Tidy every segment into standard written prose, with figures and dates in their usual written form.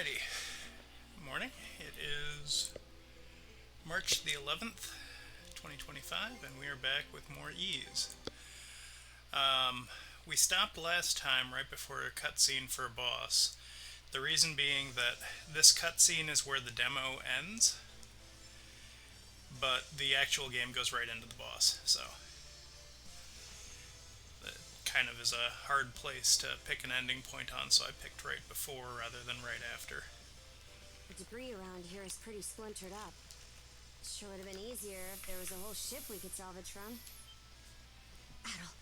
Alrighty. Good morning. It is March the 11th, 2025, and we are back with more ease. We stopped last time right before a cutscene for a boss. The reason being that this cutscene is where the demo ends, but the actual game goes right into the boss, so it kind of is a hard place to pick an ending point on, so I picked right before rather than right after. The debris around here is pretty splintered up. Sure would have been easier if there was a whole ship we could salvage from. Adel,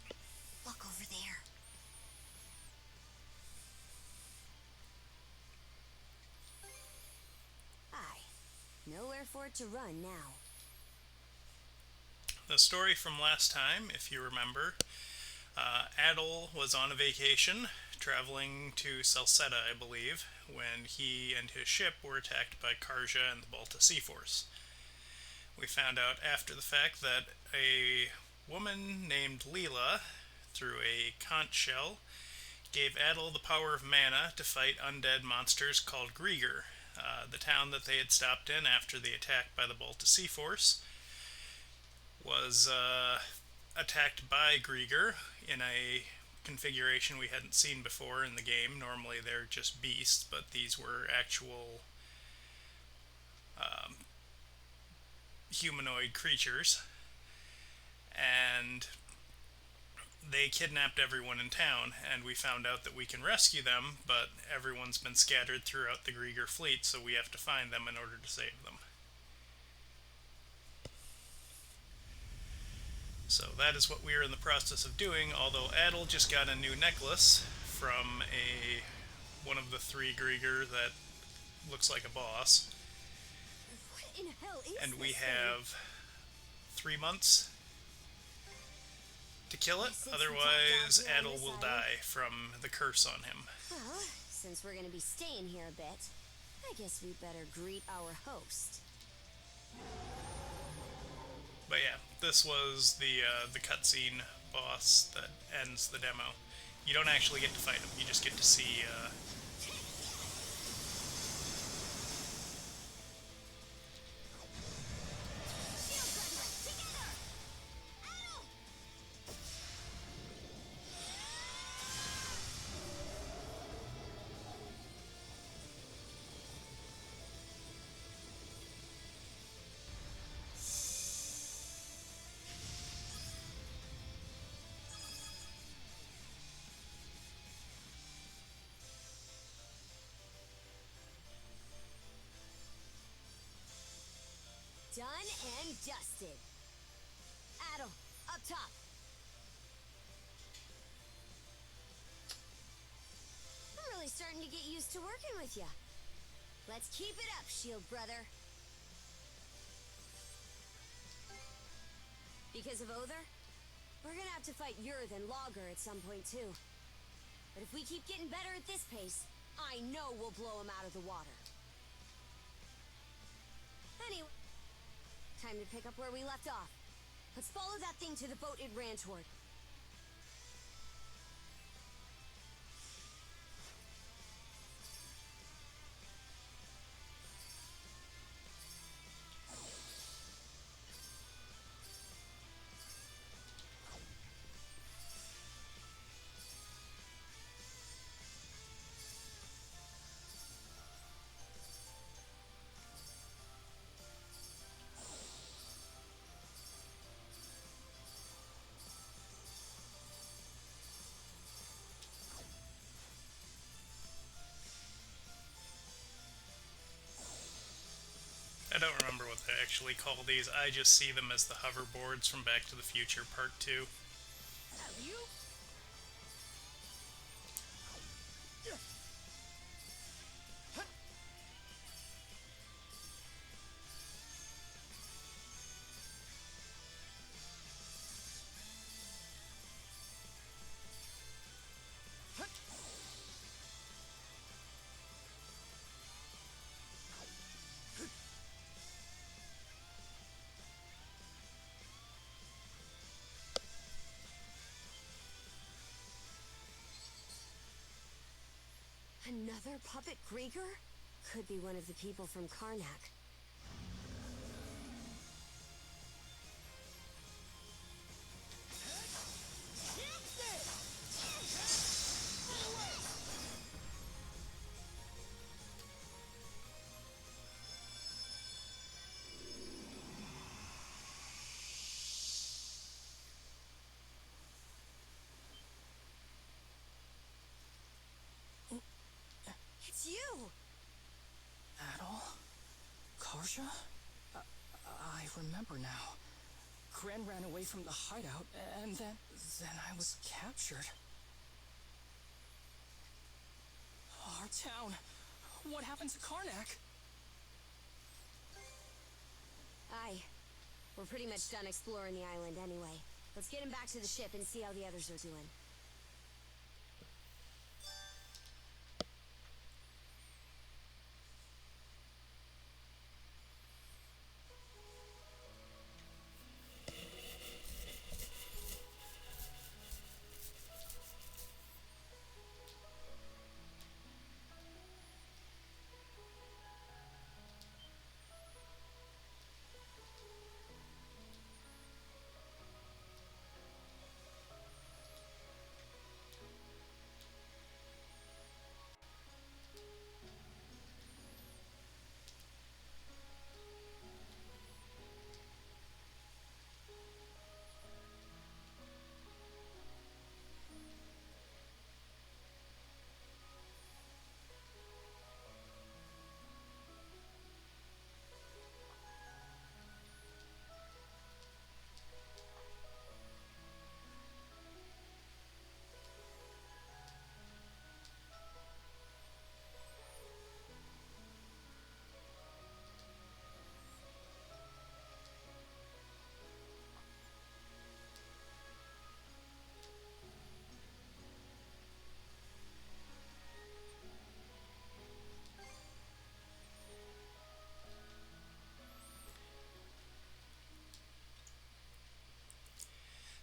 look over there. Aye. Nowhere for it to run now. The story from last time, if you remember, Adel was on a vacation, traveling to Salsetta, I believe, when he and his ship were attacked by Karja and the Balta Sea Force. We found out after the fact that a woman named Leela, through a conch shell, gave Adel the power of mana to fight undead monsters called Grieger, the town that they had stopped in after the attack by the Balta Sea Force was attacked by Grieger in a configuration we hadn't seen before in the game. Normally they're just beasts, but these were actual humanoid creatures. And they kidnapped everyone in town, and we found out that we can rescue them, but everyone's been scattered throughout the Grieger fleet, so we have to find them in order to save them. So that is what we are in the process of doing, although Adel just got a new necklace from one of the three Grieger that looks like a boss. What in hell is and we this have 3 months to kill it, Yes, it's otherwise the top dog here on Adel this will island. die from the curse on him. Well, since we're gonna be staying here a bit, I guess we better greet our host. But yeah, this was the cutscene boss that ends the demo. You don't actually get to fight him, you just get to see Done and dusted. Adel, up top. I'm really starting to get used to working with you. Let's keep it up, Shield brother. Because of Other, we're gonna have to fight Yurth and Logger at some point too. But if we keep getting better at this pace, I know we'll blow him out of the water. Anyway, time to pick up where we left off. Let's follow that thing to the boat it ran toward. I don't remember what they actually call these. I just see them as the hoverboards from Back to the Future Part 2. You? Another puppet Grieger? Could be one of the people from Karnak. It's you! Adol? Karja? I remember now. Kren ran away from the hideout, and then I was captured. Our town. What happened to Karnak? Aye. We're pretty much done exploring the island anyway. Let's get him back to the ship and see how the others are doing.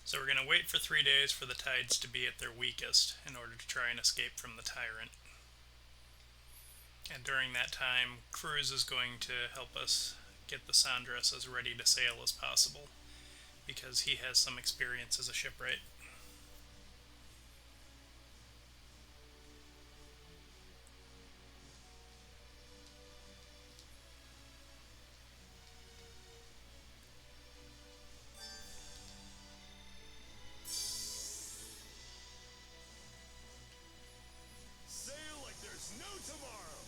So we're going to wait for 3 days for the tides to be at their weakest in order to try and escape from the tyrant. And during that time, Cruz is going to help us get the Sandras as ready to sail as possible, because he has some experience as a shipwright. Sail like there's no tomorrow!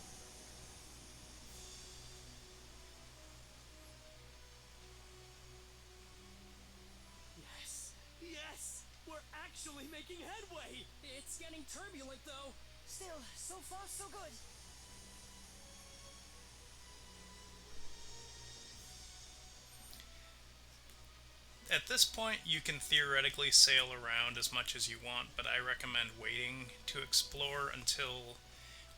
Yes! Yes! We're actually making headway! It's getting turbulent, though. Still, so far, so good. At this point, you can theoretically sail around as much as you want, but I recommend waiting to explore until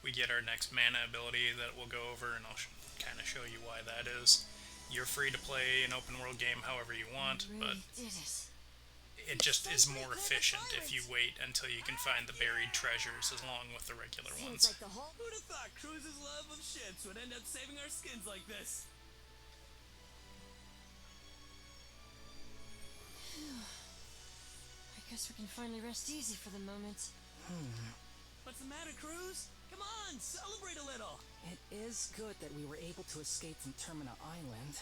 we get our next mana ability that we'll go over, and I'll kind of show you why that is. You're free to play an open world game however you want, but it just is more efficient if you wait until you can find the buried treasures along with the regular ones. Like the whole... Who'd have thought Cruz's love of ships would end up saving our skins like this? I guess we can finally rest easy for the moment. What's the matter, Cruz? Come on, celebrate a little! It is good that we were able to escape from Termina Island,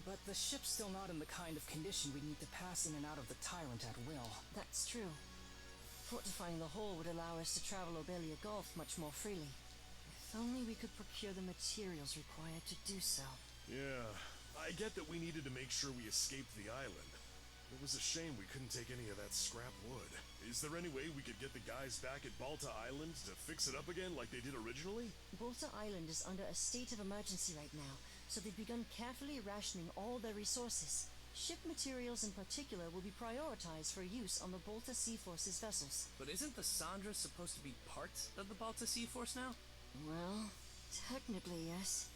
but the ship's still not in the kind of condition we need to pass in and out of the Tyrant at will. That's true. Fortifying the hull would allow us to travel Obelia Gulf much more freely. If only we could procure the materials required to do so. Yeah, I get that we needed to make sure we escaped the island. It was a shame we couldn't take any of that scrap wood. Is there any way we could get the guys back at Balta Island to fix it up again like they did originally? Balta Island is under a state of emergency right now, so they've begun carefully rationing all their resources. Ship materials in particular will be prioritized for use on the Balta Sea Force's vessels. But isn't the Sandra supposed to be part of the Balta Sea Force now? Well, technically, yes.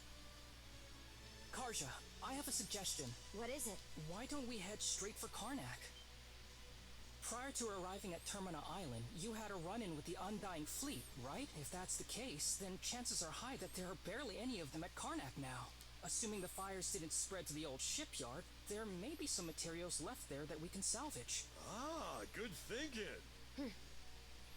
Karja, I have a suggestion. What is it? Why don't we head straight for Karnak? Prior to arriving at Termina Island, you had a run-in with the Undying Fleet, right? If that's the case, then chances are high that there are barely any of them at Karnak now. Assuming the fires didn't spread to the old shipyard, there may be some materials left there that we can salvage. Ah, good thinking.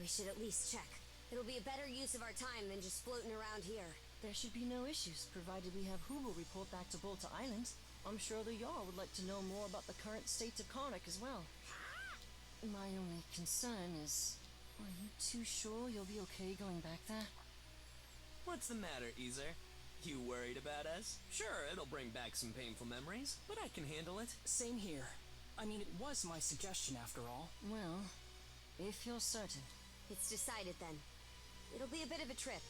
We should at least check. It'll be a better use of our time than just floating around here. There should be no issues, provided we have Hubel report back to Bolta Island. I'm sure the Jarl would like to know more about the current state of Karnak as well. My only concern is, are you too sure you'll be okay going back there? What's the matter, Easer? You worried about us? Sure, it'll bring back some painful memories, but I can handle it. Same here. I mean, it was my suggestion after all. Well, if you're certain. It's decided then. It'll be a bit of a trip.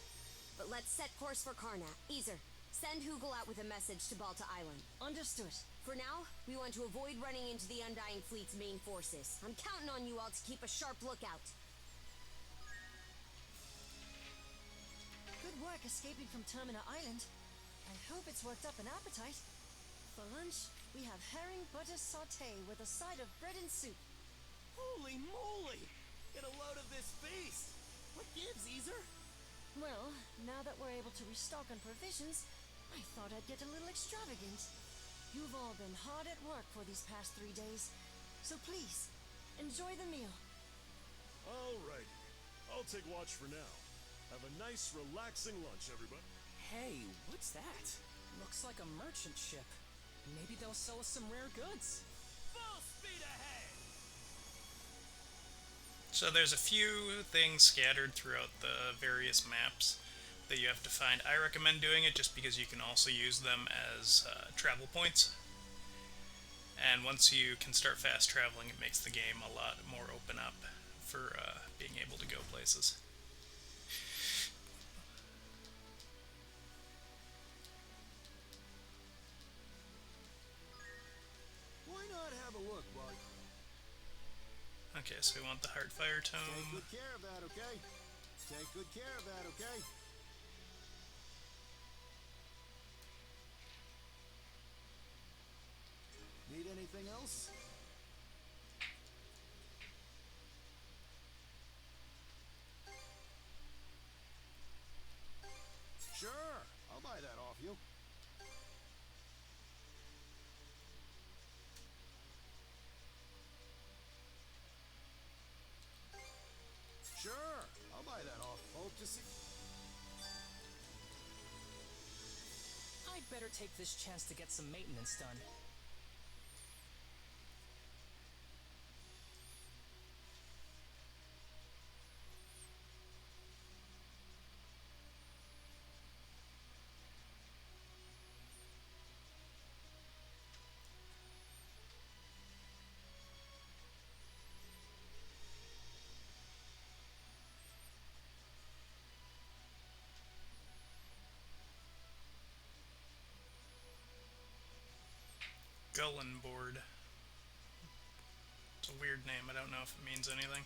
But let's set course for Karnak. Easer, send Hugel out with a message to Balta Island. Understood. For now, we want to avoid running into the Undying Fleet's main forces. I'm counting on you all to keep a sharp lookout. Good work escaping from Termina Island. I hope it's worked up an appetite. For lunch, we have herring butter sauté with a side of bread and soup. Holy moly! Get a load of this feast! What gives, Easer? Well, now that we're able to restock on provisions, I thought I'd get a little extravagant. You've all been hard at work for these past 3 days, so please, enjoy the meal. Alrighty. I'll take watch for now. Have a nice, relaxing lunch, everybody. Hey, what's that? Looks like a merchant ship. Maybe they'll sell us some rare goods. Full speed ahead! So there's a few things scattered throughout the various maps that you have to find. I recommend doing it just because you can also use them as travel points. And once you can start fast traveling, it makes the game a lot more open up for being able to go places. Why not have a look, bud? Okay, so we want the Heartfire Take Tome. good care of that, okay? Take good care of that, okay? Need anything else? Sure, I'll buy that off you. Sure, I'll buy that off. Hope to see. I'd better take this chance to get some maintenance done. Gullen Board. It's a weird name, I don't know if it means anything.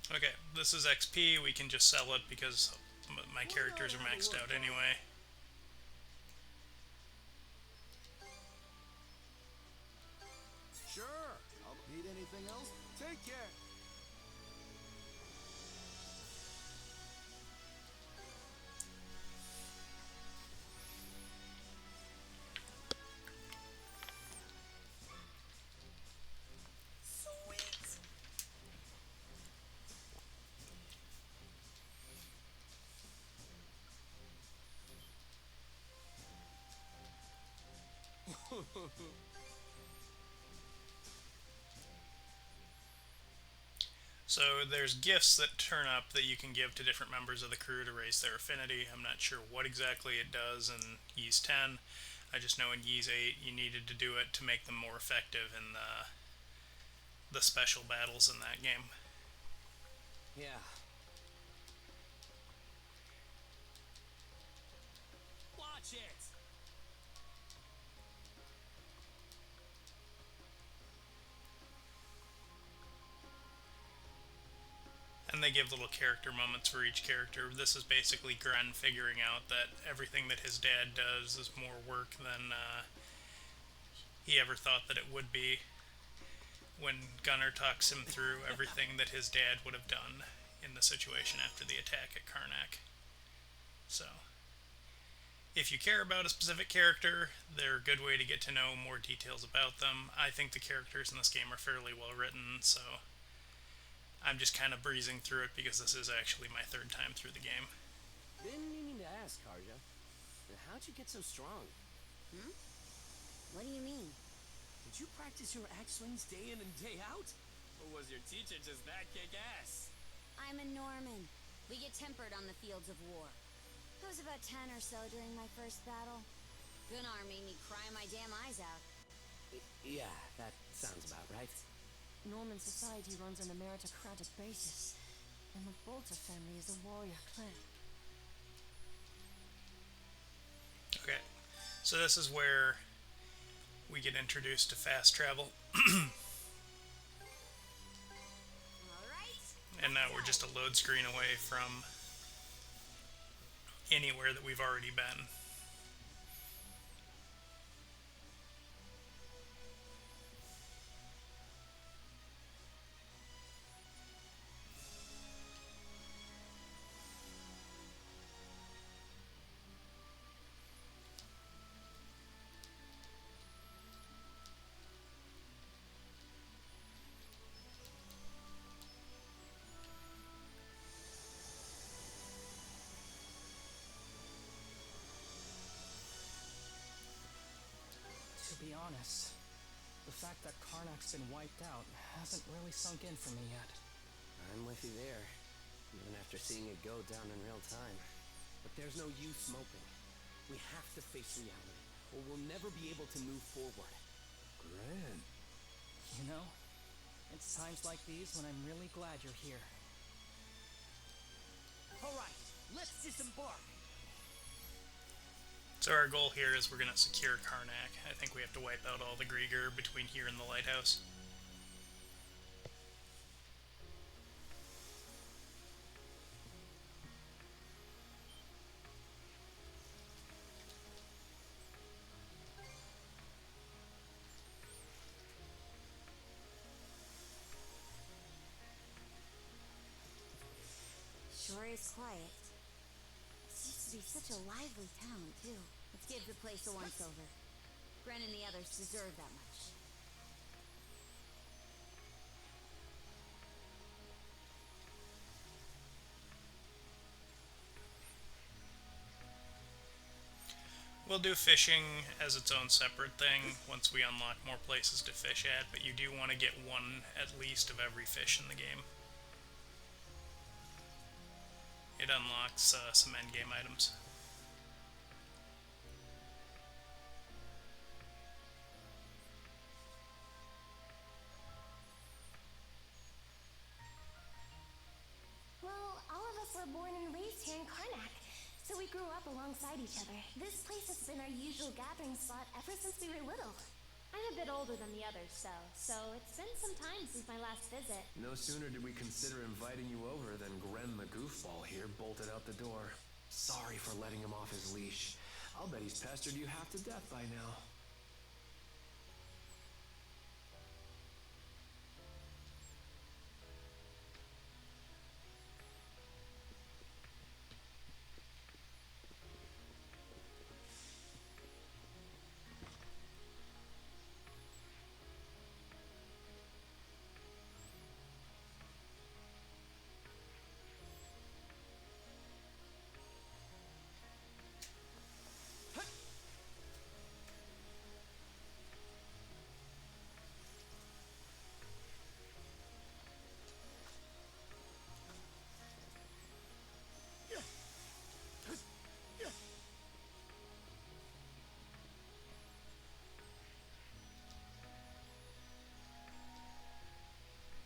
Okay, this is XP, we can just sell it because my characters are maxed out anyway. Sure, I'll need anything else? Take care. Sweet! So there's gifts that turn up that you can give to different members of the crew to raise their affinity. I'm not sure what exactly it does in Ys 10. I just know in Ys 8 you needed to do it to make them more effective in the special battles in that game. Yeah. Watch it! And they give little character moments for each character. This is basically Gren figuring out that everything that his dad does is more work than he ever thought that it would be when Gunnar talks him through everything that his dad would have done in the situation after the attack at Karnak. So, if you care about a specific character, they're a good way to get to know more details about them. I think the characters in this game are fairly well written, so I'm just kind of breezing through it because this is actually my third time through the game. Been meaning to ask, Karja. How'd you get so strong? Hmm? What do you mean? Did you practice your axe swings day in and day out? Or was your teacher just that kick-ass? I'm a Norman. We get tempered on the fields of war. I was about 10 or so during my first battle. Gunnar made me cry my damn eyes out. Yeah, that sounds about right. Norman society runs on a meritocratic basis, and the Bolter family is a warrior clan. Okay, so this is where we get introduced to fast travel, Alright. and now we're just a load screen away from anywhere that we've already been. To be honest, the fact that Karnak's been wiped out hasn't really sunk in for me yet. I'm with you there, even after seeing it go down in real time. But there's no use moping. We have to face reality, or we'll never be able to move forward. Gran. You know, it's times like these when I'm really glad you're here. Alright, let's disembark. So our goal here is we're going to secure Karnak. I think we have to wipe out all the Grieger between here and the lighthouse. Sure is quiet. This used to be such a lively town, too. Let's give the place a once-over. Gren and the others deserve that much. We'll do fishing as its own separate thing once we unlock more places to fish at, but you do want to get one at least of every fish in the game. It unlocks some endgame items. Well, all of us were born and raised here in Karnak, so we grew up alongside each other. This place has been our usual gathering spot ever since we were little. I'm a bit older than the others, though, so it's been some time since my last visit. No sooner did we consider inviting you over than Gren the goofball here bolted out the door. Sorry for letting him off his leash. I'll bet he's pestered you half to death by now.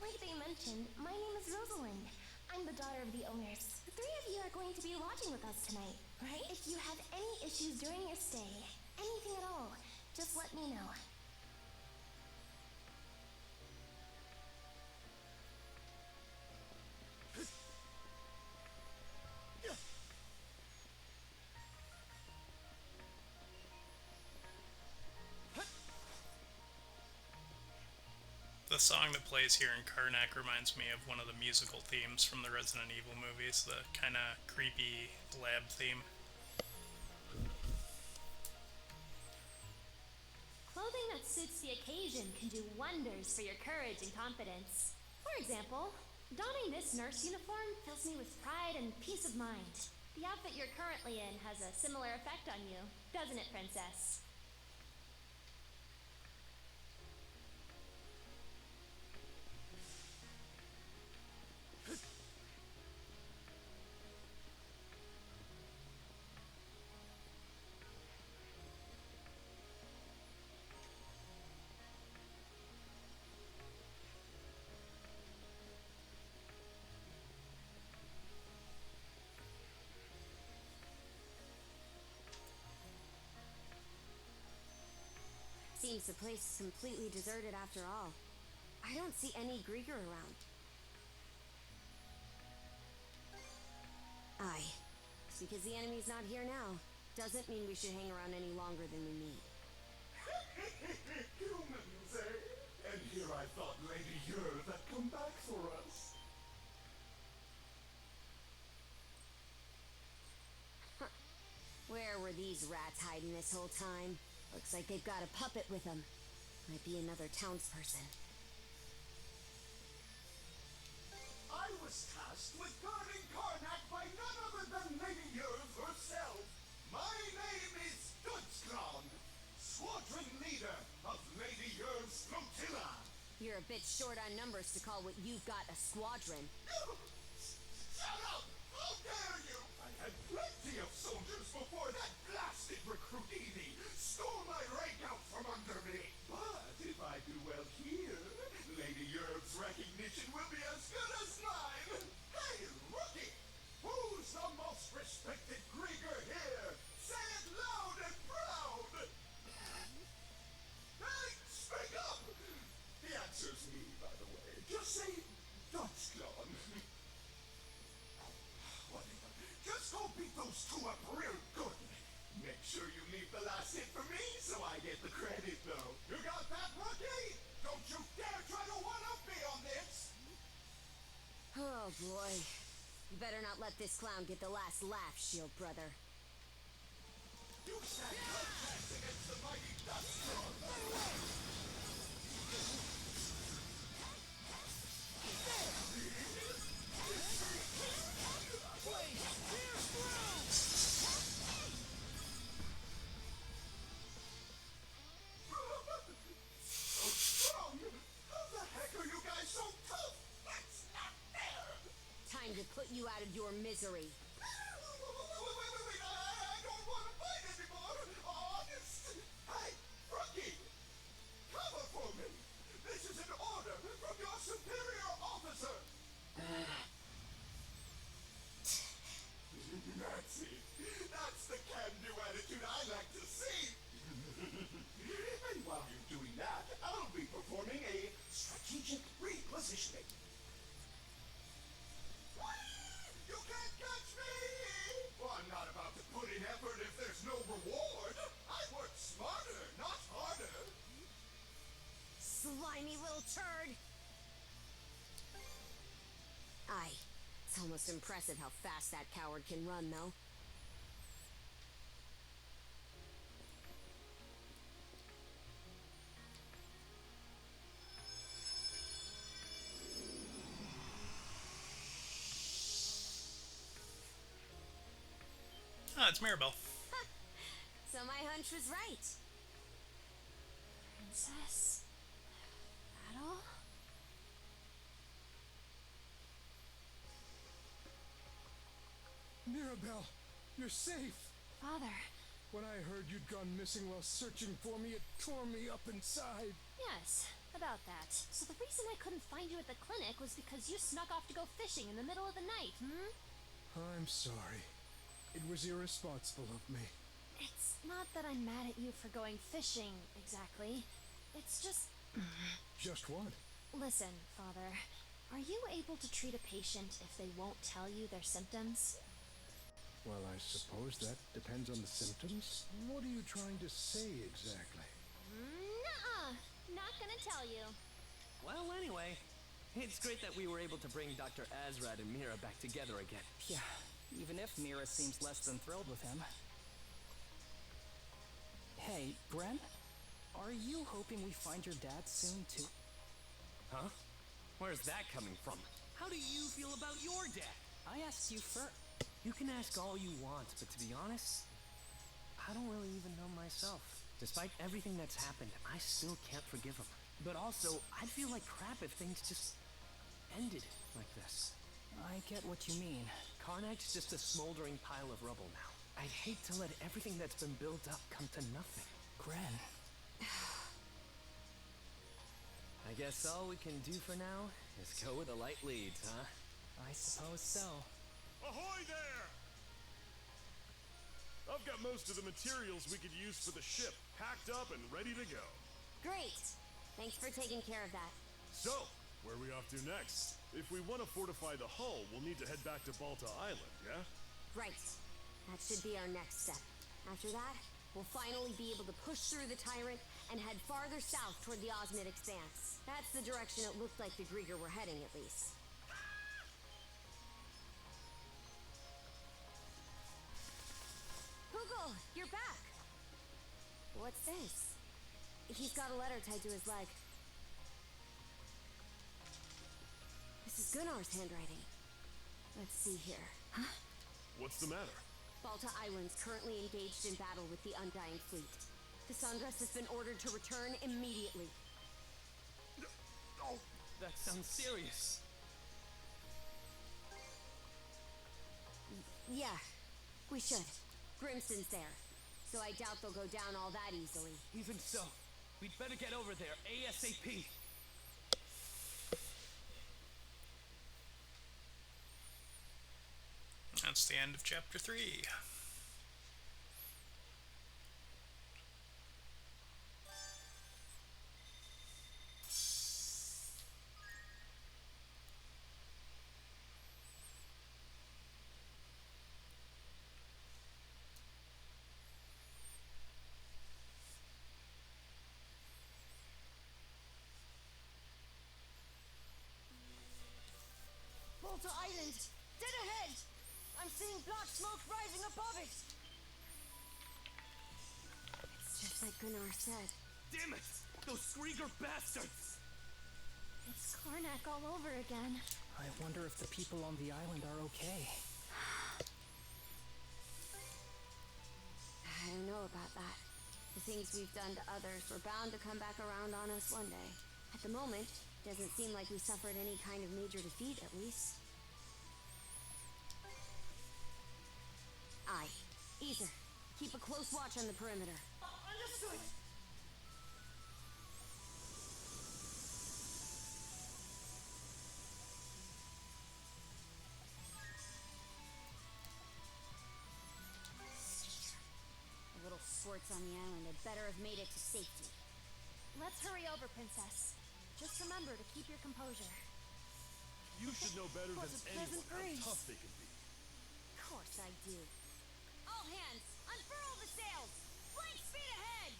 Like they mentioned, my name is Rosalind. I'm the daughter of the owners. The three of you are going to be lodging with us tonight, right? If you have any issues during your stay, anything at all, just let me know. The song that plays here in Karnak reminds me of one of the musical themes from the Resident Evil movies, the kind of creepy lab theme. Clothing that suits the occasion can do wonders for your courage and confidence. For example, donning this nurse uniform fills me with pride and peace of mind. The outfit you're currently in has a similar effect on you, doesn't it, Princess? Seems the place is completely deserted after all. I don't see any Grieger around. Aye. Just because the enemy's not here now, doesn't mean we should hang around any longer than we need. Humans, eh? And here I thought Lady Yerv had come back for us. Where were these rats hiding this whole time? Looks like they've got a puppet with them. Might be another townsperson. I was tasked with guarding Karnak by none other than Lady Yerv herself. My name is Dutchclown, squadron leader of Lady Yerv's flotilla. You're a bit short on numbers to call what you've got a squadron. Shut up! How dare you! I had plenty of soldiers before that blasted recruit Evie stole my rank out from under me. But if I do well here, Lady Yerv's recognition will be as good as mine. Hey, rookie! Who's the most respected Grieger here? Say it loud and proud! Hey, speak up! The answer's me, by the way. Just say Dutchclaw. Whatever. Just go beat those two up real good. Make sure you leave the last hit for me so I get the credit, though. You got that, rookie? Don't you dare try to one-up me on this! Oh boy. You better not let this clown get the last laugh, Shield Brother. You stand no chance against the mighty Dutchclaw. So strong! How the heck are you guys so tough? That's not fair! Time to put you out of your misery. Wait, I don't want to fight anymore! Honest! Hey, rookie! Cover for me! This is an order from your superior officer! That's it. That's the can-do attitude I like to see! And while you're doing that, I'll be performing a strategic repositioning. You can't catch me! Well, I'm not about to put in effort if there's no reward. I work smarter, not harder. Slimy little turd! Aye. It's almost impressive how fast that coward can run, though. Ah, it's Mirabelle. So my hunch was right. Princess? Battle? Mirabelle, you're safe! Father. When I heard you'd gone missing while searching for me, it tore me up inside. Yes, about that. So the reason I couldn't find you at the clinic was because you snuck off to go fishing in the middle of the night, I'm sorry. It was irresponsible of me. It's not that I'm mad at you for going fishing, exactly. It's just... Just what? Listen, Father. Are you able to treat a patient if they won't tell you their symptoms? Well, I suppose that depends on the symptoms. What are you trying to say exactly? Nuh-uh. Not gonna tell you. Well, anyway, it's great that we were able to bring Dr. Azrad and Mira back together again. Yeah, even if Mira seems less than thrilled with him. Hey, Gren? Are you hoping we find your dad soon, too? Huh? Where's that coming from? How do you feel about your dad? I asked you first. You can ask all you want, but to be honest, I don't really even know myself. Despite everything that's happened, I still can't forgive him. But also, I'd feel like crap if things just ended like this. I get what you mean. Karnak's just a smoldering pile of rubble now. I'd hate to let everything that's been built up come to nothing. Gren. I guess all we can do for now is go with the light leads, huh? I suppose so. Ahoy there! I've got most of the materials we could use for the ship packed up and ready to go. Great! Thanks for taking care of that. So, where are we off to next? If we want to fortify the hull, we'll need to head back to Balta Island, yeah? Right. That should be our next step. After that, we'll finally be able to push through the Tyrant and head farther south toward the Osmid Expanse. That's the direction it looked like the Grieger were heading, at least. Google, you're back! What's this? He's got a letter tied to his leg. This is Gunnar's handwriting. Let's see here. Huh? What's the matter? Balta Island's currently engaged in battle with the Undying Fleet. The Sundress has been ordered to return immediately. Oh, that sounds serious. Yeah, we should. Grimston's there, so I doubt they'll go down all that easily. Even so, we'd better get over there ASAP. That's the end of chapter 3. Balta Island! Dead ahead! I'm seeing black smoke rising above it! It's just like Gunnar said. Damn it! Those Grieger bastards! It's Karnak all over again. I wonder if the people on the island are okay. I don't know about that. The things we've done to others were bound to come back around on us one day. At the moment, doesn't seem like we suffered any kind of major defeat, at least. Aye. Ether, keep a close watch on the perimeter. Understood! The little sorts on the island had better have made it to safety. Let's hurry over, Princess. Just remember to keep your composure. You should know better than What a anyone pleasant how breeze. tough they can be. Of course I do. All hands, unfurl the sails! Blank speed ahead!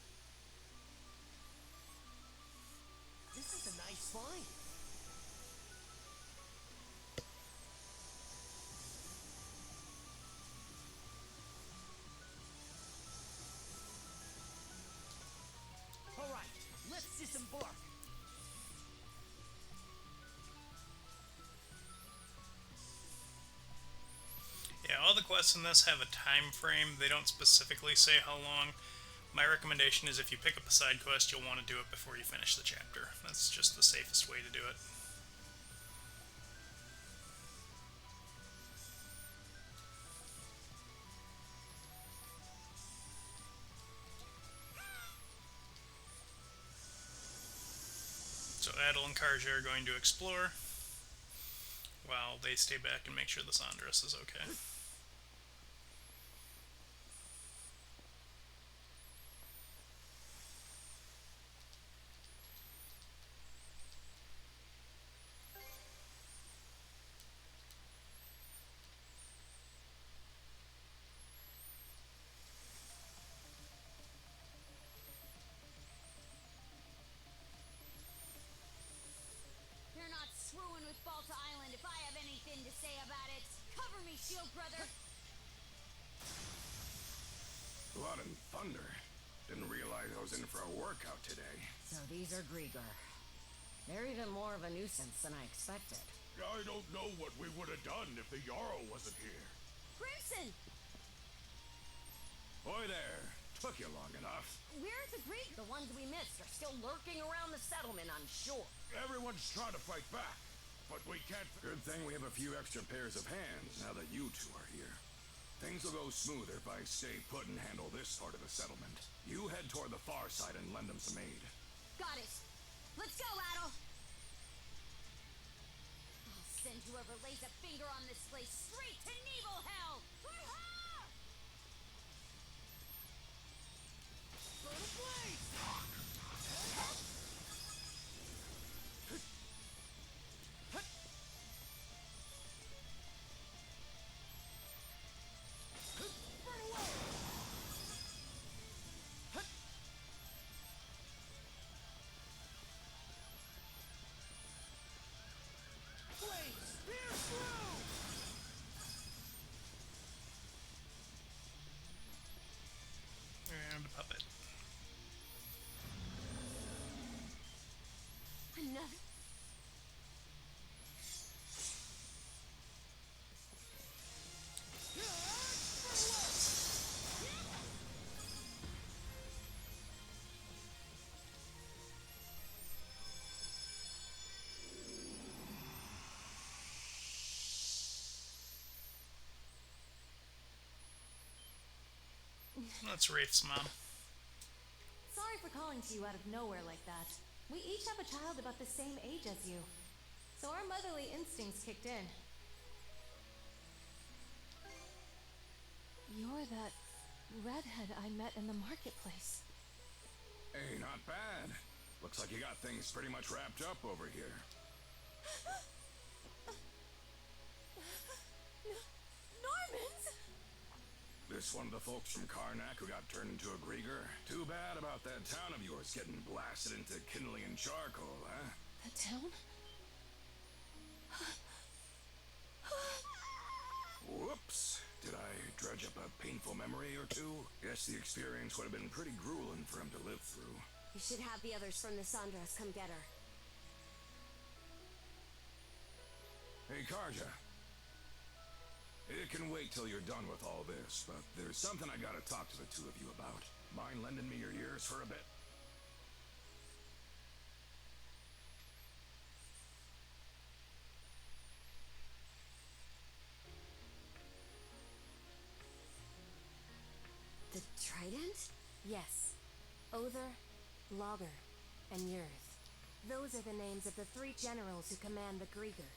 This is a nice find. All right, let's disembark. Yeah, all the quests in this have a time frame. They don't specifically say how long. My recommendation is if you pick up a side quest, you'll want to do it before you finish the chapter. That's just the safest way to do it. So Adel and Karja are going to explore, while they stay back and make sure the Sandras is okay. shield, brother. Blood and thunder. Didn't realize I was in for a workout today. So these are Grieger. They're even more of a nuisance than I expected. I don't know what we would have done if the Jarl wasn't here. Crimson! Boy there. Took you long enough. Where's the Grieger? The ones we missed are still lurking around the settlement, I'm sure. Everyone's trying to fight back, but we can't... Good thing we have a few extra pairs of hands now that you two are here. Things will go smoother if I stay put and handle this part of the settlement. You head toward the far side and lend them some aid. Got it. Let's go, Adel. I'll send whoever lays a finger on this place straight to Nibelhell. Go to blaze! And puppet. Another. That's Wraith's mom. Sorry for calling to you out of nowhere like that. We each have a child about the same age as you, so our motherly instincts kicked in. You're that redhead I met in the marketplace. Hey, not bad. Looks like you got things pretty much wrapped up over here. Normans! This one of the folks from Karnak who got turned into a Grieger? Too bad about that town of yours getting blasted into kindling and charcoal, huh? The town? Whoops. Did I dredge up a painful memory or two? Guess the experience would have been pretty grueling for him to live through. You should have the others from the Sandras come get her. Hey, Karja. It can wait till you're done with all this, but there's something I gotta talk to the two of you about. Mind lending me your ears for a bit? The trident? Yes. Other, Logger, and Yurth. Those are the names of the 3 generals who command the Grieger.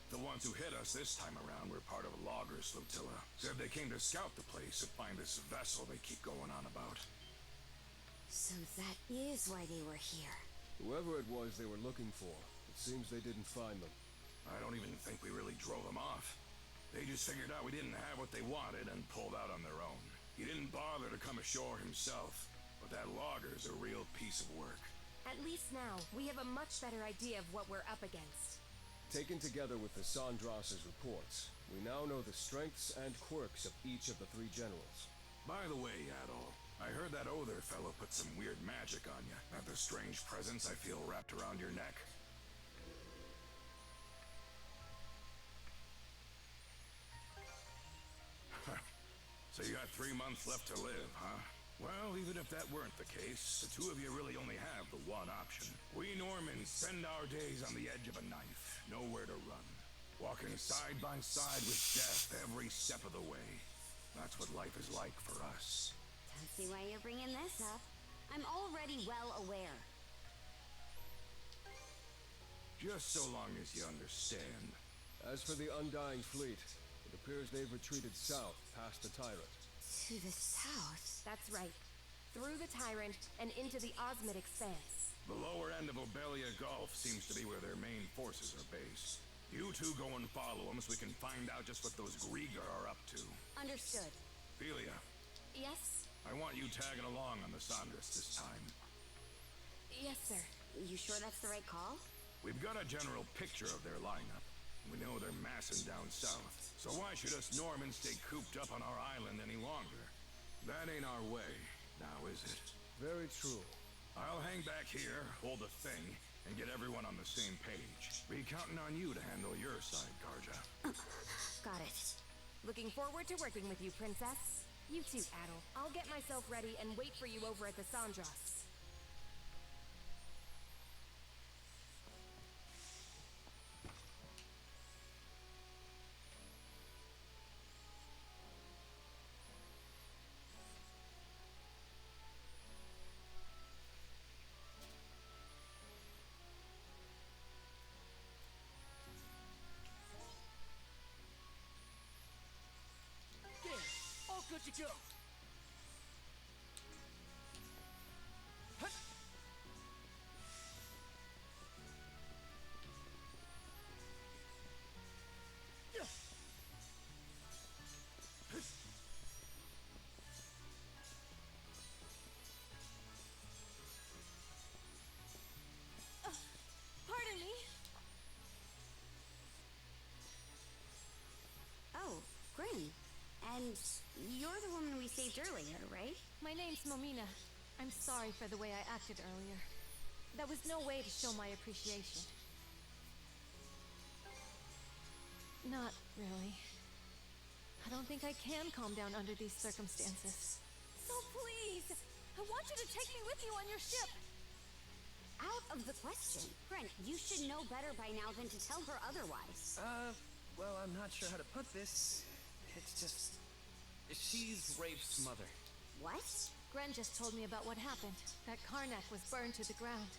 The ones who hit us this time around were part of Logger's flotilla. Said they came to scout the place and find this vessel they keep going on about. So that is why they were here. Whoever it was they were looking for, it seems they didn't find them. I don't even think we really drove them off. They just figured out we didn't have what they wanted and pulled out on their own. He didn't bother to come ashore himself, but that Logger's a real piece of work. At least now, we have a much better idea of what we're up against. Taken together with the Sandras's reports, we now know the strengths and quirks of each of the 3 generals. By the way, Adol, I heard that Other fellow put some weird magic on you. Not the strange presence I feel wrapped around your neck. So you got 3 months left to live, huh? Well, even if that weren't the case, the two of you really only have the one option. We Normans spend our days on the edge of a knife, nowhere to run. Walking side by side with death every step of the way. That's what life is like for us. Don't see why you're bringing this up. I'm already well aware. Just so long as you understand. As for the Undying Fleet, it appears they've retreated south past the Tyrant. To the south? That's right. Through the Tyrant and into the Osmid Expanse. The lower end of Obelia Gulf seems to be where their main forces are based. You two go and follow them so we can find out just what those Grieger are up to. Understood. Philia, Yes? I want you tagging along on the Sandras this time. Yes, sir. You sure that's the right call? We've got a general picture of their lineup. We know they're massing down south, so why should us Normans stay cooped up on our island any longer? That ain't our way, now is it? Very true. I'll hang back here, hold the thing, and get everyone on the same page. Be counting on you to handle your side, Karja. Got it. Looking forward to working with you, Princess. You too, Adol. I'll get myself ready and wait for you over at the Sandras. All good to go. Hut. Yeah. Hut. Pardon me. Oh, Grin. And you're the woman we saved earlier, right? My name's Momina. I'm sorry for the way I acted earlier. That was no way to show my appreciation. Not really. I don't think I can calm down under these circumstances. So please, I want you to take me with you on your ship. Out of the question. Grin, you should know better by now than to tell her otherwise. Well, I'm not sure how to put this. It's just... she's Rafe's mother. What? Gren just told me about what happened. That Karnak was burned to the ground.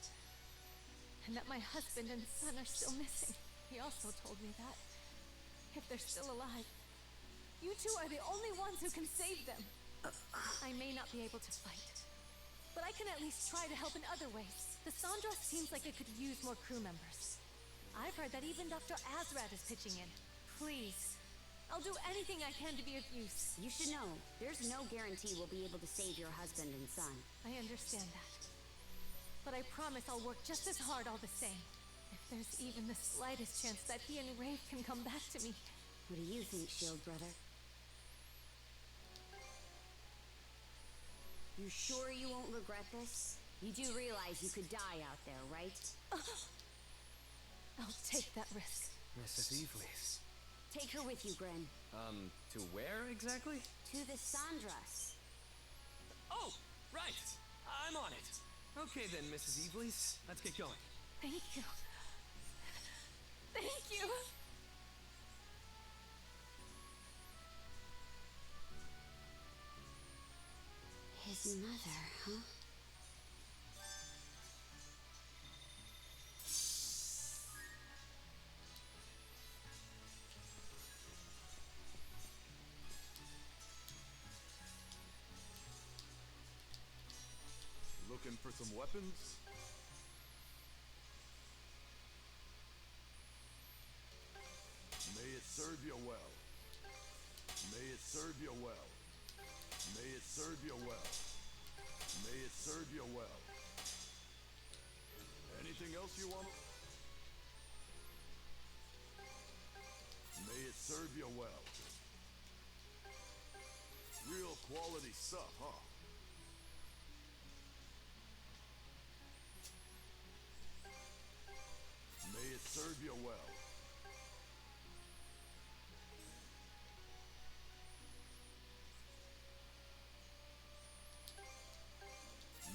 And that my husband and son are still missing. He also told me that, if they're still alive, you two are the only ones who can save them. I may not be able to fight, but I can at least try to help in other ways. The Sandras seems like it could use more crew members. I've heard that even Dr. Azrat is pitching in. Please, I'll do anything I can to be of use. You should know, there's no guarantee we'll be able to save your husband and son. I understand that. But I promise I'll work just as hard all the same. If there's even the slightest chance that he and Rafe can come back to me. What do you think, Shield Brother? You sure you won't regret this? You do realize you could die out there, right? I'll take that risk. Mrs. Evelys. Take her with you, Gren. To where exactly? To the Sandras. Oh, right. I'm on it. Okay then, Mrs. Evelys. Let's get going. Thank you. Thank you! His mother, huh? Looking for some weapons? May it serve you well. May it serve you well. May it serve you well. May it serve you well. Anything else you want? May it serve you well. Real quality stuff, huh? May it serve you well.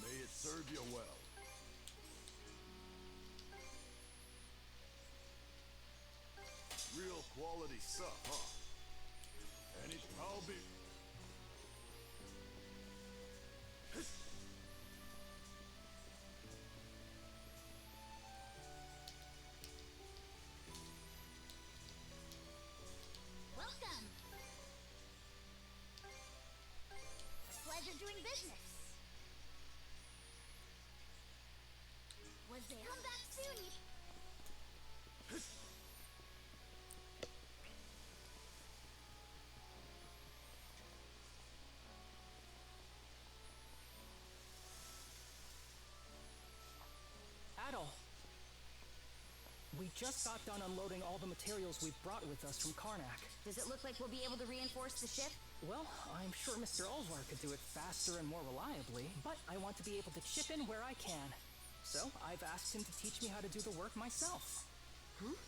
May it serve you well. Real quality stuff, huh? And I'll be... Welcome! Pleasure doing business. Was there? Come back soon. Adol! We We just got done unloading all the materials we brought with us from Karnak. Does it look like we'll be able to reinforce the ship? Well, I'm sure Mr. Ulvar could do it faster and more reliably, but I want to be able to chip in where I can. So, I've asked him to teach me how to do the work myself. Huh?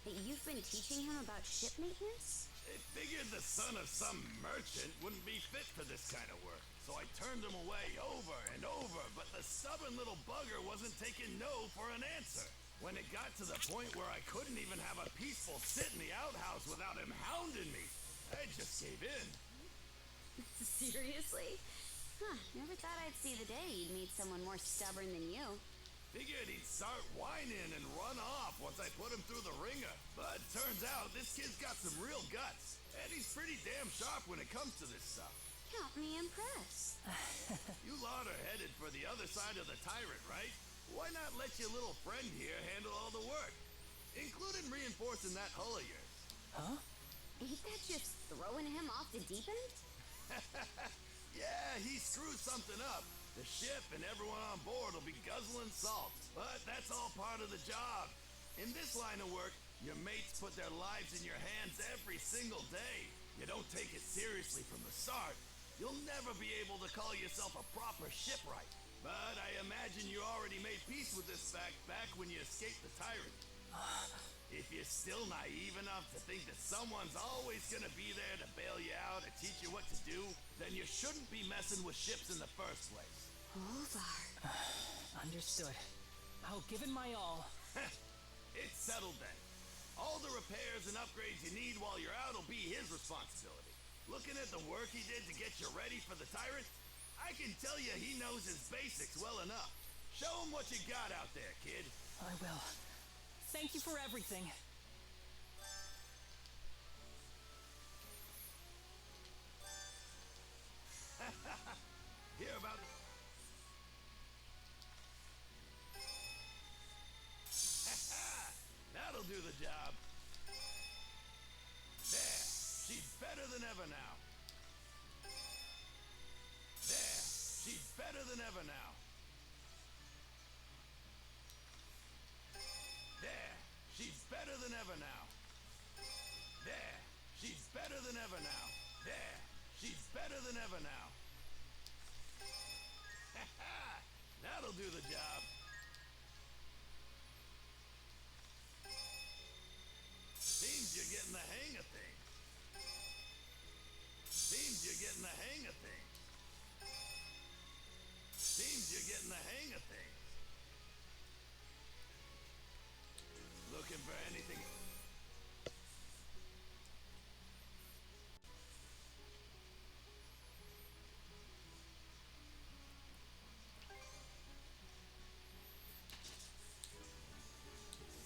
That you've been teaching him about ship maintenance? I figured the son of some merchant wouldn't be fit for this kind of work, so I turned him away over and over, but the stubborn little bugger wasn't taking no for an answer. When it got to the point where I couldn't even have a peaceful sit in the outhouse without him hounding me, I just gave in. Seriously? Huh, never thought I'd see the day you'd meet someone more stubborn than you. Figured he'd start whining and run off once I put him through the ringer. But turns out this kid's got some real guts. And he's pretty damn sharp when it comes to this stuff. Count me impressed. You lot are headed for the other side of the tyrant, right? Why not let your little friend here handle all the work? Including reinforcing that hull of yours. Huh? Ain't that just throwing him off the deep end? Yeah, he screws something up. The ship and everyone on board will be guzzling salt. But that's all part of the job. In this line of work, your mates put their lives in your hands every single day. You don't take it seriously from the start, you'll never be able to call yourself a proper shipwright. But I imagine you already made peace with this fact back when you escaped the tyrant. If you're still naive enough to think that someone's always gonna be there to bail you out or teach you what to do, then you shouldn't be messing with ships in the first place. Ulvar. Understood. I'll give it my all. It's settled then. All the repairs and upgrades you need while you're out will be his responsibility. Looking at the work he did to get you ready for the tyrant, I can tell you he knows his basics well enough. Show him what you got out there, kid. I will. Thank you for everything. Hear about it? That'll do the job. There. She's better than ever now. There. She's better than ever now. There. She's better than ever now. There. She's better than ever now. There. She's better than ever now. That'll do the job. Seems you're getting the hang of things. Seems you're getting the hang of things. Seems you're getting the hang of things. Looking for anything?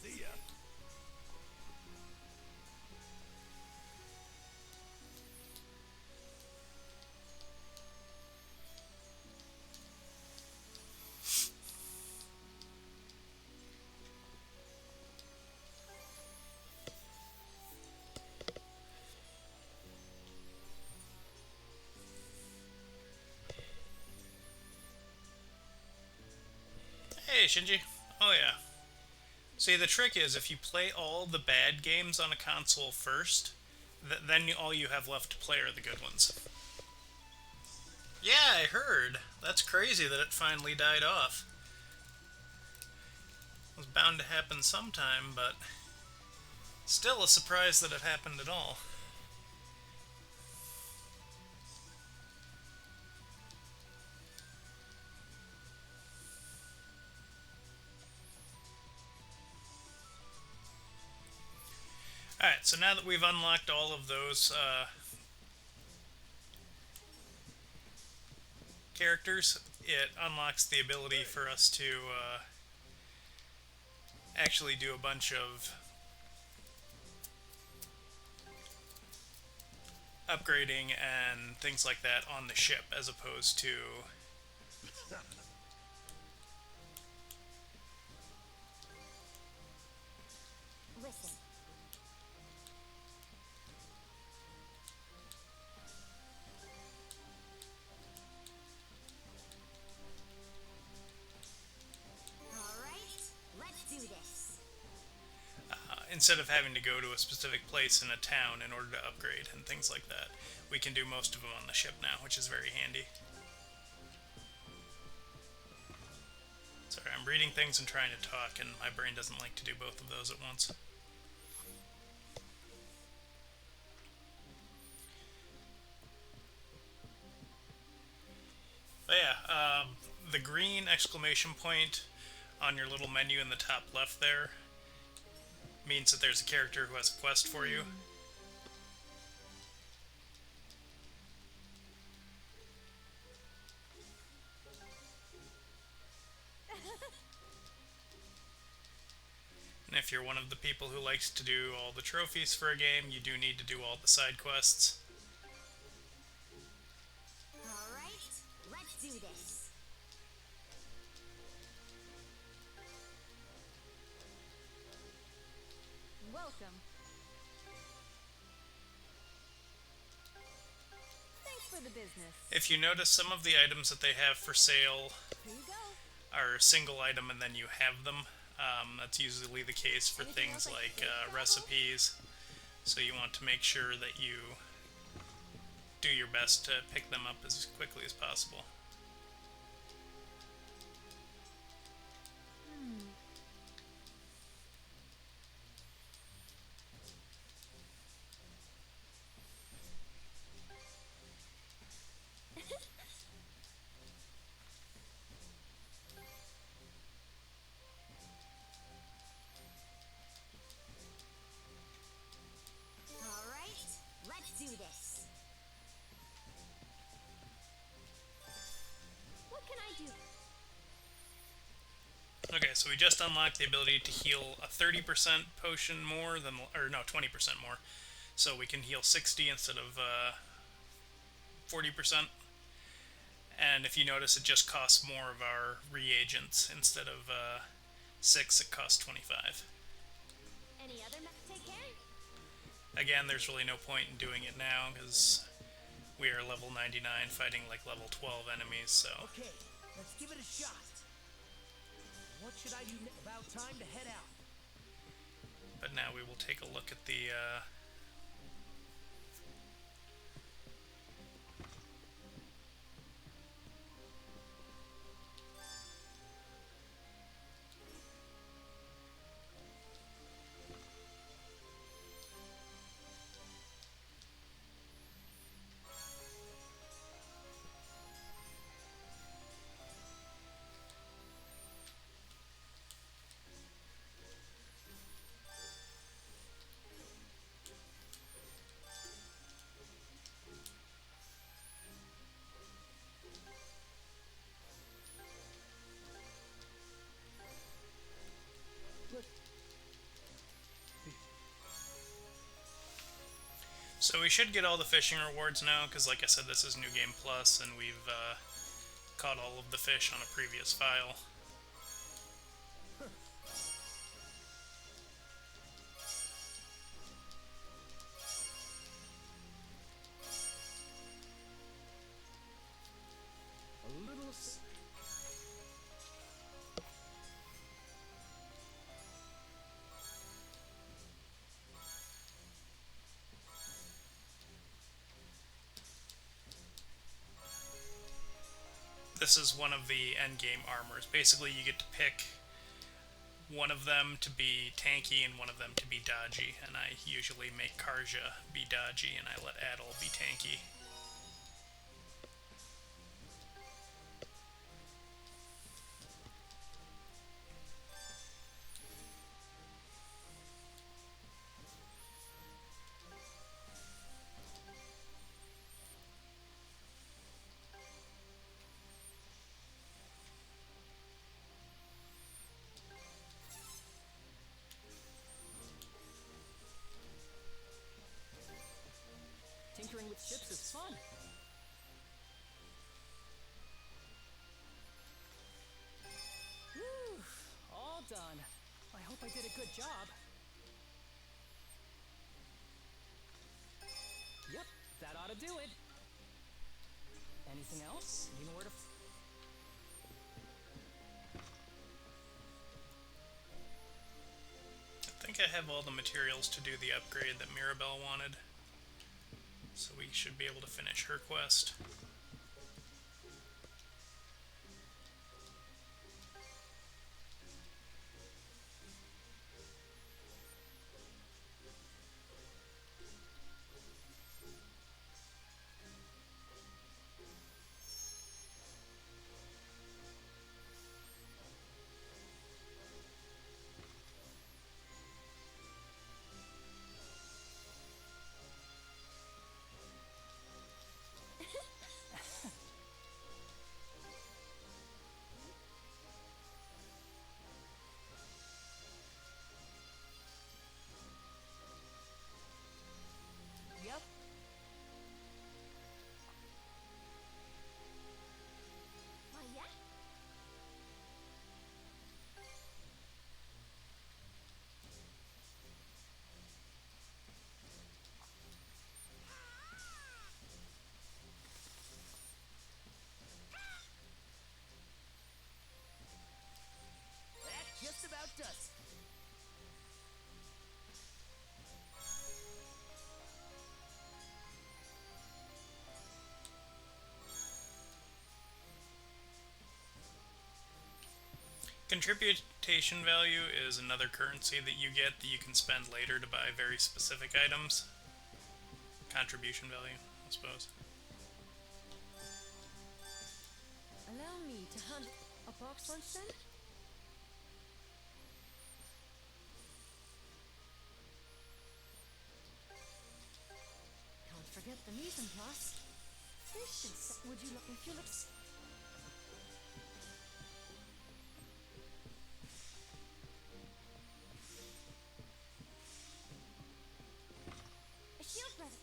See ya. Hey, Shinji. Oh, yeah. See, the trick is if you play all the bad games on a console first, then all you have left to play are the good ones. Yeah, I heard. That's crazy that it finally died off. It was bound to happen sometime, but still a surprise that it happened at all. Alright, so now that we've unlocked all of those characters, it unlocks the ability for us to actually do a bunch of upgrading and things like that on the ship, as opposed to Listen. Alright, let's do this. instead of having to go to a specific place in a town in order to upgrade and things like that. We can do most of them on the ship now, which is very handy. Sorry, I'm reading things and trying to talk, and my brain doesn't like to do both of those at once. But yeah, the green exclamation point on your little menu in the top left there means that there's a character who has a quest for you. And if you're one of the people who likes to do all the trophies for a game, you do need to do all the side quests. Alright, let's do this. Welcome. Thanks for the business. If you notice, some of the items that they have for sale Here you go. are a single item and then you have them. That's usually the case for things like recipes. So you want to make sure that you do your best to pick them up as quickly as possible. Alright, let's do this. What can I do? Okay, so we just unlocked the ability to heal a 30% potion more than, or no, 20% more. So we can heal 60 instead of 40%. And if you notice, it just costs more of our reagents. Instead of 6, it costs 25. Any other take care? Again, there's really no point in doing it now, because we are level 99 fighting like level 12 enemies, so... Okay, let's give it a shot. What should I do? About time to head out. But now we will take a look at the... So we should get all the fishing rewards now, because like I said, this is New Game Plus, and we've caught all of the fish on a previous file. A little... This is one of the endgame armors. Basically, you get to pick one of them to be tanky and one of them to be dodgy, and I usually make Karja be dodgy and I let Adol be tanky. Tinkering with ships is fun. Whew, all done. I hope I did a good job. Yep, that ought to do it. Anything else? You know where to... I think think I have all the materials to do the upgrade that Mirabelle wanted. So we should be able to finish her quest. Yep. Why, yeah? That just about does it. Contribution value is another currency that you get that you can spend later to buy very specific items. Contribution value, I suppose. Allow me to hunt a box lunch then? Can't forget the mise en place. This should would you look if you look A shield brother.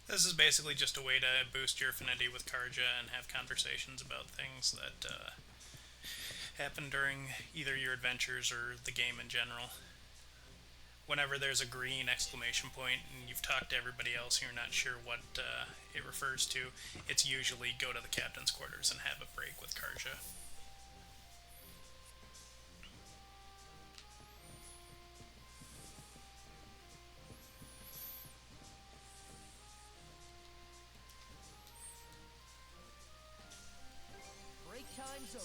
This is basically just a way to boost your affinity with Karja and have conversations about things that happen during either your adventures or the game in general. Whenever there's a green exclamation point and you've talked to everybody else and you're not sure what it refers to, it's usually go to the captain's quarters and have a break with Karja. Break time's over.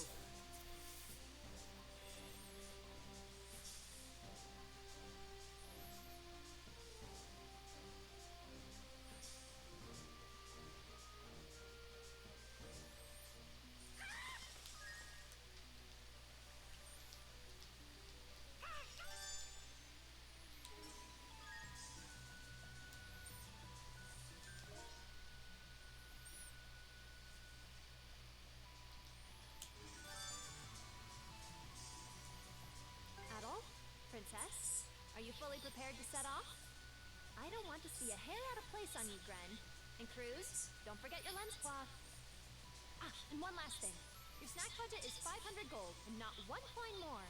Adol? Princess? Are you fully prepared to set off? I don't want to see a hair out of place on you, Gren. And Cruz, don't forget your lens cloth. Ah, and one last thing. Your snack budget is 500 gold, and not one coin more.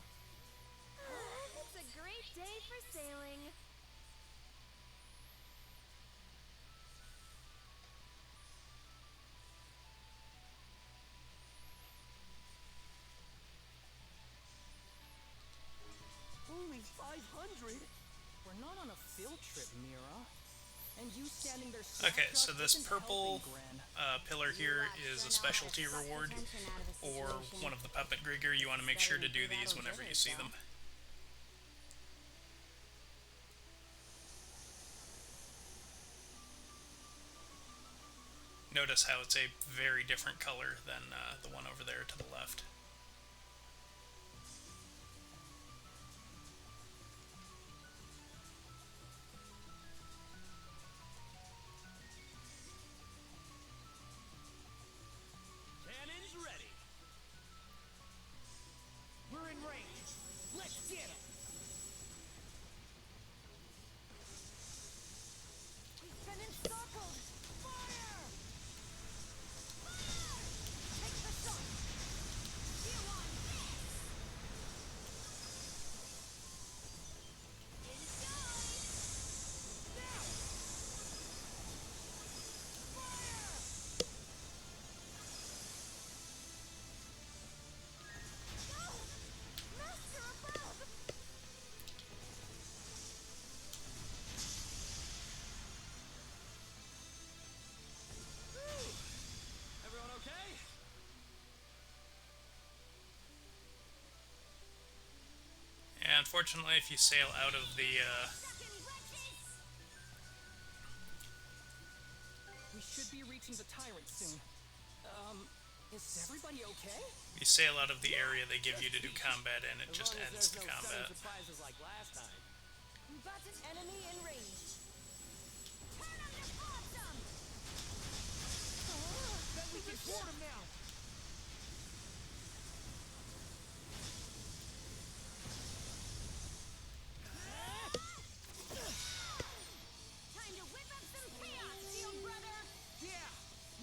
It's a great day for sailing. Only 500? We're not on a field trip, Mira. And you standing there Okay, so this isn't purple helping, Gran. pillar here is a specialty reward, or one of the puppet Grigger. You want to make sure to do these whenever you see them. Notice how it's a very different color than the one over there to the left. Cannons ready. We're in range. Let's get 'em. unfortunately, if you sail out of the We should be reaching the tyrant soon. Is everybody okay? you sail out of the area they give you to do combat in, it As just long as ends there's the no sudden combat. surprises like last time. We've got an enemy in range. Bet we can thwart him now. Time to whip up some chaos, shield brother. Yeah,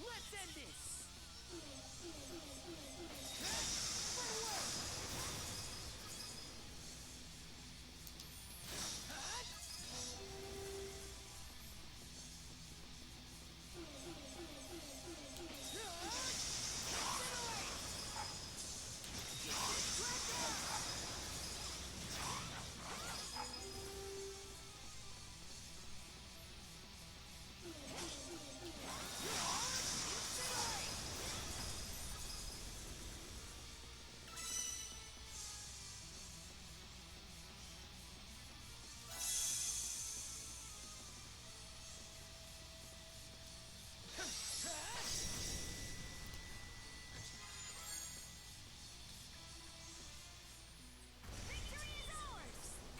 let's end this.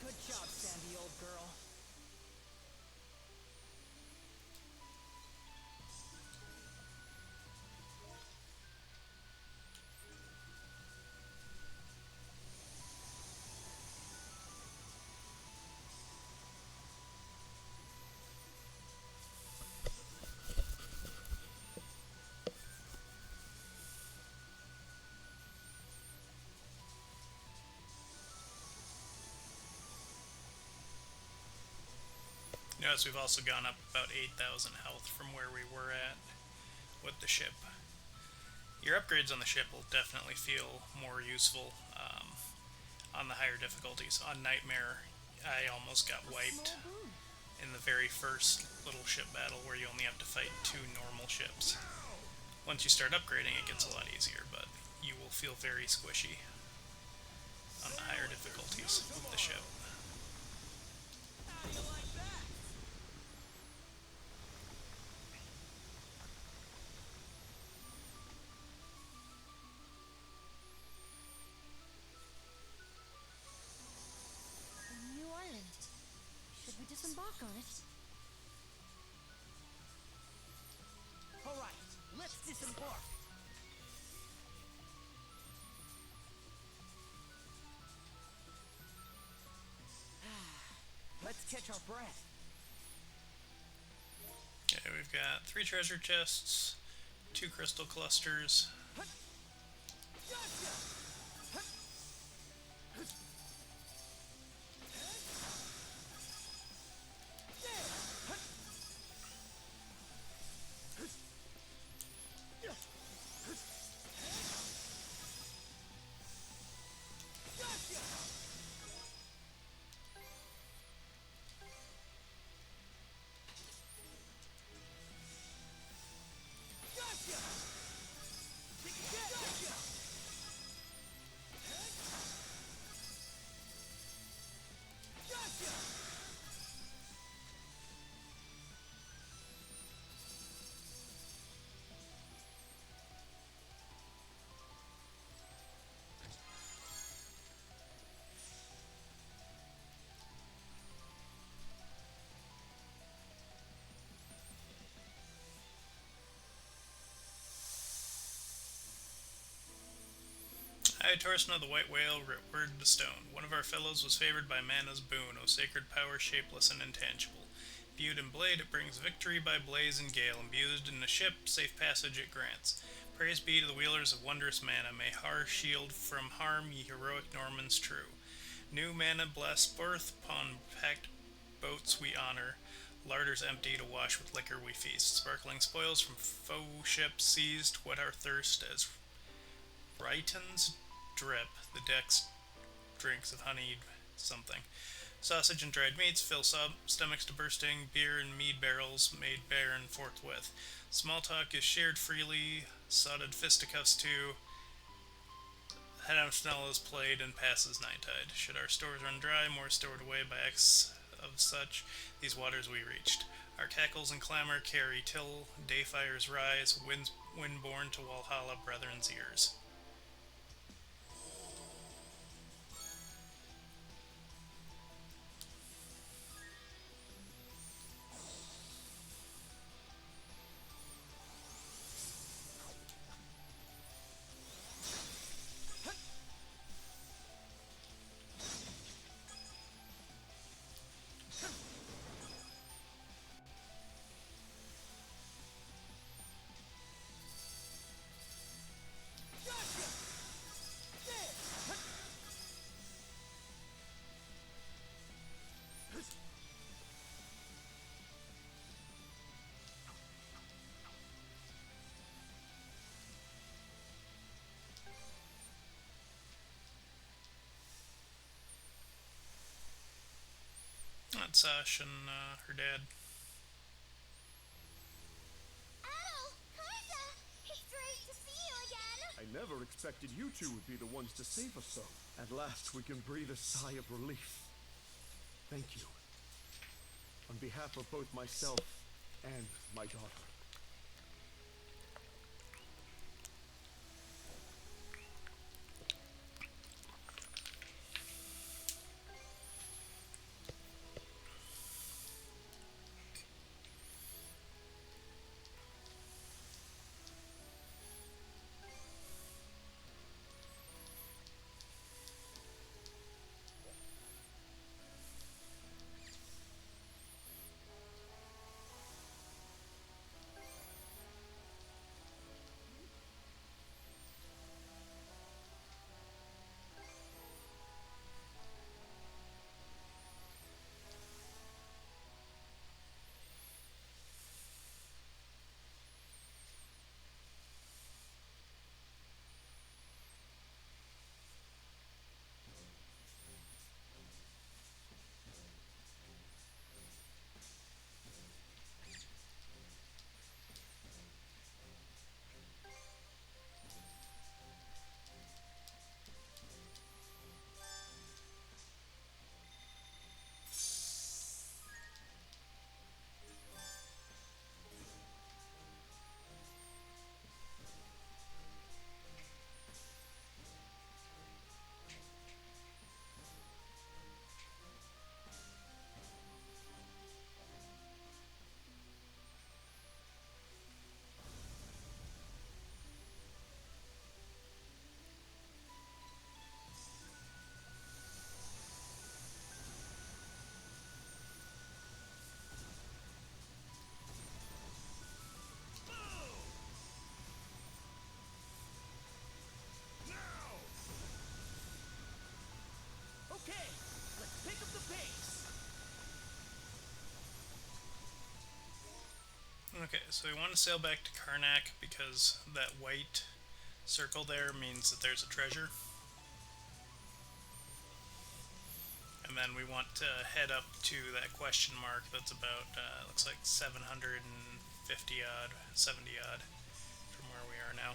Good job, Sandy, old girl. Notice we've also gone up about 8,000 health from where we were at with the ship. Your upgrades on the ship will definitely feel more useful on the higher difficulties. On Nightmare, I almost got wiped in the very first little ship battle where you only have to fight 2 normal ships. Once you start upgrading, it gets a lot easier, but you will feel very squishy on the higher difficulties with the ship. How do you like that? A new island. Should we disembark on it? All right, let's disembark. Let's catch our breath. Okay, we've got 3 treasure chests, 2 crystal clusters. I, Torsna the White Whale, word the stone. One of our fellows was favored by Mana's boon, O sacred power, shapeless and intangible. Imbued in blade, it brings victory by blaze and gale. Imbued in a ship, safe passage it grants. Praise be to the wielders of wondrous mana. May Har shield from harm ye heroic Normans true. New mana bless birth, upon packed boats we honor. Larders empty to wash with liquor we feast. Sparkling spoils from foe ships seized, whet our thirst as Rhytons drip. The decks drinks of honeyed something. Sausage and dried meats fill stomachs to bursting. Beer and mead barrels made barren forthwith. Small talk is shared freely. Sodded fisticuffs too. Head of Snell is played and passes night tide. Should our stores run dry, more stored away by X of such, these waters we reached. Our cackles and clamor carry till day fires rise, wind borne to Walhalla, brethren's ears. That's Sash and her dad. Oh, Kaisa! It's great to see you again! I never expected you two would be the ones to save us, though. At last we can breathe a sigh of relief. Thank you. On behalf of both myself and my daughter. Okay, let's pick up the pace. Okay, so we want to sail back to Karnak because that white circle there means that there's a treasure. And then we want to head up to that question mark that's about, looks like 750 odd, 70 odd from where we are now.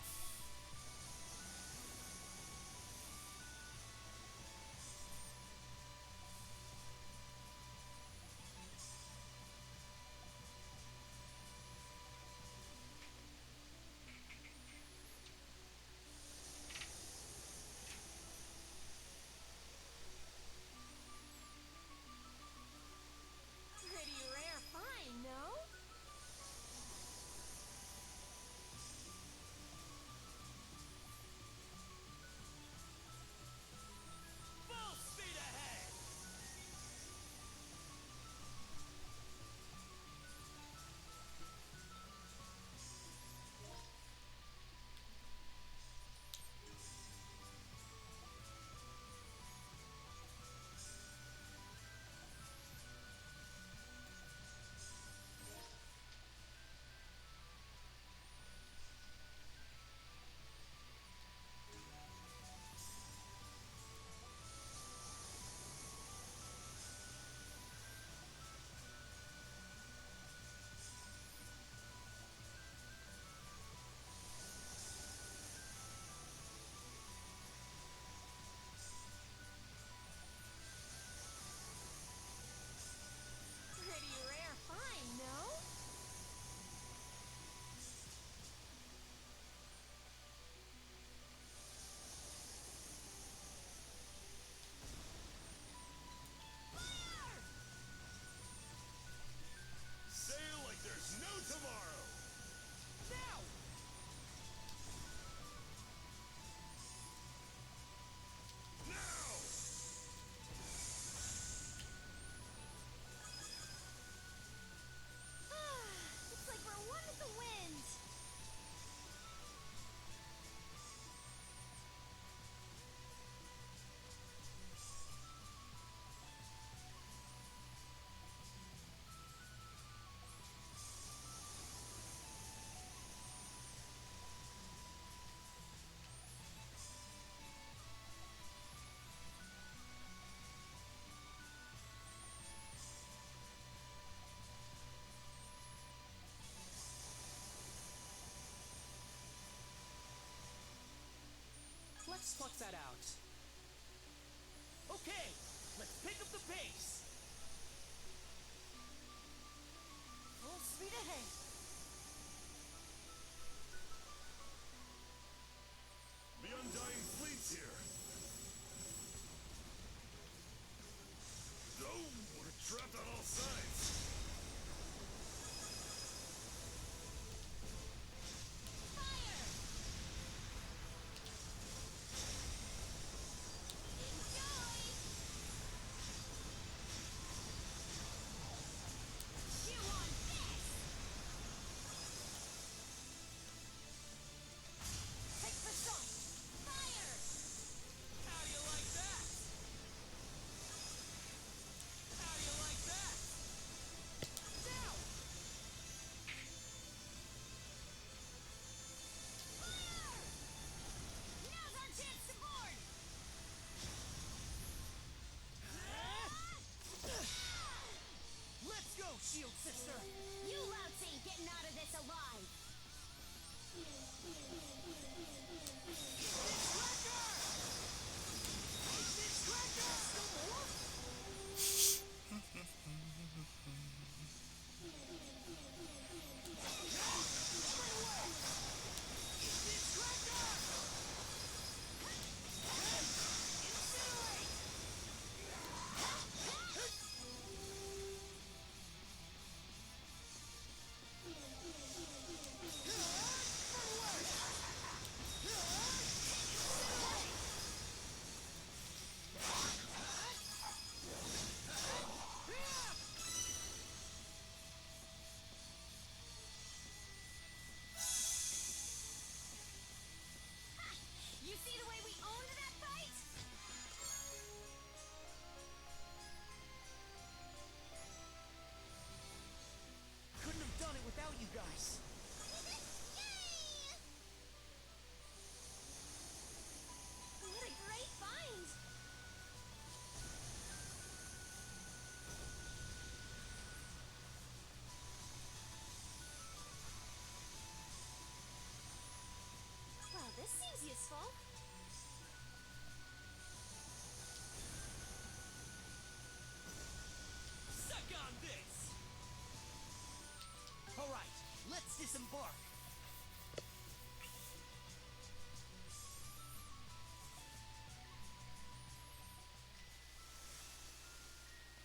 Pretty rare find, no? Let's pluck that out. Okay, let's pick up the pace. Full speed ahead. The Undying Fleet's here. Oh, we're trapped on all sides. Let's go, Shield Sister! You louts ain't getting out of this alive! You see the way we owned that fight? Couldn't have done it without you guys. What a great find! Well, this seems useful. Suck on this! Alright, let's disembark.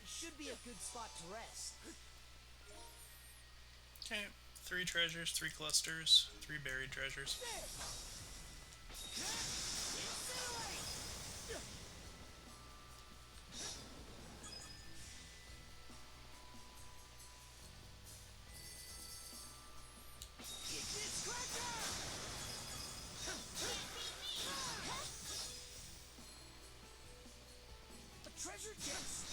Should be a good spot to rest. Okay, 3 treasures, 3 clusters, 3 buried treasures. A treasure chest!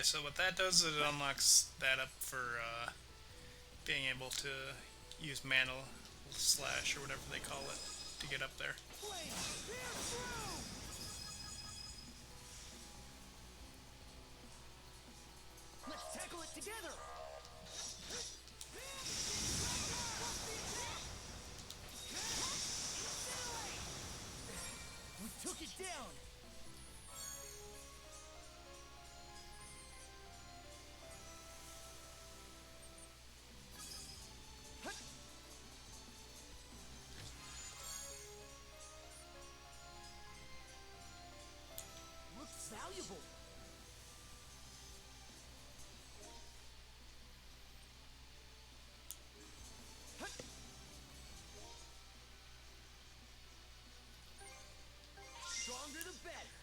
so what that does is it unlocks that up for being able to use mana slash or whatever they call it to get up there. Let's tackle it together! We took it down! Looks valuable! Stronger the better!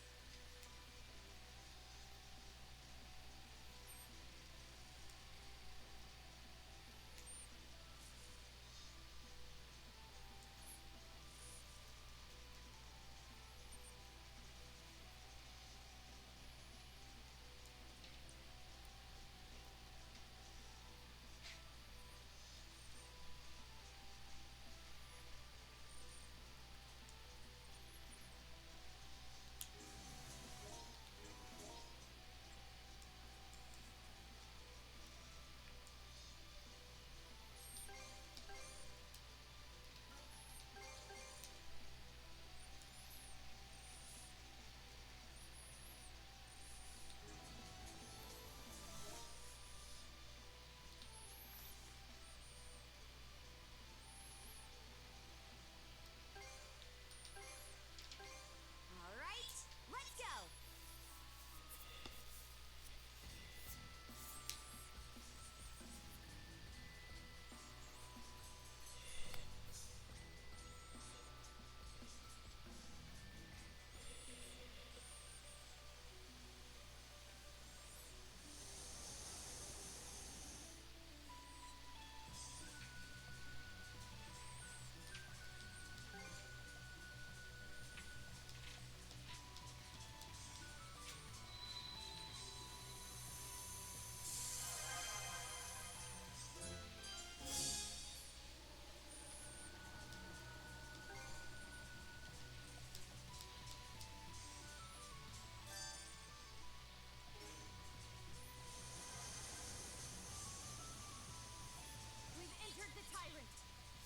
All right, let's go. We've entered the Tyrant.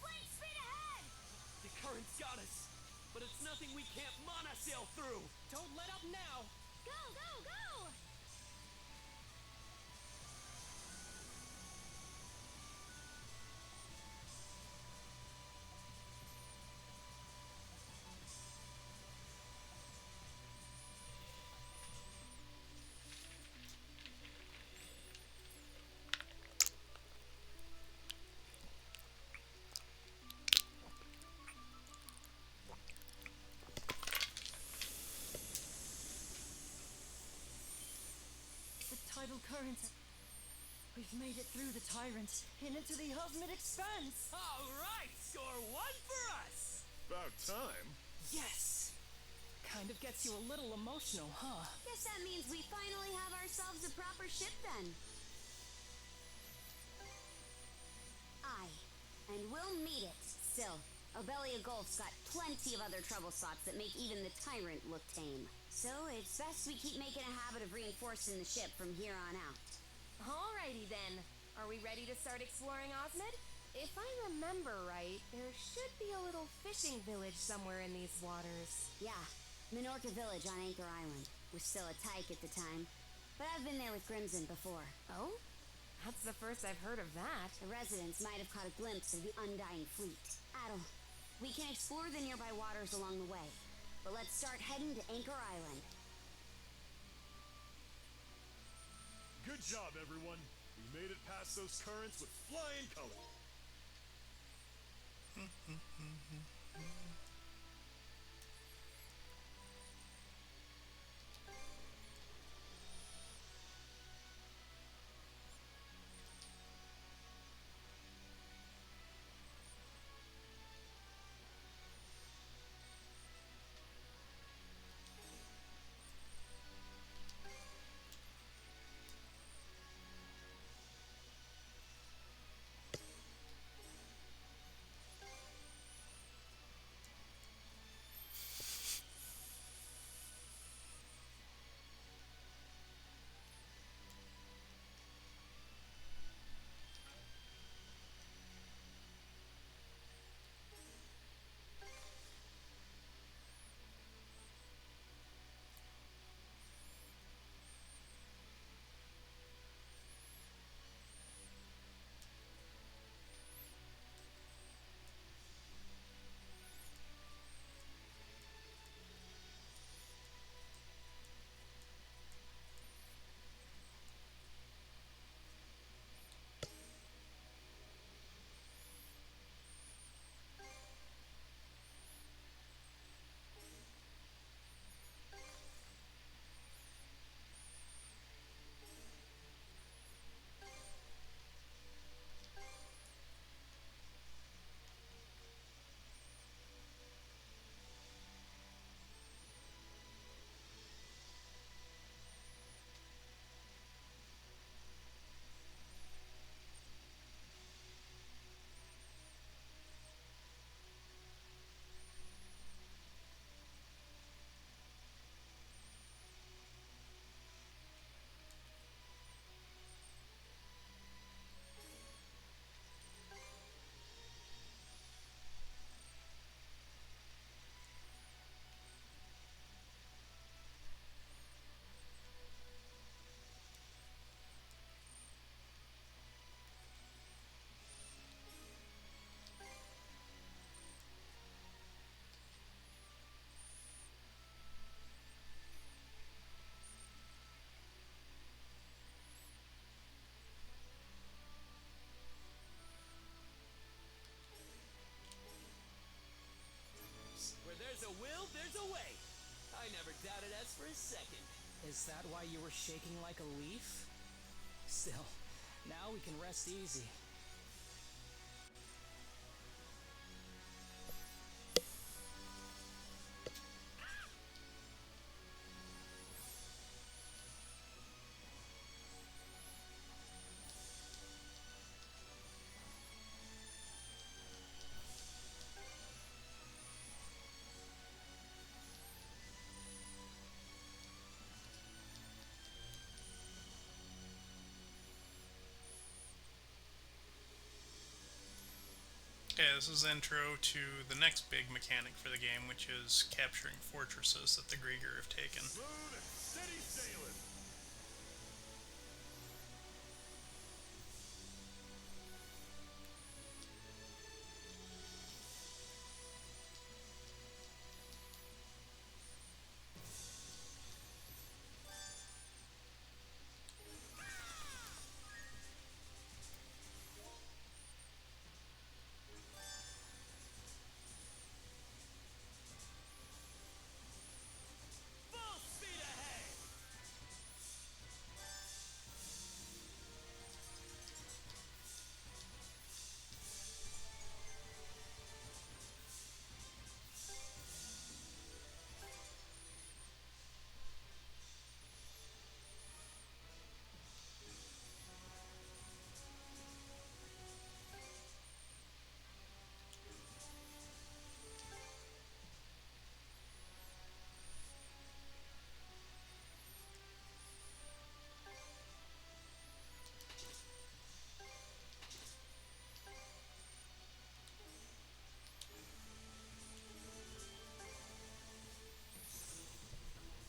Flame speed ahead! The current's got us, but it's nothing we can't mana sail through! Don't let up now! Go, go, go! The tidal currents. We've made it through the Tyrant and into the ultimate expanse. Alright, score one for us! About time. Yes! Kind of gets you a little emotional, huh? Guess that means we finally have ourselves a proper ship then. Aye, and we'll meet it. Still, Obelia Gulf's got plenty of other trouble spots that make even the Tyrant look tame. So it's best we keep making a habit of reinforcing the ship from here on out. Alrighty then. Are we ready to start exploring Osmid? If I remember right, there should be a little fishing village somewhere in these waters. Yeah, Minorca Village on Anchor Island. Was still a tyke at the time, but I've been there with Crimson before. Oh? That's the first I've heard of that. The residents might have caught a glimpse of the Undying Fleet. Adel, we can explore the nearby waters along the way, but let's start heading to Anchor Island. Good job, everyone. We made it past those currents with flying colors. for a second. Is that why you were shaking like a leaf? Still, now we can rest easy. Okay, this is intro to the next big mechanic for the game, which is capturing fortresses that the Grieger have taken. Smooth and steady sailing. Full speed ahead!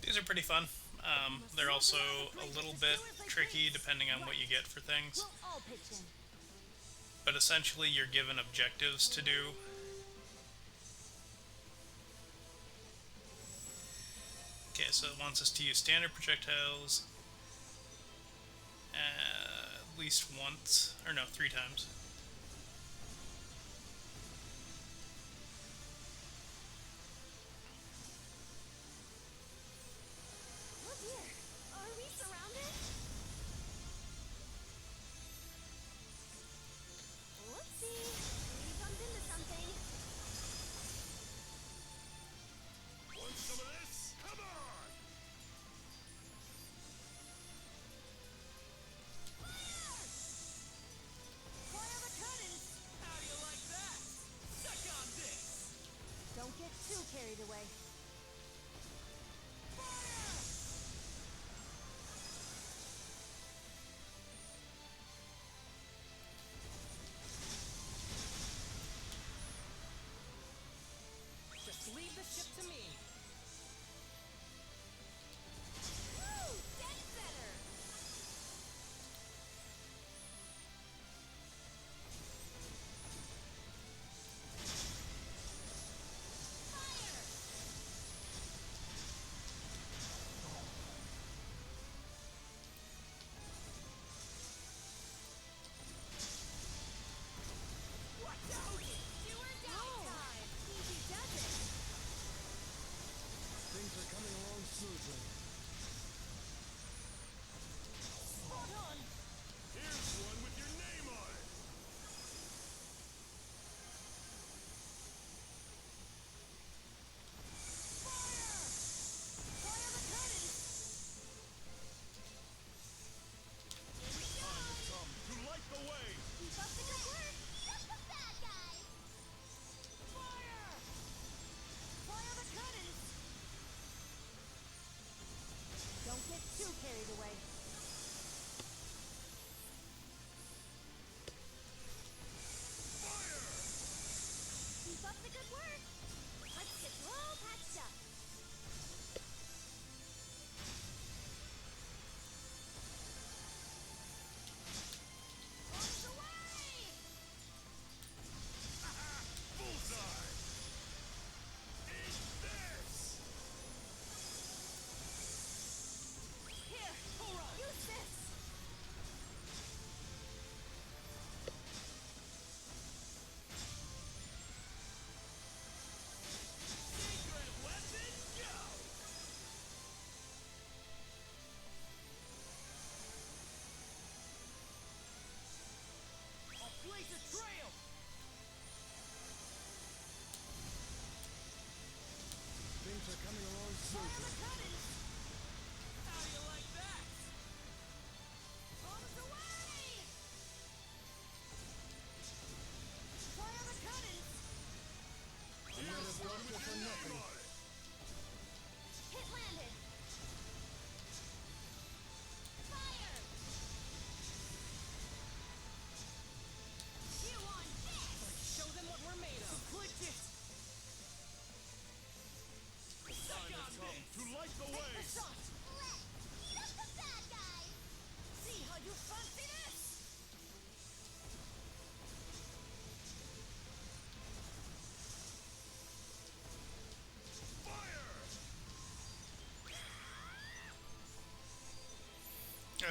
These are pretty fun. They're also a little bit tricky depending on what you get for things. We'll all pitch in. But essentially, you're given objectives to do. Okay, so it wants us to use standard projectiles at least once, or no, 3 times. Oh dear, are we surrounded? Whoopsie, we bumped into something. Want some of this? Come on! Fire the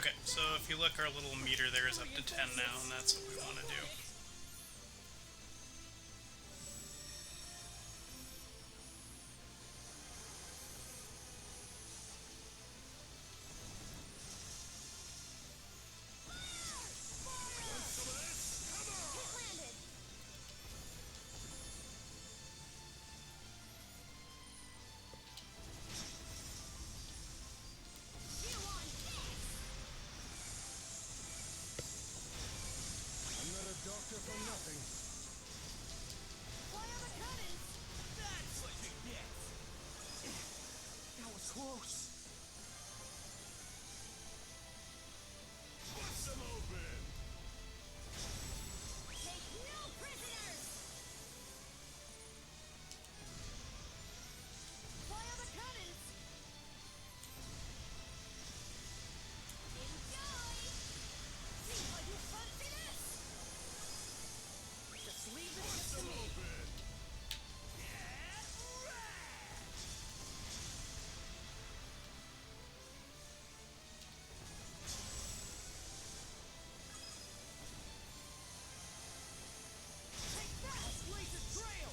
Okay, so if you look, our little meter there is up to 10 now, and that's what we want to do. I'm not a doctor for nothing. Fire the cannons! That's what you get! That was close. Bust them open! Take no prisoners! Fire the cannons! Enjoy! See how you fancy this! Just leave it Bust to them me. open! Take that! Blaze a trail!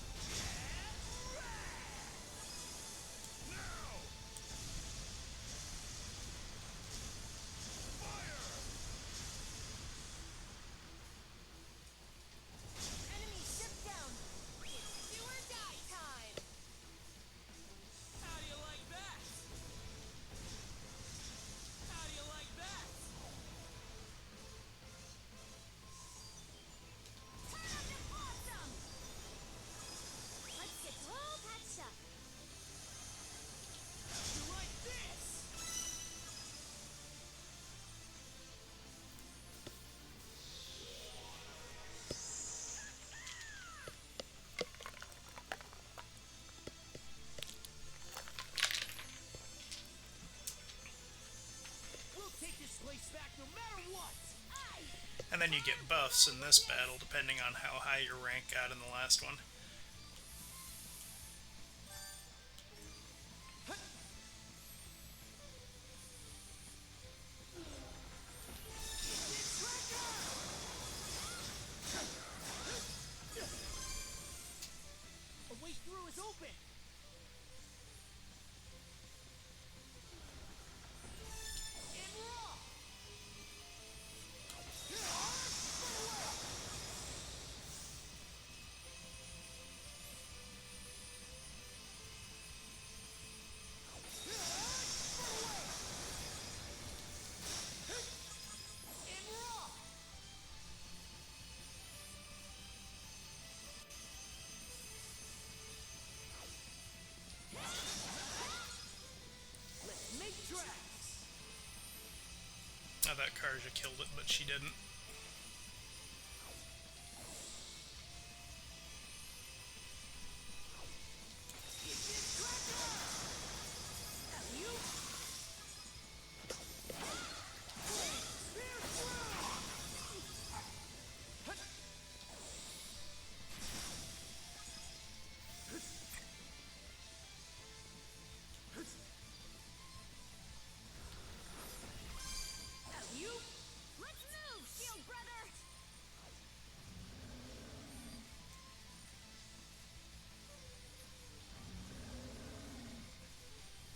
Now! Fire! Enemy ship down! It's do or die time! How do you like that? How do you like that? Turn up the awesome! Let's get all patched up. How do you like this? We'll take this place back no matter what! And then you get buffs in this battle, depending on how high your rank got in the last one. A way through is open! In raw! In raw! Let's make tracks! I thought Karja killed it, but she didn't. Let's move, Shield Brother!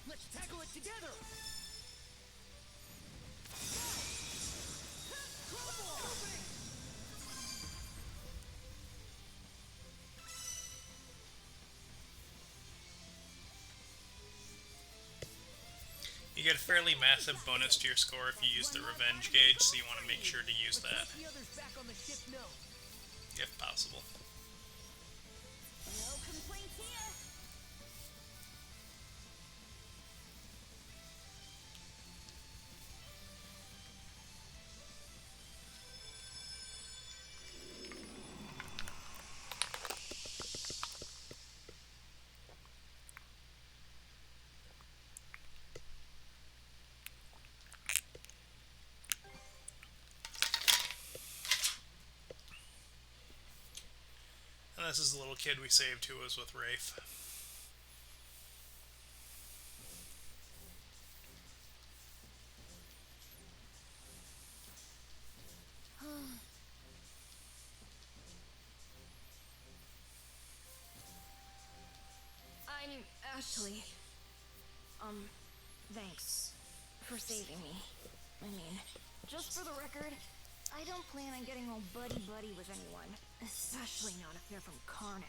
Let's tackle it together! You get a fairly massive bonus to your score if you use the revenge gauge, so you want to make sure to use that, The others back on the ship know. if possible. No complaints here. And this is the little kid we saved who was with Rafe. Actually, thanks for saving me. I mean, just for the record, I don't plan on getting all buddy-buddy with anyone, especially not if they're from Karnak.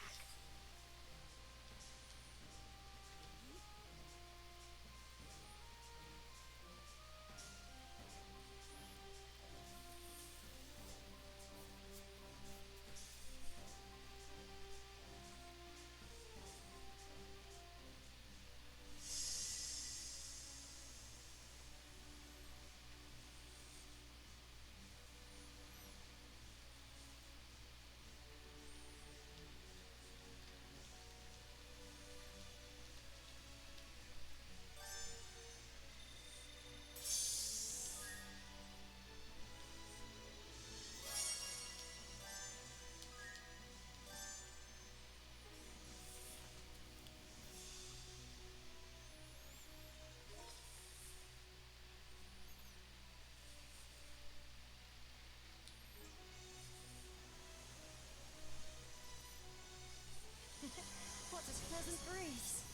What this pleasant breeze?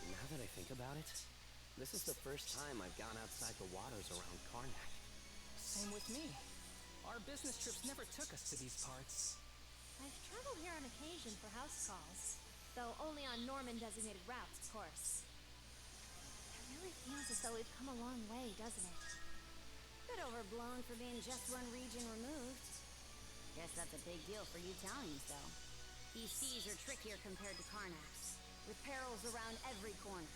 Now that I think about it, this is the first time I've gone outside the waters around Karnak. Same with me. Our business trips never took us to these parts. I've traveled here on occasion for house calls, though only on Norman-designated routes, of course. It really feels as though we've come a long way, doesn't it? Bit overblown for being just one region removed. Guess that's a big deal for you Italians, though. These seas are trickier compared to Karnak's, with perils around every corner.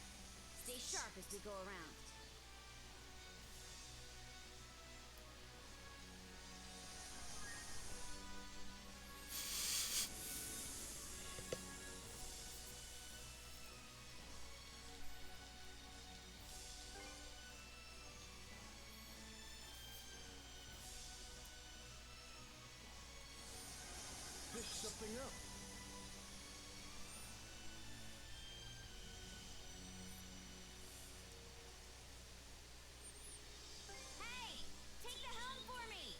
Stay sharp as we go around. Pick something up. Hey! Take the helm for me!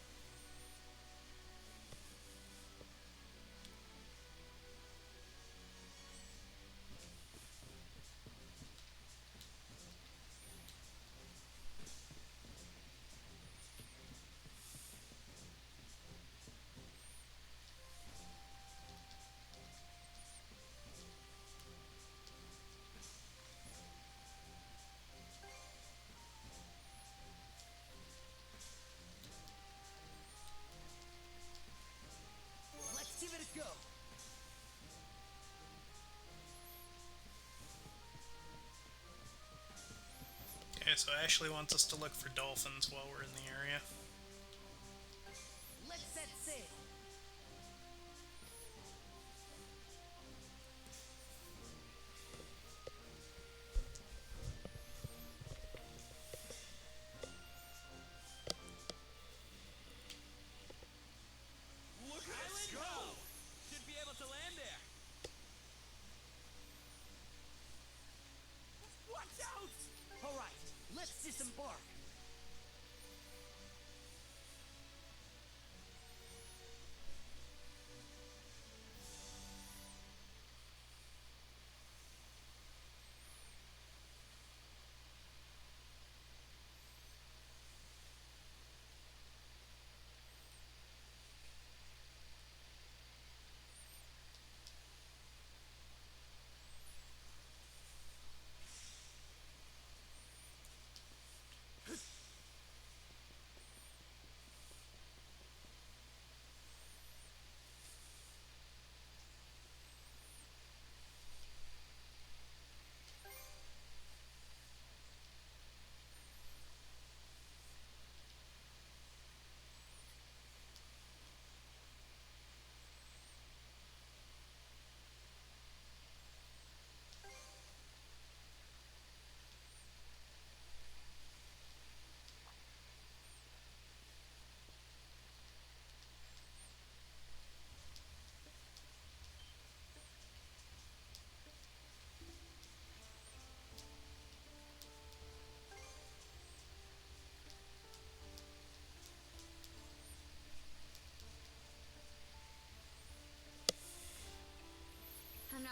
Let's give it a go. Okay, so Ashley wants us to look for dolphins while we're in the area. Let's set sail. Look at us Island go! ho! Should be able to land there. Watch out! All right, let's disembark.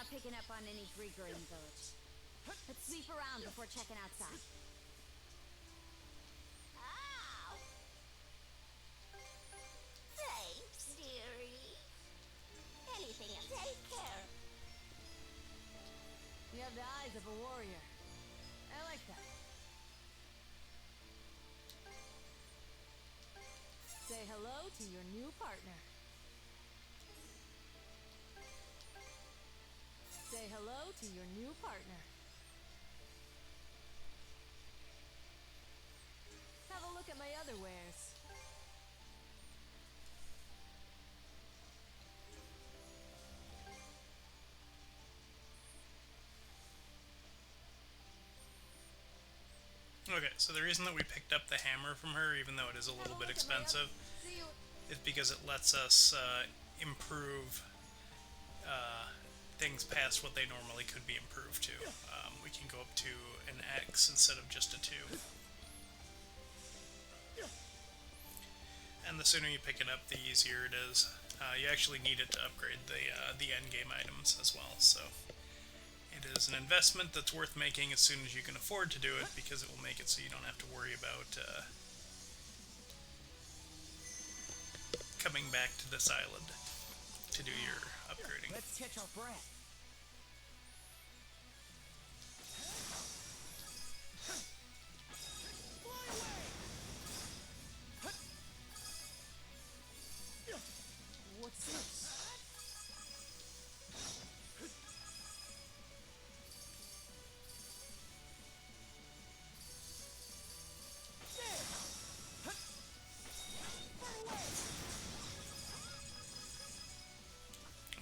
not picking up on any Grieger in the village. Let's sweep around before checking outside. Ow! Thanks, dearie. Anything to take care. You have the eyes of a warrior. I like that. Say hello to your new partner. Say hello to your new partner. Have a look at my other wares. Okay, so the reason that we picked up the hammer from her, even though it is a little bit expensive, is because it lets us improve things past what they normally could be improved to. We can go up to an X instead of just a 2. And the sooner you pick it up, the easier it is. You actually need it to upgrade the endgame items as well, so it is an investment that's worth making as soon as you can afford to do it, because it will make it so you don't have to worry about coming back to this island to do your upgrading. Let's catch our breath. What's this?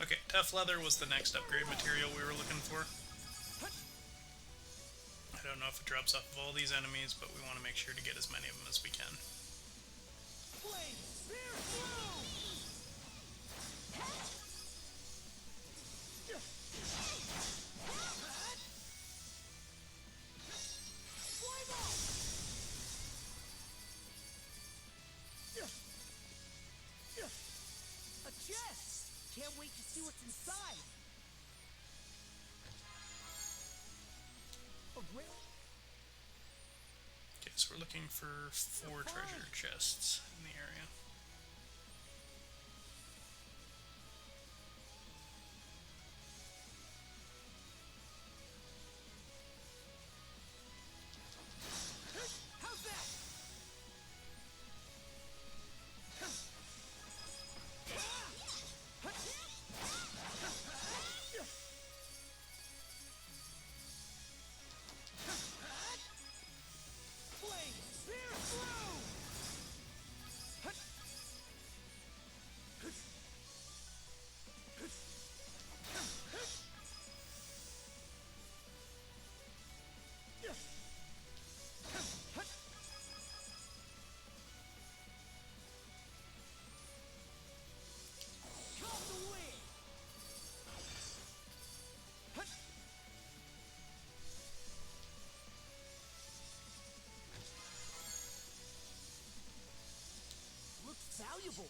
Okay, tough leather was the next upgrade material we were looking for. I don't know if it drops off of all these enemies, but we want to make sure to get as many of them as we can. A chest! Can't wait to see what's inside. A real... Okay, so we're looking for 4 treasure chests in the area. How's that? Looks valuable.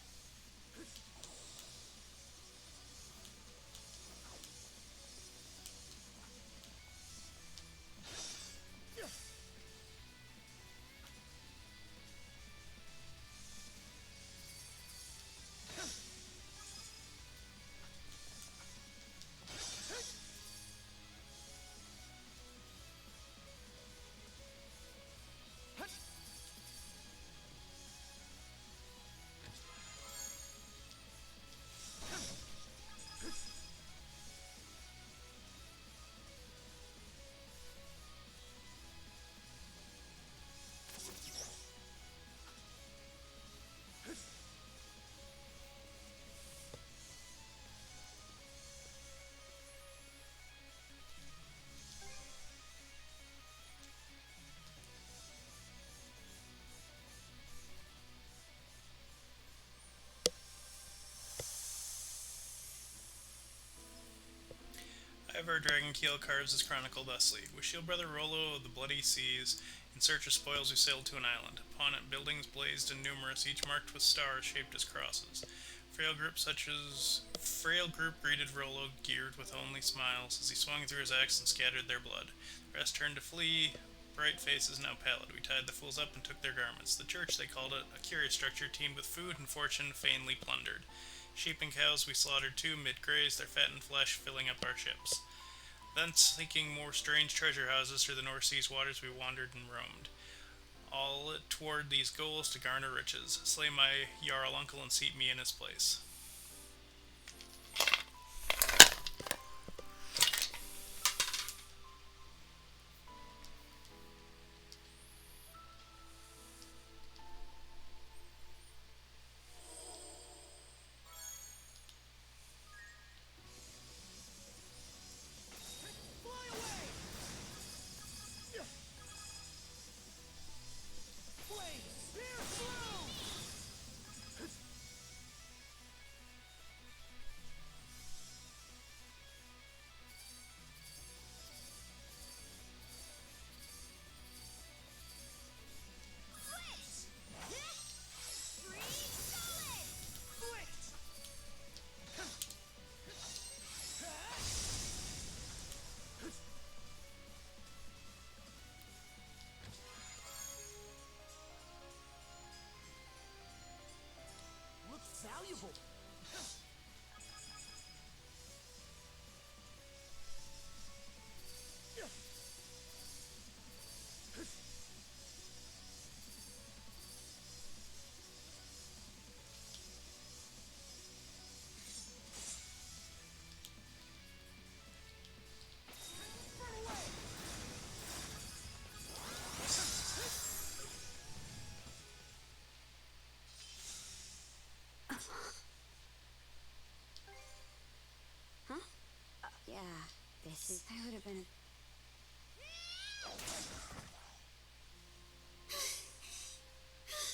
However, Dragonkeel carves his chronicle thusly. With shield brother Rollo of the Bloody Seas, in search of spoils we sailed to an island. Upon it buildings blazed and numerous, each marked with stars shaped as crosses. Frail group greeted Rollo, geared with only smiles, as he swung through his axe and scattered their blood. The rest turned to flee, bright faces now pallid. We tied the fools up and took their garments. The church, they called it, a curious structure teemed with food and fortune vainly plundered. Sheep and cows we slaughtered too, mid-grazed, their fattened flesh filling up our ships. Thence, seeking more strange treasure houses through the North Sea's waters, we wandered and roamed. All toward these goals to garner riches. Slay my Jarl uncle and seat me in his place. Fly away! Flame, spear through! Switch! Freeze solid! Switch! Looks valuable. Run away! Huh? Yeah, this is. I would have been.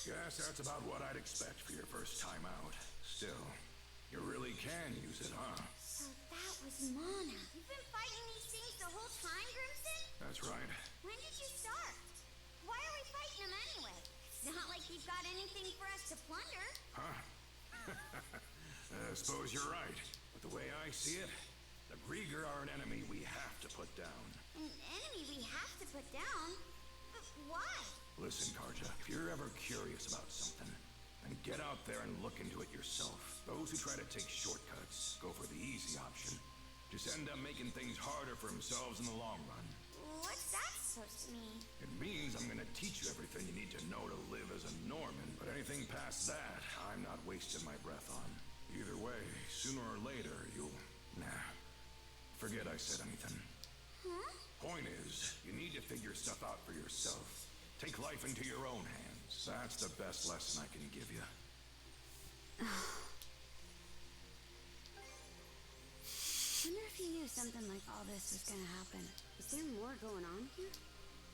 Guess that's about what I'd expect for your first time out. Still, you really can use it, huh? So that was Mana. You've been fighting these things the whole time, Grimson? That's right. When did you start? Why are we fighting them anyway? It's not like you've got anything for us to plunder. Huh? I suppose you're right. But the way I see it, the Grieger are an enemy we have to put down. An enemy we have to put down? But why? Listen, Karja, if you're ever curious about something, then get out there and look into it yourself. Those who try to take shortcuts go for the easy option. Just end up making things harder for themselves in the long run. What's that supposed to mean? It means I'm gonna teach you everything you need to know to live as a Norman, but anything past that, I'm not wasting my breath on. Either way, sooner or later, you'll... Nah. Forget I said anything. Huh? Point is, you need to figure stuff out for yourself. Take life into your own hands. That's the best lesson I can give you. Wonder if he knew something like all this was gonna happen. Is there more going on here?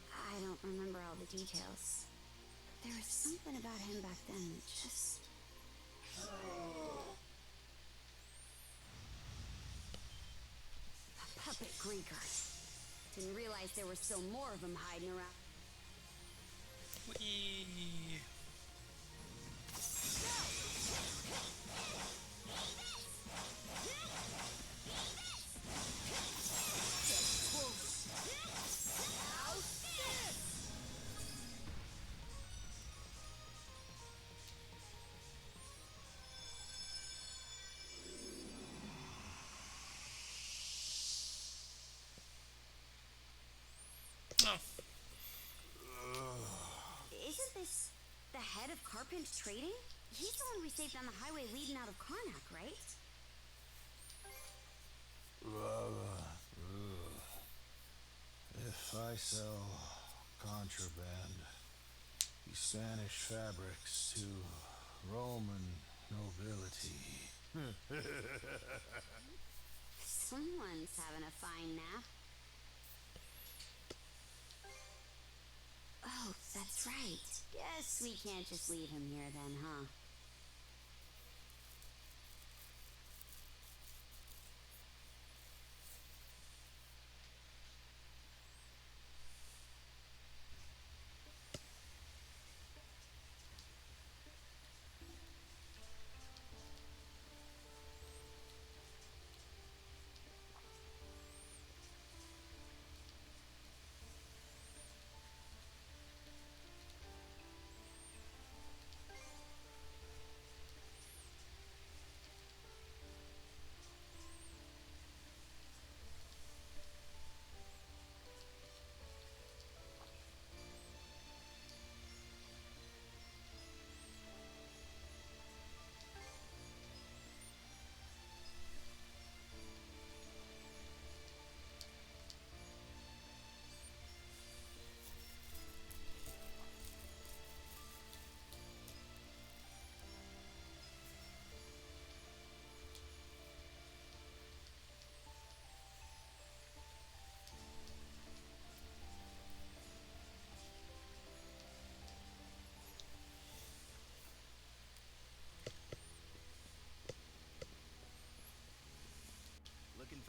I don't remember all the details. There was something about him back then that just. A puppet Grieger. Didn't realize there were still more of them hiding around. Whee! Oh, Isn't this the head of Carpent Trading? He's the one we saved on the highway leading out of Karnak, right? If I sell contraband, these Spanish fabrics to Roman nobility. Someone's having a fine nap. Oh, that's right. Guess we can't just leave him here then, huh?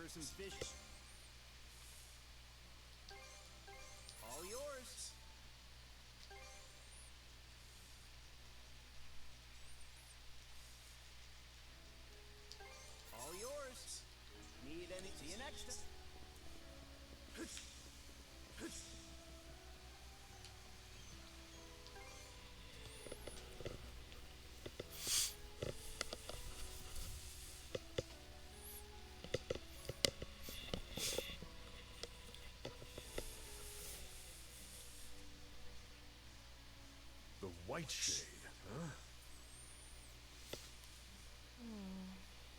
for some fish. All yours. All yours. Need any? See you next time. The White Shade, huh?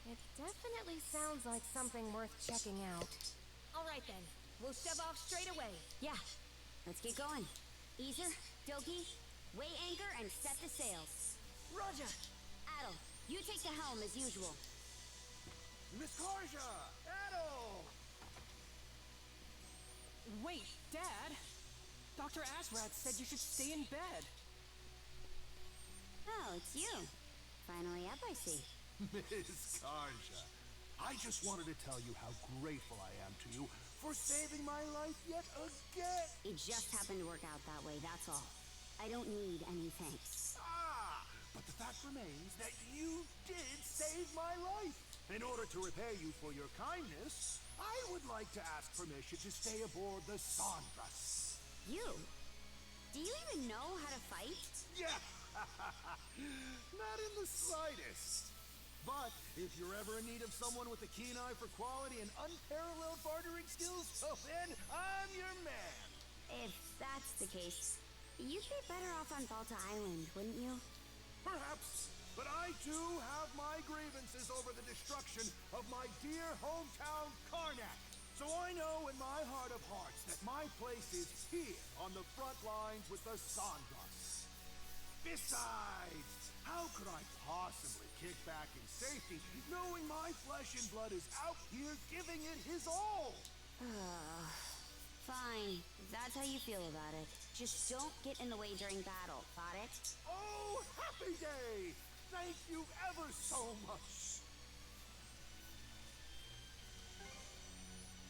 It definitely sounds like something worth checking out. All right then, we'll shove off straight away. Yeah, let's get going. Easer, Doki, weigh anchor and set the sails. Roger! Adel, you take the helm as usual. Miss Karja! Adol! Wait, Dad! Dr. Azrad said you should stay in bed. Oh, it's you. Finally up, I see. Miss Karja, I just wanted to tell you how grateful I am to you for saving my life yet again. It just happened to work out that way, that's all. I don't need any thanks. Ah, but the fact remains that you did save my life. In order to repay you for your kindness, I would like to ask permission to stay aboard the Sandras. You? Do you even know how to fight? Yeah, not in the slightest. But if you're ever in need of someone with a keen eye for quality and unparalleled bartering skills, well then, I'm your man. If that's the case, you'd be better off on Balta Island, wouldn't you? Perhaps, but I too have my grievances over the destruction of my dear hometown, Karnak. So I know in my heart of hearts that my place is here on the front lines with the Sandras. Besides, how could I possibly kick back in safety knowing my flesh and blood is out here giving it his all? Fine, if that's how you feel about it. Just don't get in the way during battle, got it? Oh, happy day! Thank you ever so much!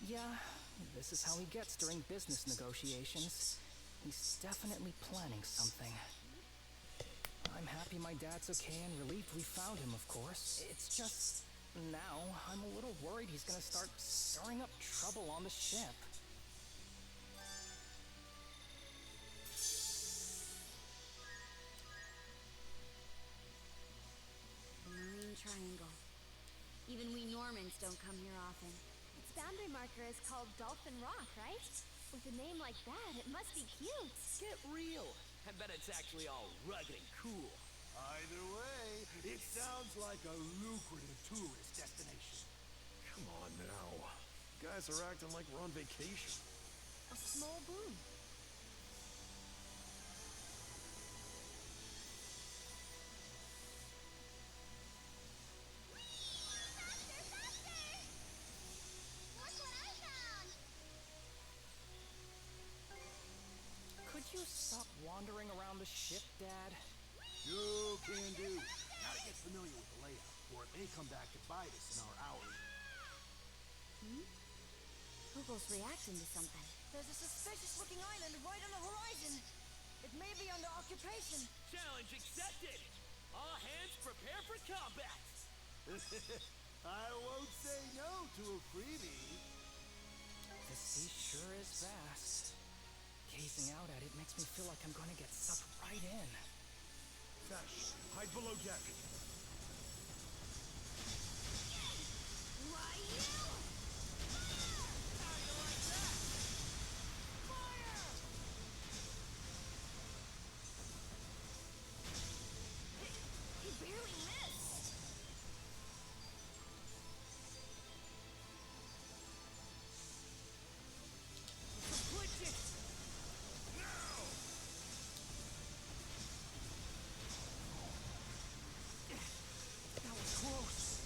Yeah, this is how he gets during business negotiations. He's definitely planning something. I'm happy my dad's okay and relieved we found him, of course. It's just, now, I'm a little worried he's gonna start stirring up trouble on the ship. Marine Triangle. Even we Normans don't come here often. Its boundary marker is called Dolphin Rock, right? With a name like that, it must be cute. Get real. I bet it's actually all rugged and cool. Either way, it sounds like a lucrative tourist destination. Come on now. Guys are acting like we're on vacation. A small boom. Look what I found! Could you stop wandering around the ship, Dad? You can do. Gotta get familiar with the layout, or it may come back to bite us in our hours. Google's reacting to something. There's a suspicious-looking island right on the horizon. It may be under occupation. Challenge accepted. All hands prepare for combat. I won't say no to a freebie. The sea sure is vast. Gazing out at it makes me feel like I'm going to get sucked right in. Tash, hide below deck. He barely missed. Affliction. That was close.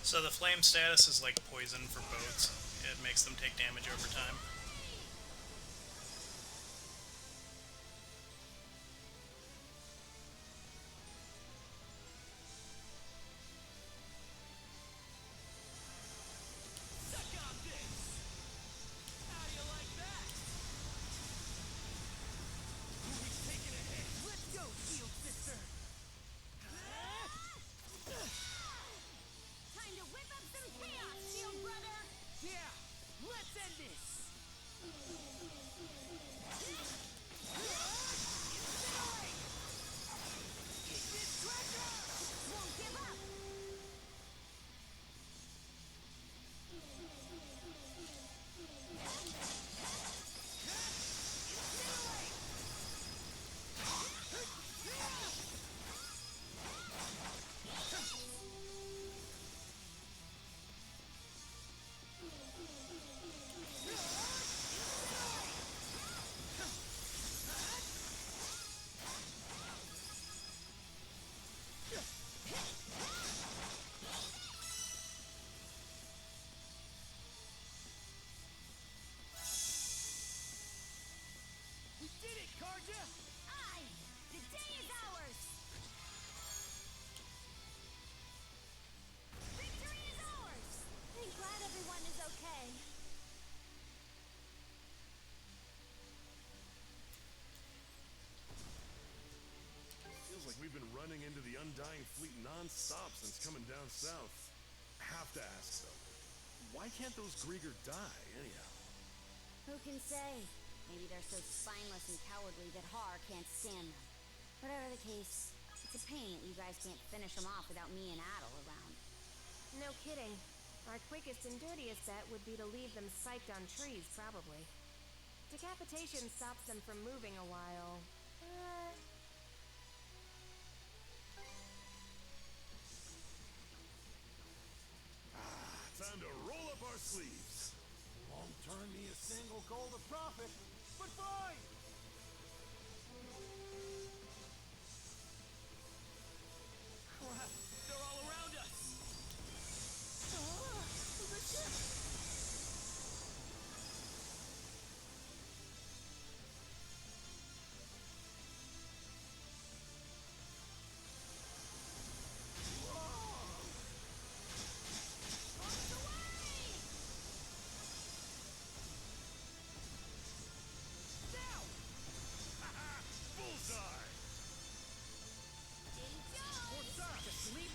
So the flame status is like poison for boats. It makes them take damage over time. Feels like we've been running into the Undying Fleet non-stop since coming down south. Have to ask though, why can't those Grieger die anyhow? Who can say? Maybe they're so spineless and cowardly that Har can't stand them. Whatever the case, it's a pain that you guys can't finish them off without me and Adel around. No kidding. Our quickest and dirtiest bet would be to leave them psyched on trees, probably. Decapitation stops them from moving a while. Time to roll up our sleeves. Won't turn me a single gold a profit, but fine! Crap! They're all around us! The ship! Bullseye! Forza! To sleep!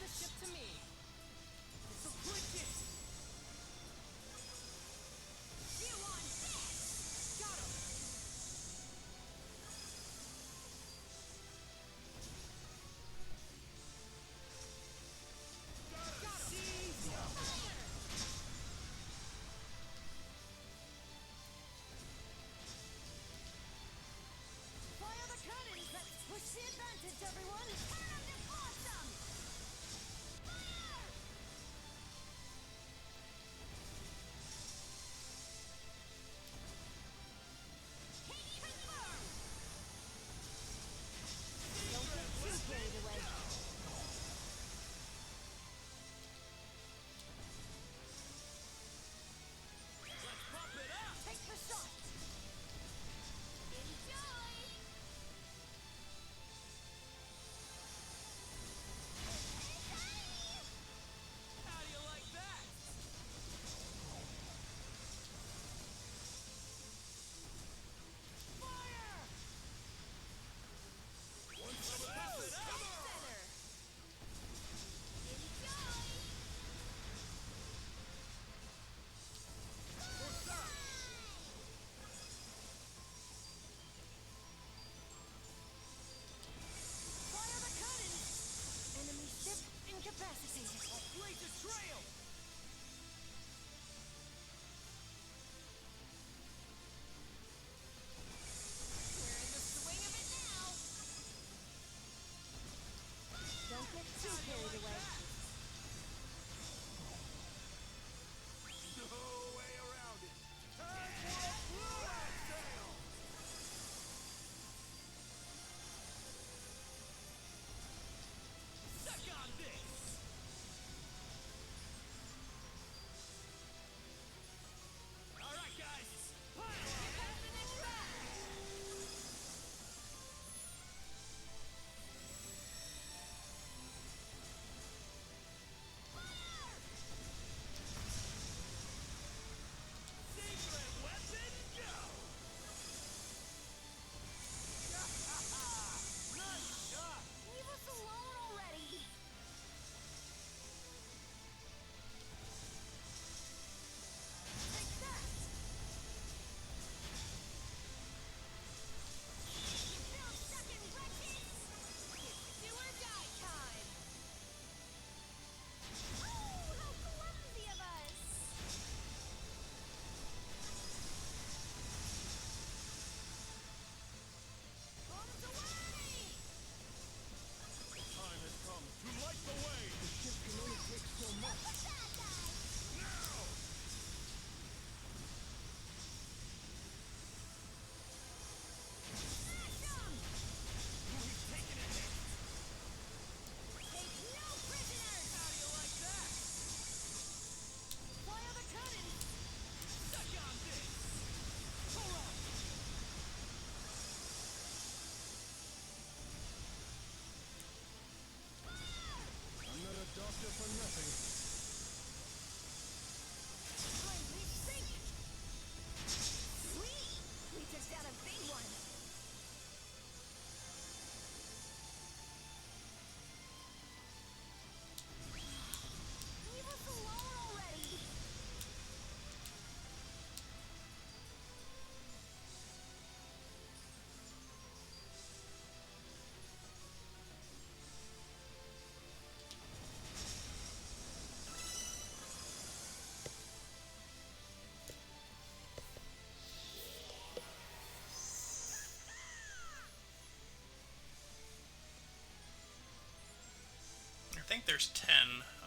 there's 10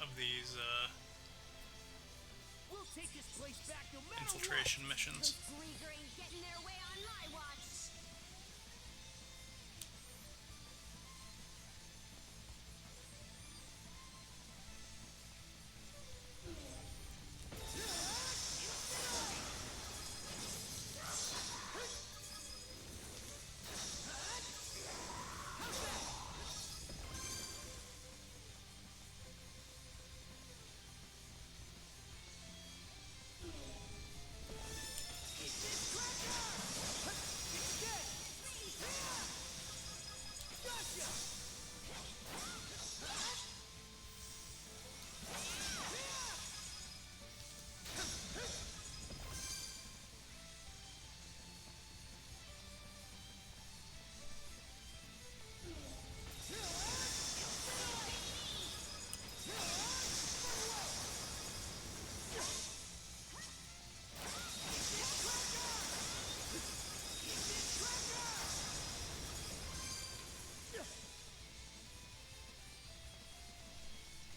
of these We'll take this place back no matter infiltration missions. Grieger ain't getting their way on my watch.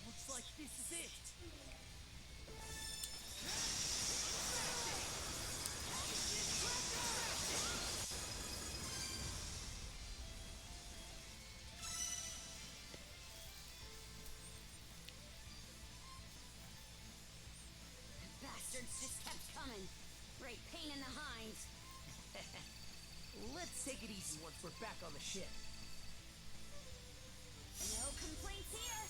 Looks like this is it. Bastards just kept coming. Great pain in the hind. Let's take it easy once we're back on the ship. No complaints here.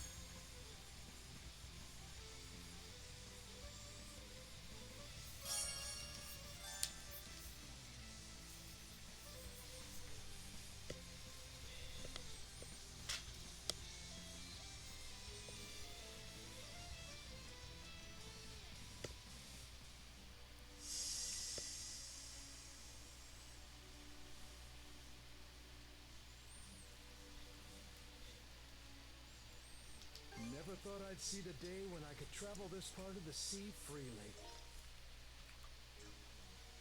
Never thought I'd see the day when I could travel this part of the sea freely.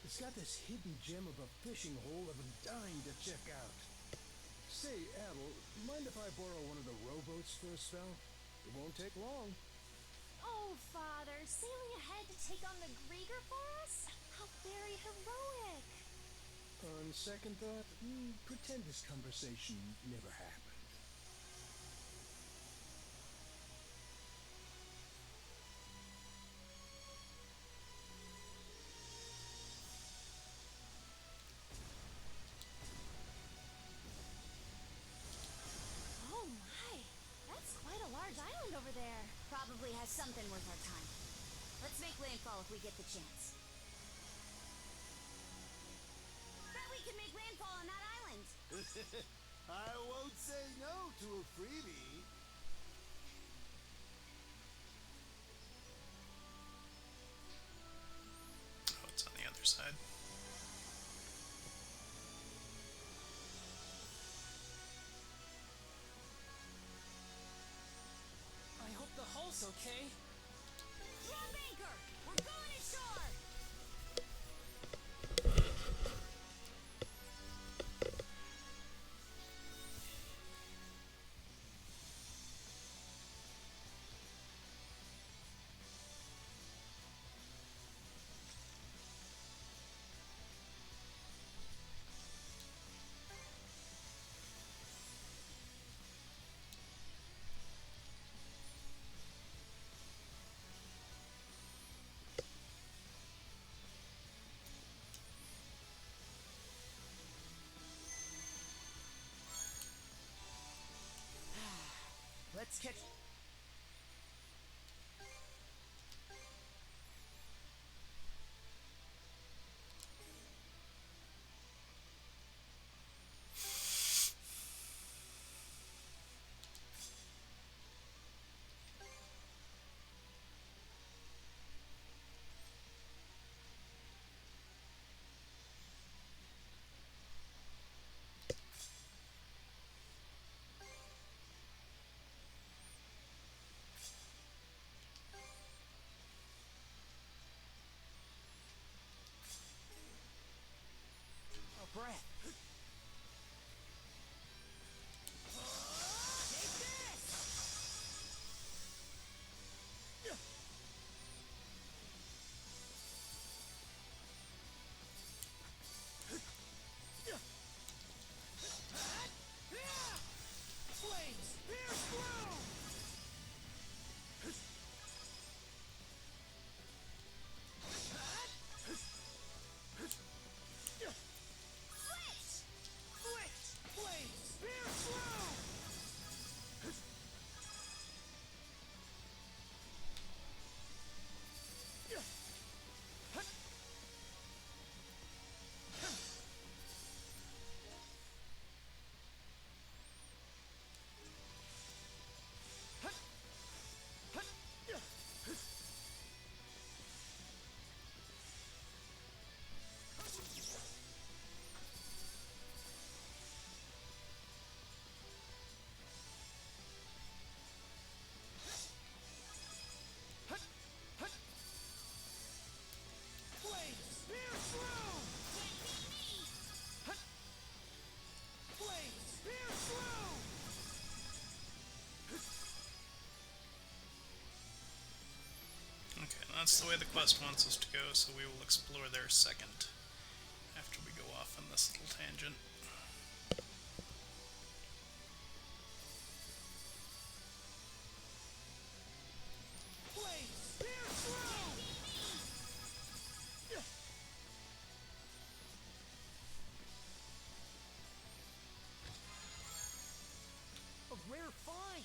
It's got this hidden gem of a fishing hole I've been dying to check out. Say, Adel, mind if I borrow one of the rowboats for a spell? It won't take long. Oh, Father, sailing ahead to take on the Grieger for us? How very heroic. On second thought, pretend this conversation never happened. Oh my, that's quite a large island over there. Probably has something worth our time. Let's make landfall if we get the chance. Bet we can make landfall on that island. I won't say no to a freebie. Oh, it's on the other side. I hope the hull's okay. Drop anchor! We're going ashore! Let's catch... that's the way the quest wants us to go, so we will explore there second, after we go off on this little tangent. A rare find!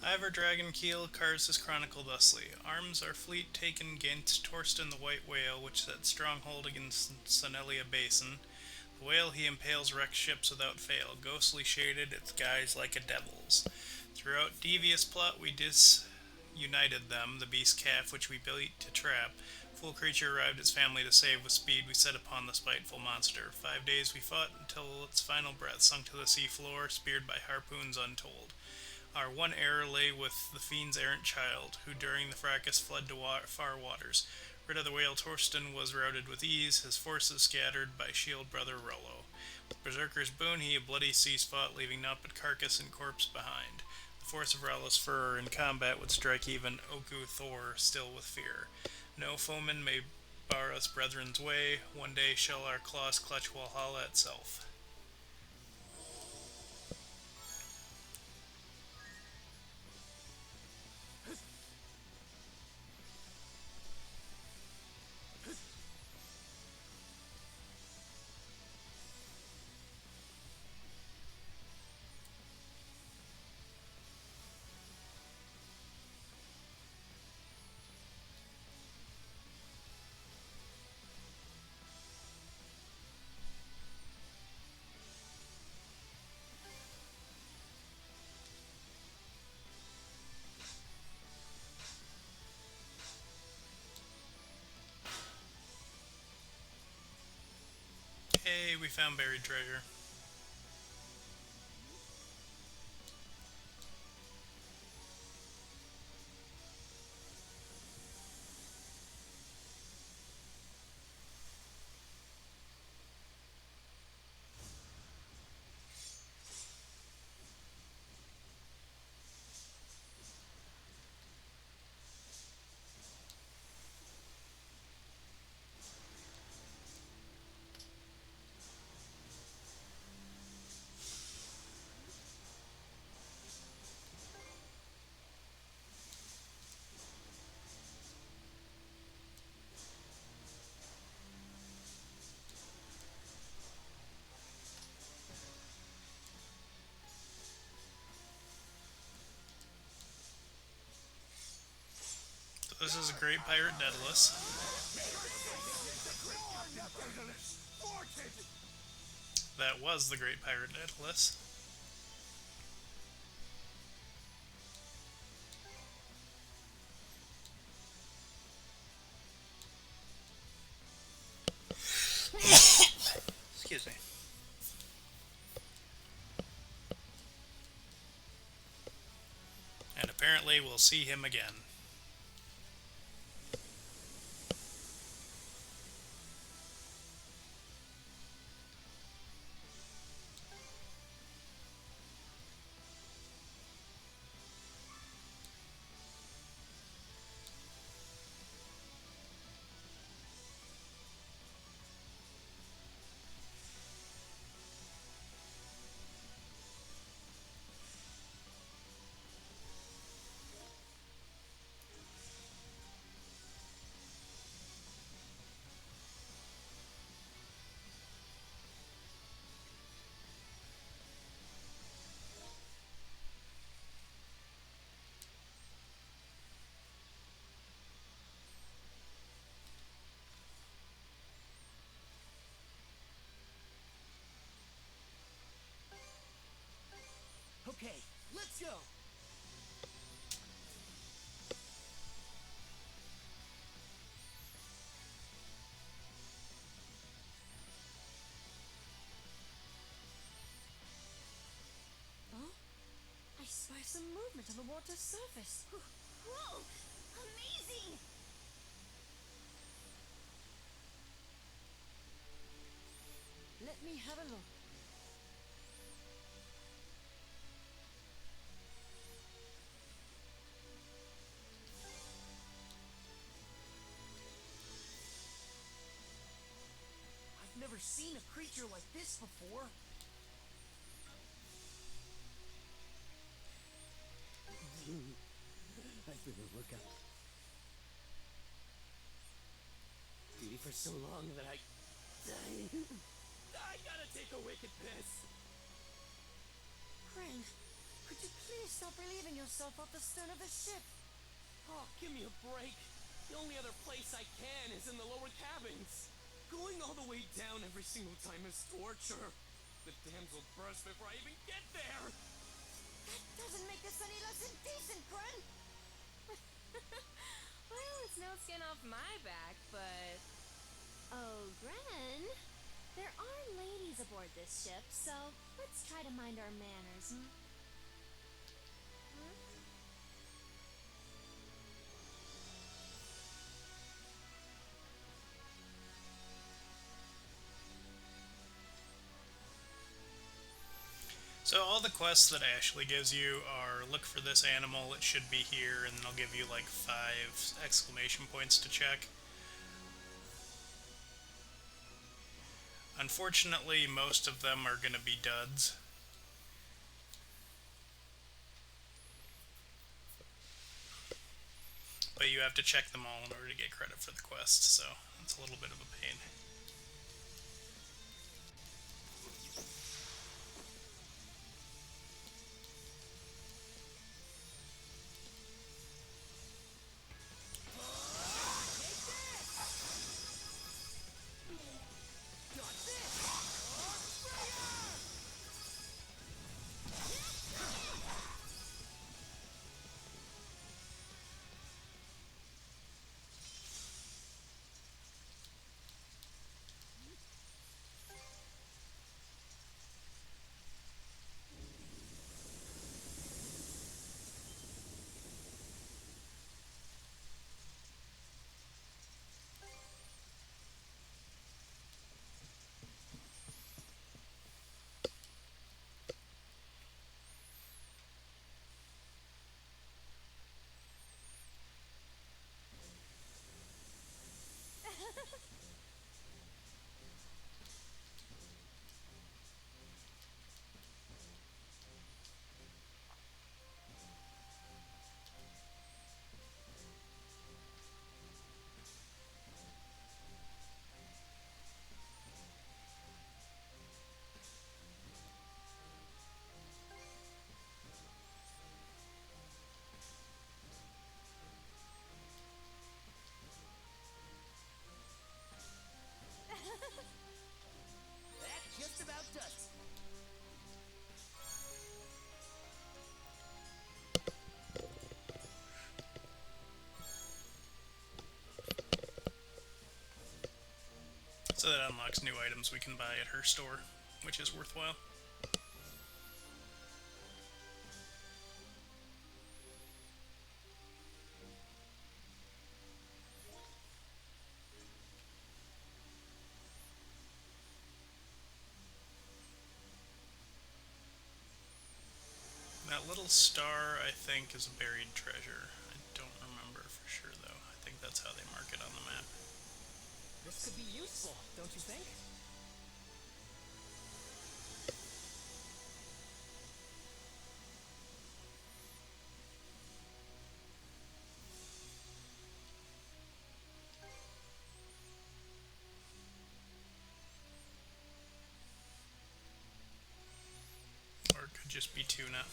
Ivor Dragonkeel carves his chronicle thusly. Arms our fleet taken gainst Torsten the White Whale, which set stronghold against Sonelia Basin. The whale he impales wrecks ships without fail, ghostly shaded, its guise like a devil's. Throughout devious plot we disunited them, the beast calf which we beat to trap. Fool creature arrived its family to save, with speed we set upon the spiteful monster. 5 days we fought until its final breath sunk to the sea floor, speared by harpoons untold. Our one error lay with the fiend's errant child, who during the fracas fled to far waters. Rid of the whale, Torsten was routed with ease, his forces scattered by shield brother Rollo. With Berserker's boon he a bloody cease fought, leaving naught but carcass and corpse behind. The force of Rollo's furor in combat would strike even Oku Thor still with fear. No foeman may bar us brethren's way, one day shall our claws clutch Walhalla itself. Hey, we found buried treasure. This is a great pirate Daedalus. That was the great pirate Daedalus. Excuse me. And apparently we'll see him again. Let's go! Oh? I spy some movement on the water's surface. Whoa! Amazing! Let me have a look. I've never seen a creature like this before. I've been a lookout duty for so long that I gotta take a wicked piss. Crane, could you please stop relieving yourself off the stern of the ship? Oh, give me a break. The only other place I can is in the lower cabins. Going all the way down every single time is torture. The dams will burst before I even get there. That doesn't make this any less indecent, Crane! Well, it's no skin off my back, but... Oh, Gren, there are ladies aboard this ship, so let's try to mind our manners, hmm? So all the quests that Ashley gives you are look for this animal, it should be here, and then I'll give you like 5 exclamation points to check. Unfortunately, most of them are going to be duds. But you have to check them all in order to get credit for the quest, so it's a little bit of a pain. That just about does it. So that unlocks new items we can buy at her store, which is worthwhile. That little star, I think, is a buried treasure. I don't remember for sure, though. I think that's how they mark it on the map. This could be useful, don't you think? Or it could just be tuna.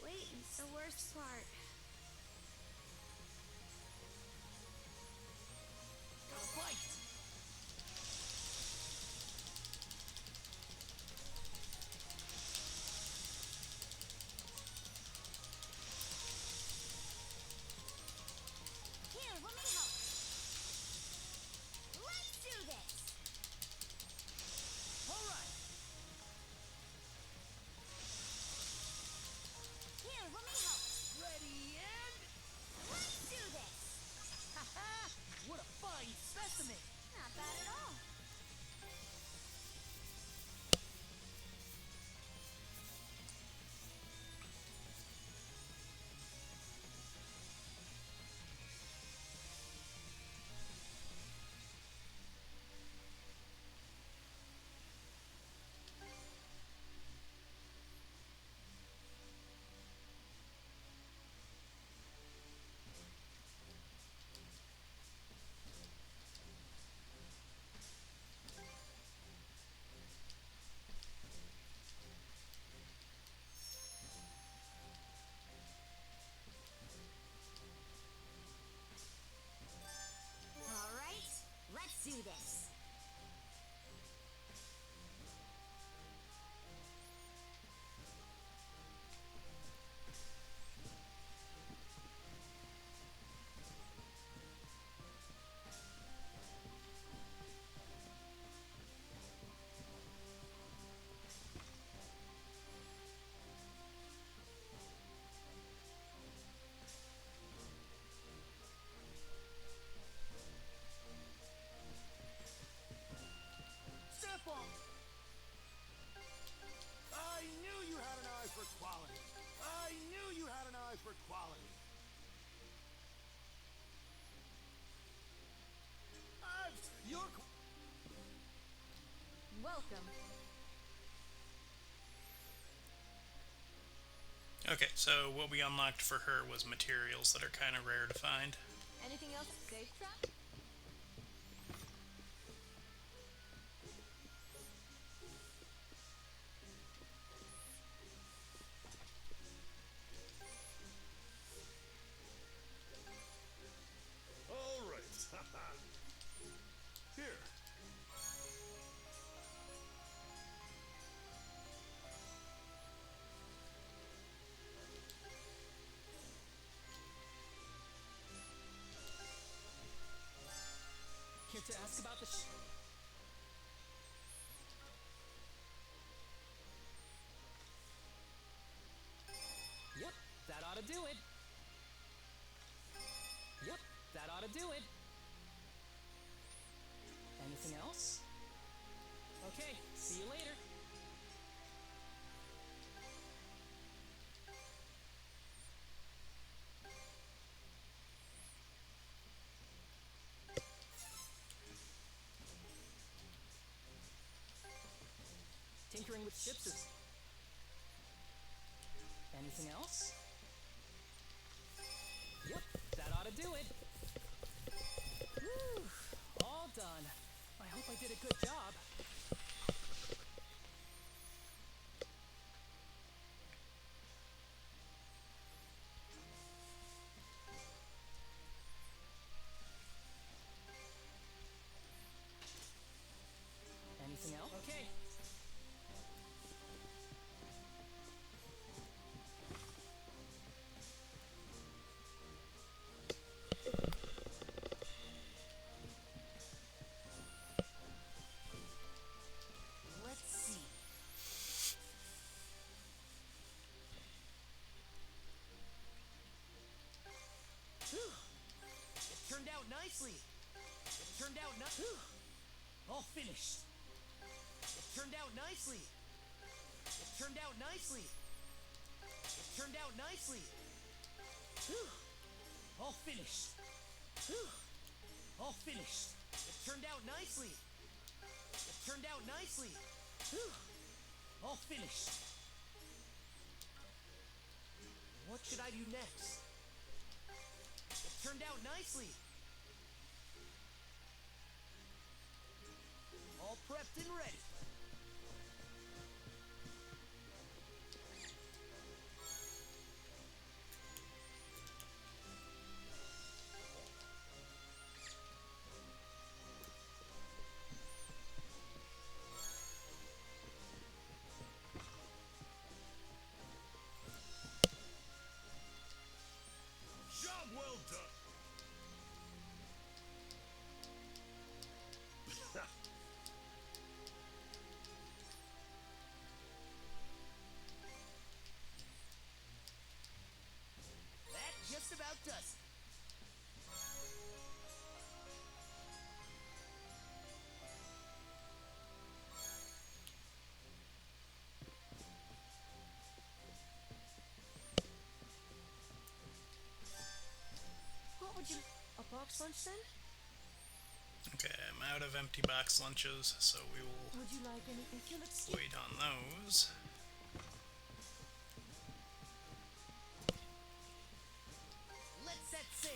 Wait, it's the worst part. Gotta fight! welcome. Okay, so what we unlocked for her was materials that are kind of rare to find. Anything else? Safe trap? All right. Here. Care to ask about the Yep, that ought to do it. Yep, that ought to do it. Anything else? Okay, see you later. Tinkering with ships is... Anything else? Yep, that ought to do it. Whew, all done. I hope I did a good job. Anything else? Okay. Let's see. Whew. It turned out nicely. It turned out all finished. It turned out nicely. It turned out nicely. It turned out nicely. Whew. All finished. Whew. All finished. It turned out nicely. It turned out nicely. Whew. All finished. What should I do next? It turned out nicely. All prepped and ready. Job well done. That just about does it. What would you... A box lunch then? Okay, I'm out of empty box lunches, so we will Would you like any... If you'll excuse... wait on those. Let's set sail.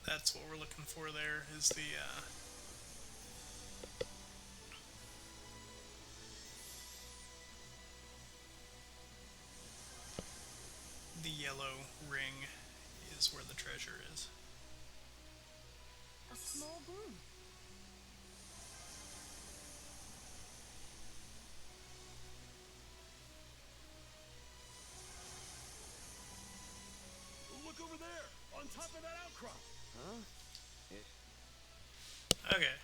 That's what we're looking for there, is the yellow ring is where the treasure is. A small broom. Look over there, on top of that outcrop. Huh? Okay.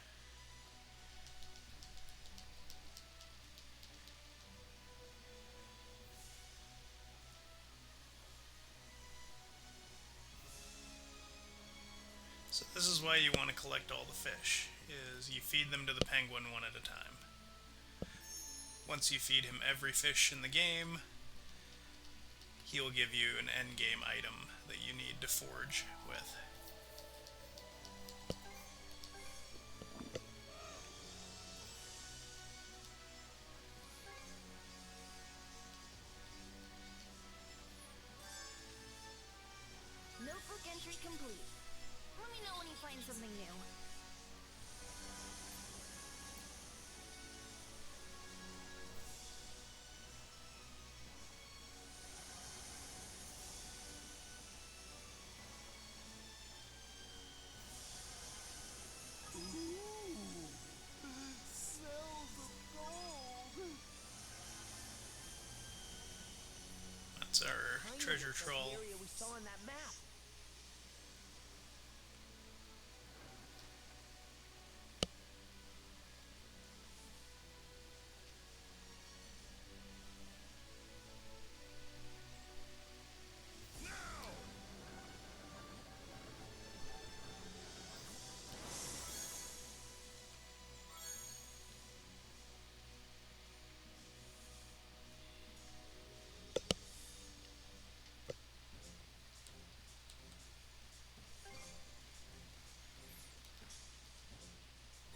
So this is why you want to collect all the fish, is you feed them to the penguin one at a time. Once you feed him every fish in the game, he'll give you an endgame item that you need to forge with. Notebook entry complete. Let me know when you find something new. Smells of gold. That's our treasure troll. The area we saw on that map.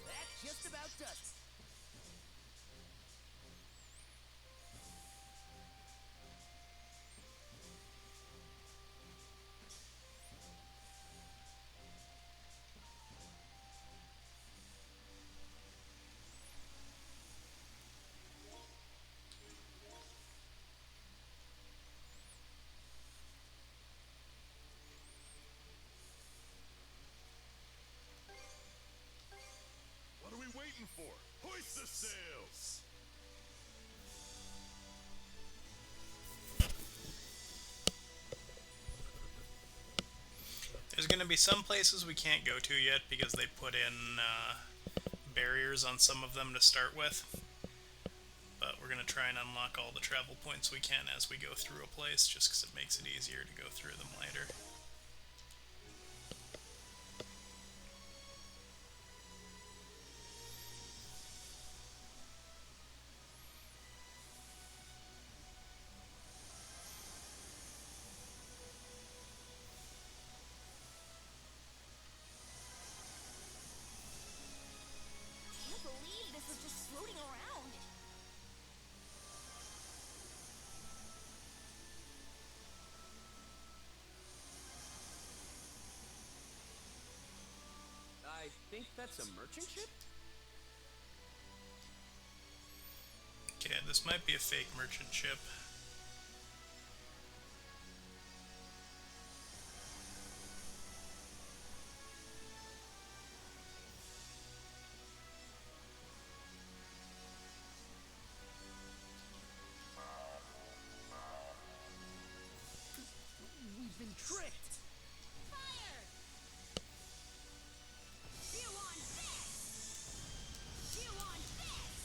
That just about does it. What are we waiting for? Hoist the sails! There's going to be some places we can't go to yet because they put in barriers on some of them to start with. But we're going to try and unlock all the travel points we can as we go through a place, just because it makes it easier to go through them later. Can't believe this was just floating around. I think that's a merchant ship? Okay, this might be a fake merchant ship. We've been tricked. Fire! You want this? You want this?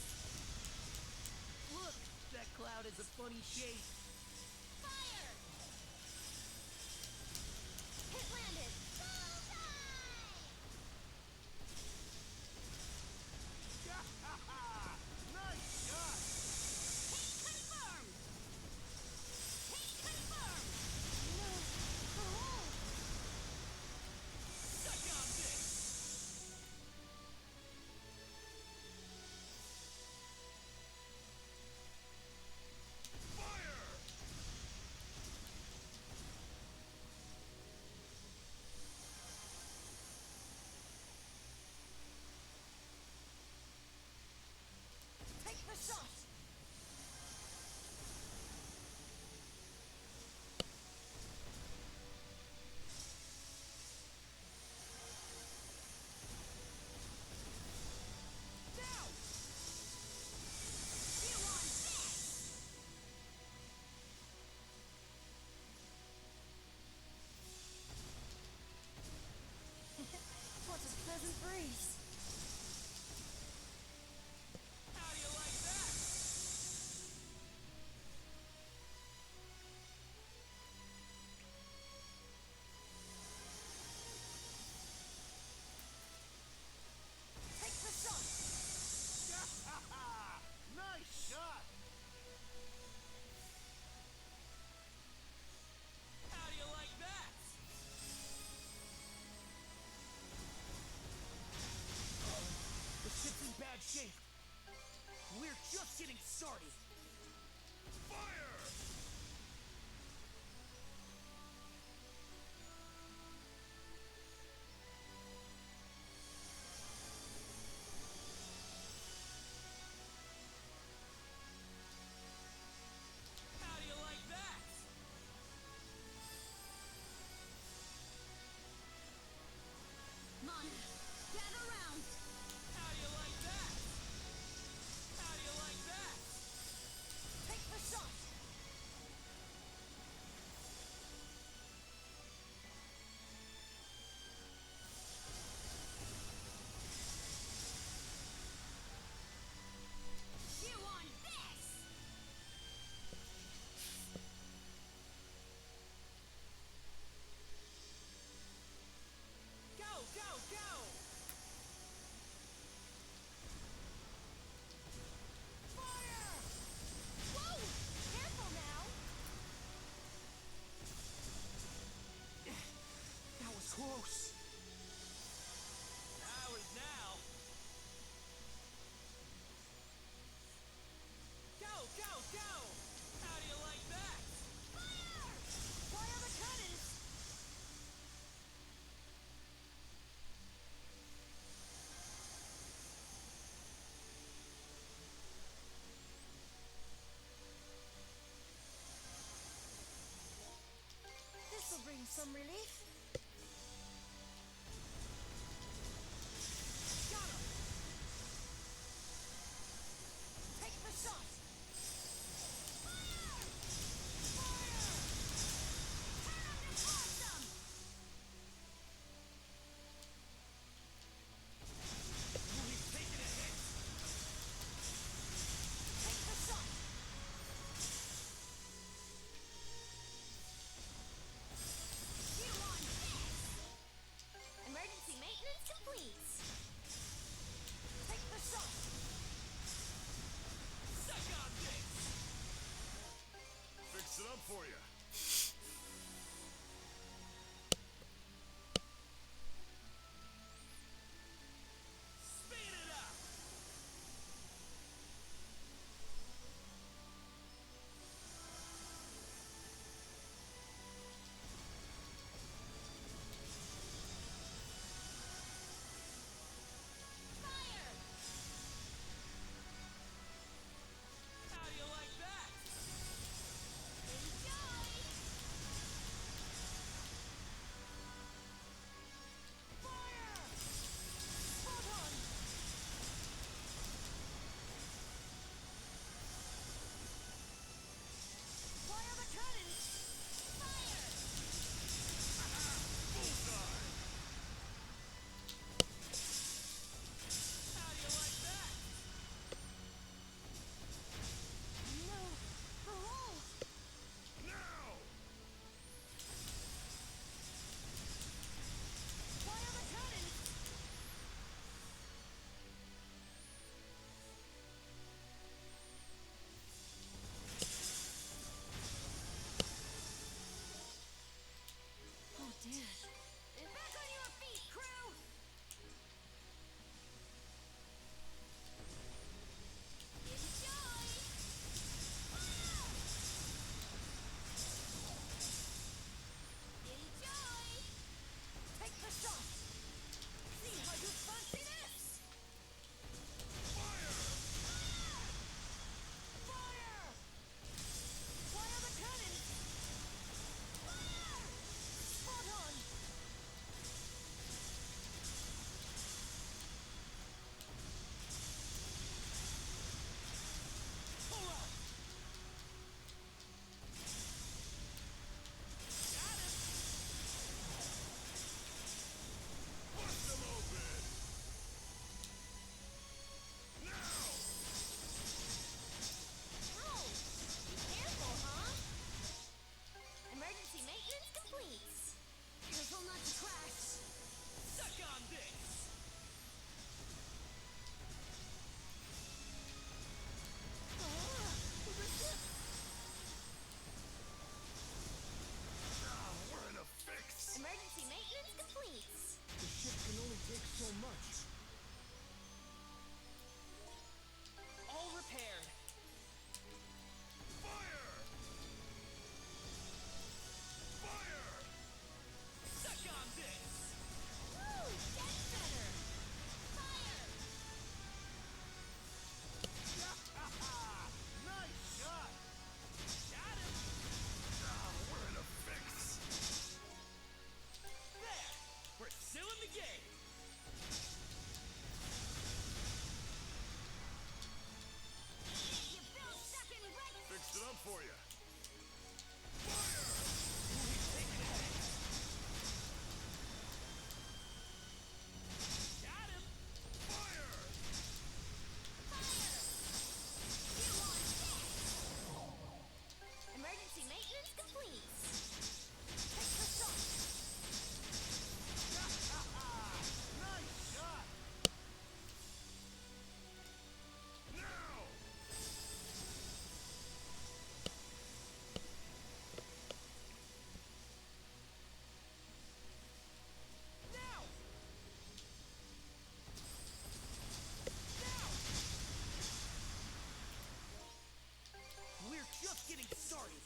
Look, that cloud is a funny shape. Fire! Hit landed. Nice shot. Hit confirmed! Hit confirmed! No. Oh. Suck on this. Fire! some relief? Got him! Take the shot! Fire! Fire! Awesome! We've taken a hit! Take the shot! You want this! Emergency maintenance complete! Take the shot! Suck on this! Fix it up for you. Speed it up! Fire! How do you like that? Enjoy! Fire! Spot on! Fire the cannons! Fire! Bullseye! How do you like that? No, the hole! Now! Fire the cannons! Oh dear. Back on your feet, crew! Enjoy! Enjoy! Take the shot! See how you fancy this! Fire! Fire! Fire the cannons! Fire! Spot on! Pull up! Got him! Bust them open! Now! Oh! Be careful, huh? Emergency maintenance complete! Careful not to crash! Suck on this! The ship! Ah, we're in a fix! Emergency maintenance complete! The ship can only take so much. All repaired. Fire! Fire! Suck on this! Woo! Get better! Fire! Nice shot! Got him! Ah, we're in a fix! There! We're still in the game! You built second right! Fixed it up for you. Got him! Fire! Fire! You want this! Emergency maintenance complete! Take the shot! Nice shot! Now! Now! Now! We're just getting started.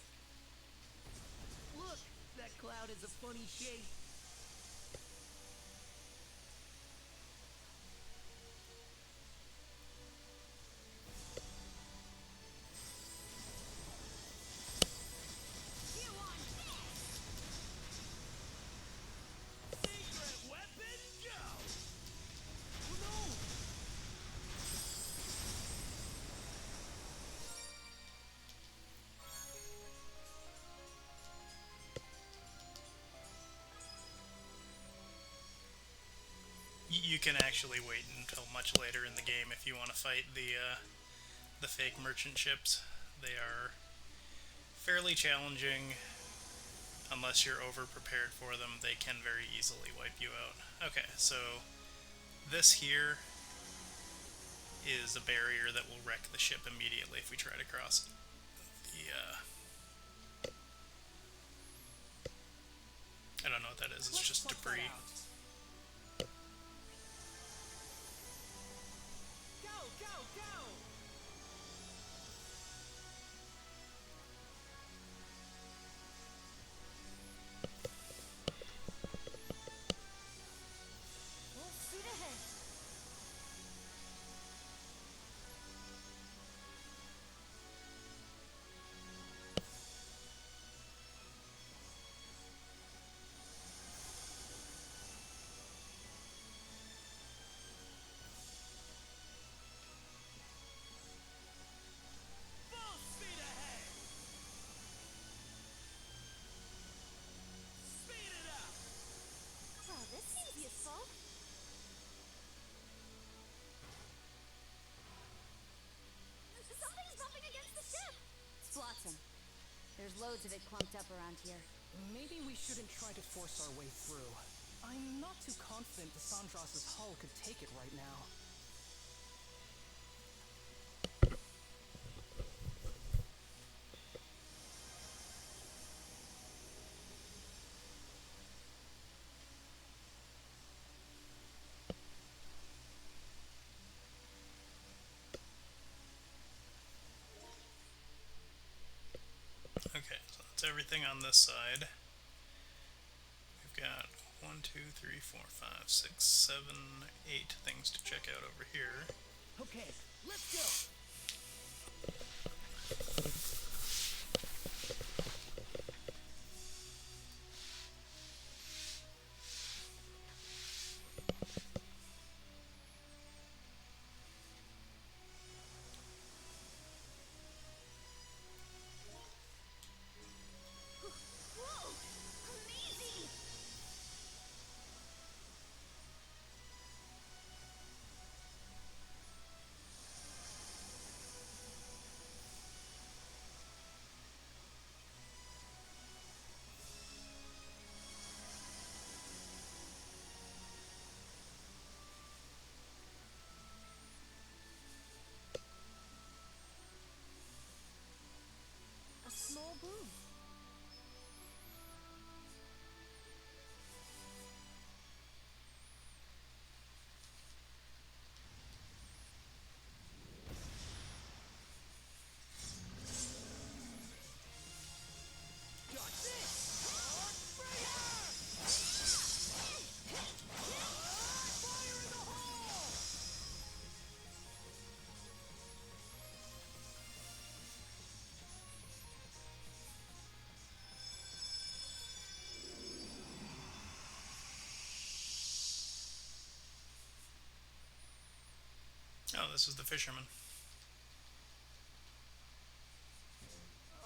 Look, that cloud is a funny shape. You want this! you can actually wait until much later in the game if you want to fight the fake merchant ships. They are fairly challenging. Unless you're over prepared for them, they can very easily wipe you out. Okay, so this here is a barrier that will wreck the ship immediately if we try to cross the, I don't know what that is, it's just debris. Go, go, go! Full speed ahead. Full speed ahead! Speed it up! Well, this seems useful. Something's bumping against the ship. It's flotsam. There's loads of it clumped up around here. Maybe we shouldn't try to force our way through. I'm not too confident the Sandras's hull could take it right now. Okay, so that's everything on this side. We've got 1, 2, 3, 4, 5, 6, 7, 8 things to check out over here. Okay, let's go! Whoa! Amazing! A small boom. Got this! Fire in the hole! Oh, this is the fisherman.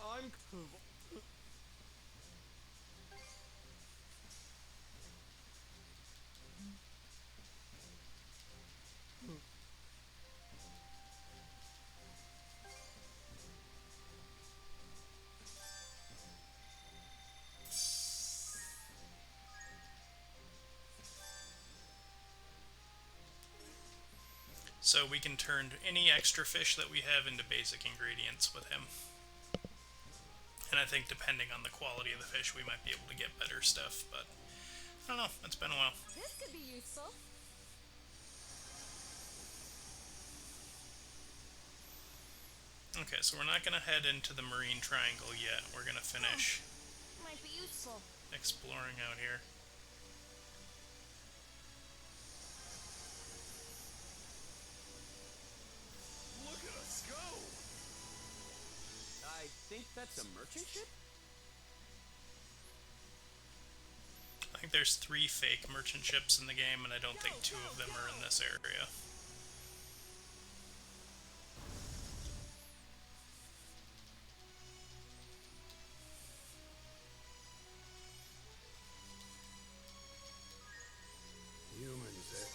I'm So we can turn any extra fish that we have into basic ingredients with him. And I think depending on the quality of the fish, we might be able to get better stuff, but I don't know, it's been a while. This could be useful. Okay, so we're not going to head into the Marine Triangle yet. We're going to finish Might be useful. exploring out here. Look at us go! I think that's a merchant ship? I think there's 3 fake merchant ships in the game, and I don't think 2 of them are in this area. Humans, eh?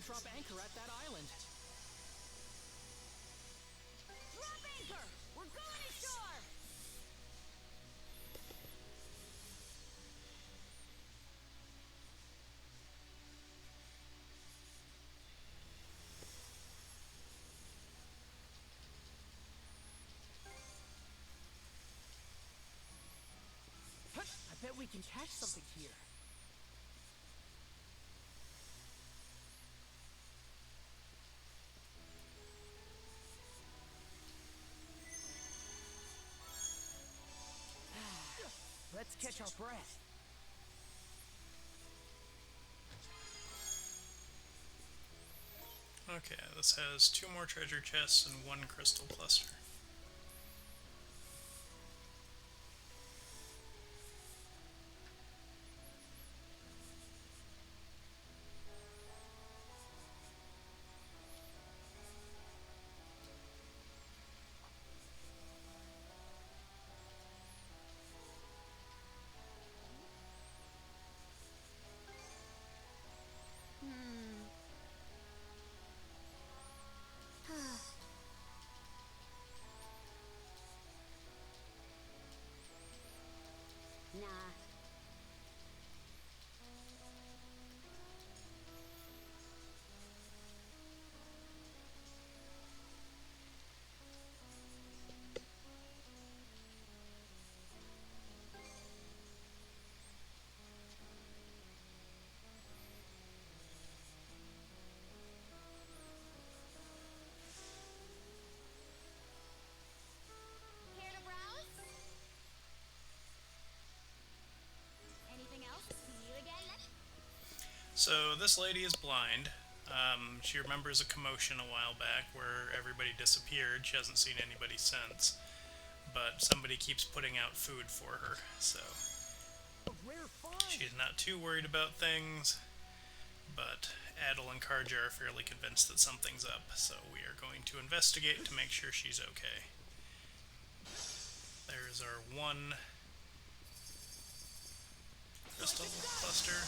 drop anchor at that island. Drop anchor! We're going ashore! I bet we can catch something here. Let's catch our breath. Okay, this has 2 more treasure chests and 1 crystal cluster. Nah. Care to browse? Anything else? See you again. So this lady is blind. She remembers a commotion a while back where everybody disappeared. She hasn't seen anybody since. But somebody keeps putting out food for her, so she's not too worried about things. But Adel and Karja are fairly convinced that something's up, so we are going to investigate to make sure she's okay. There's our 1 crystal cluster.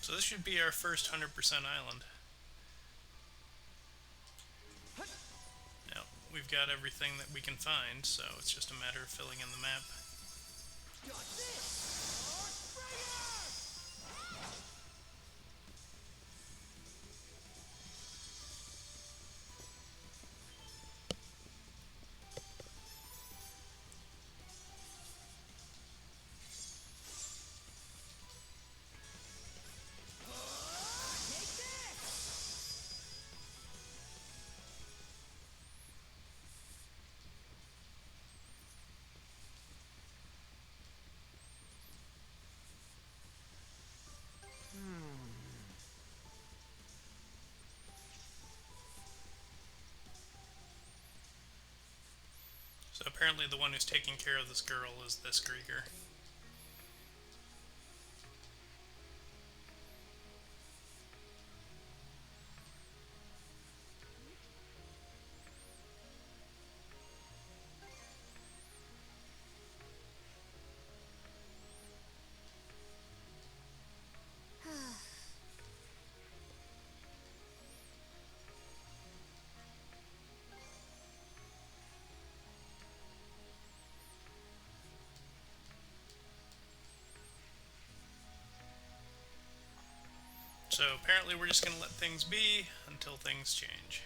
So this should be our first 100% island. Now, we've got everything that we can find, so it's just a matter of filling in the map. So apparently the one who's taking care of this girl is this Grieger. So apparently we're just going to let things be until things change.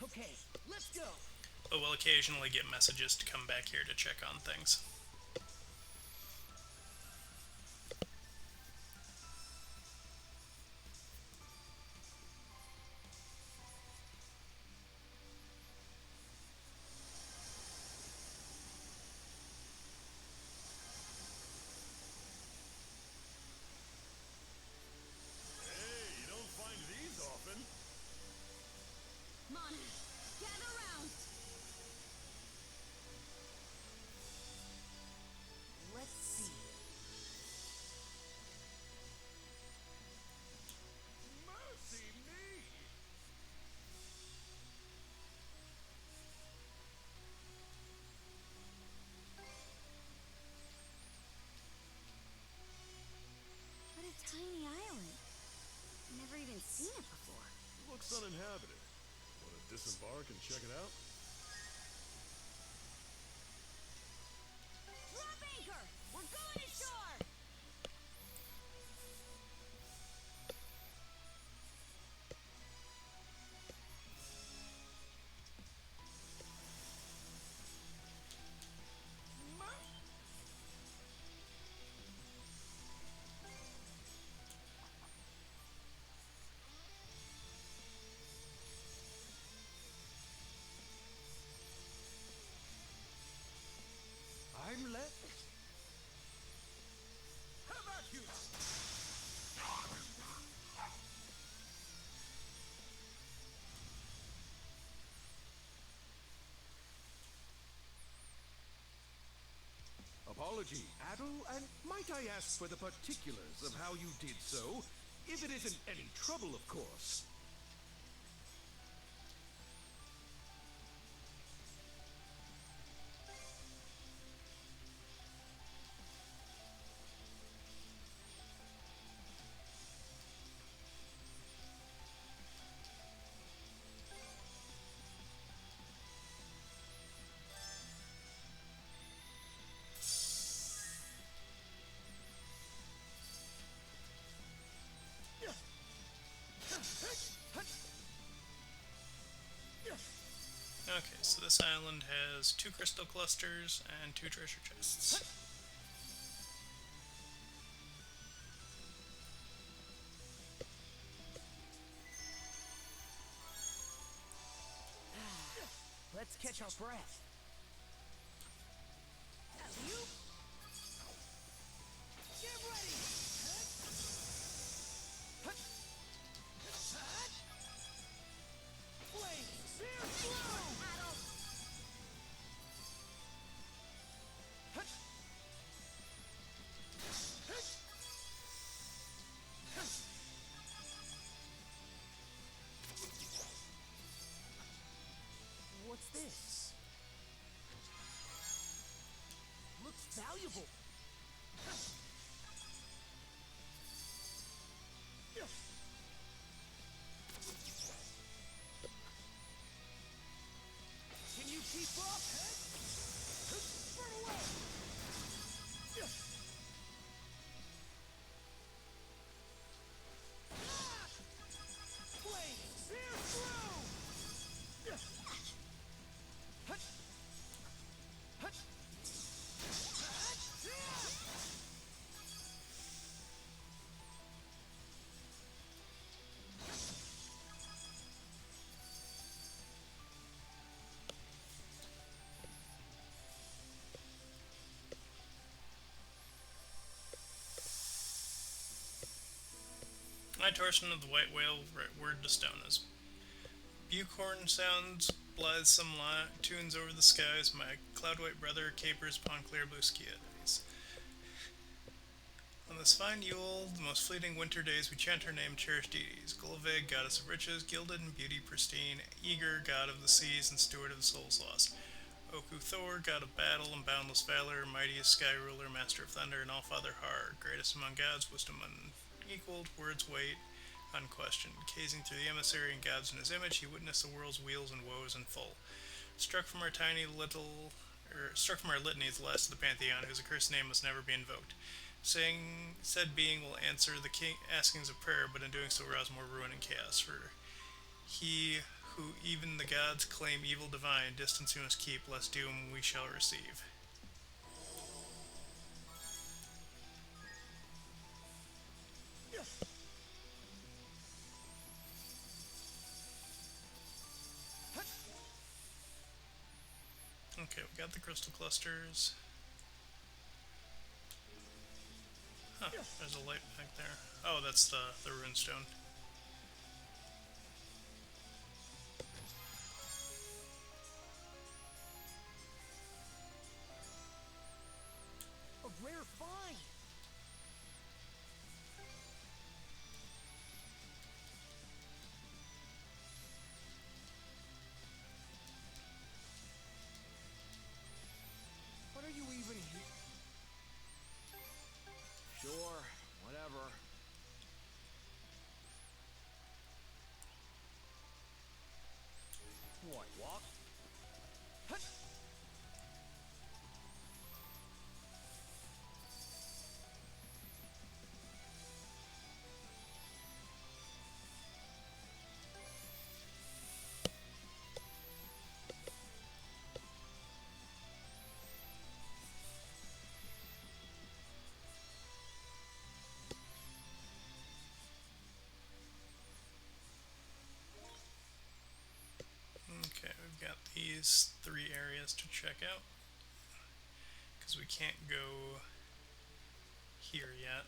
Okay, let's go. But we'll occasionally get messages to come back here to check on things. dark and check it out? Drop anchor! We're going ashore! I'm let. How about you? Apology, Adel, and might I ask for the particulars of how you did so? If it isn't any trouble, of course. Okay, so this island has 2 crystal clusters and 2 treasure chests. Let's catch our breath. Alley-oop. Get ready! Flame! Spear through! Adel! What's this? Looks valuable. Can you keep up? Burn away! Flame! Spear through! My torsion of the white whale word to stone is bucorn sounds blithesome tunes over the skies. My cloud white brother capers upon clear blue skies. On this fine Yule, the most fleeting winter days, we chant her name, cherished deities. Gulvig, goddess of riches, gilded in beauty pristine. Eager, god of the seas and steward of the souls lost. Oku Thor, god of battle and boundless valor, mightiest sky ruler, master of thunder, and all-father Har, greatest among gods, wisdom unequaled, words weight unquestioned. Gazing through the emissary and gods in his image, he witnessed the world's weals and woes in full. Struck from our litany, the last of the pantheon, whose accursed name must never be invoked. Saying said being will answer the king askings of prayer, but in doing so rouse more ruin and chaos. For he who even the gods claim evil divine, distance we must keep, lest doom we shall receive. Okay, we got the crystal clusters. Huh, there's a light back there. Oh, that's the rune stone. A rare find! What are you even here? Sure, whatever. we've got these 3 areas to check out because we can't go here yet.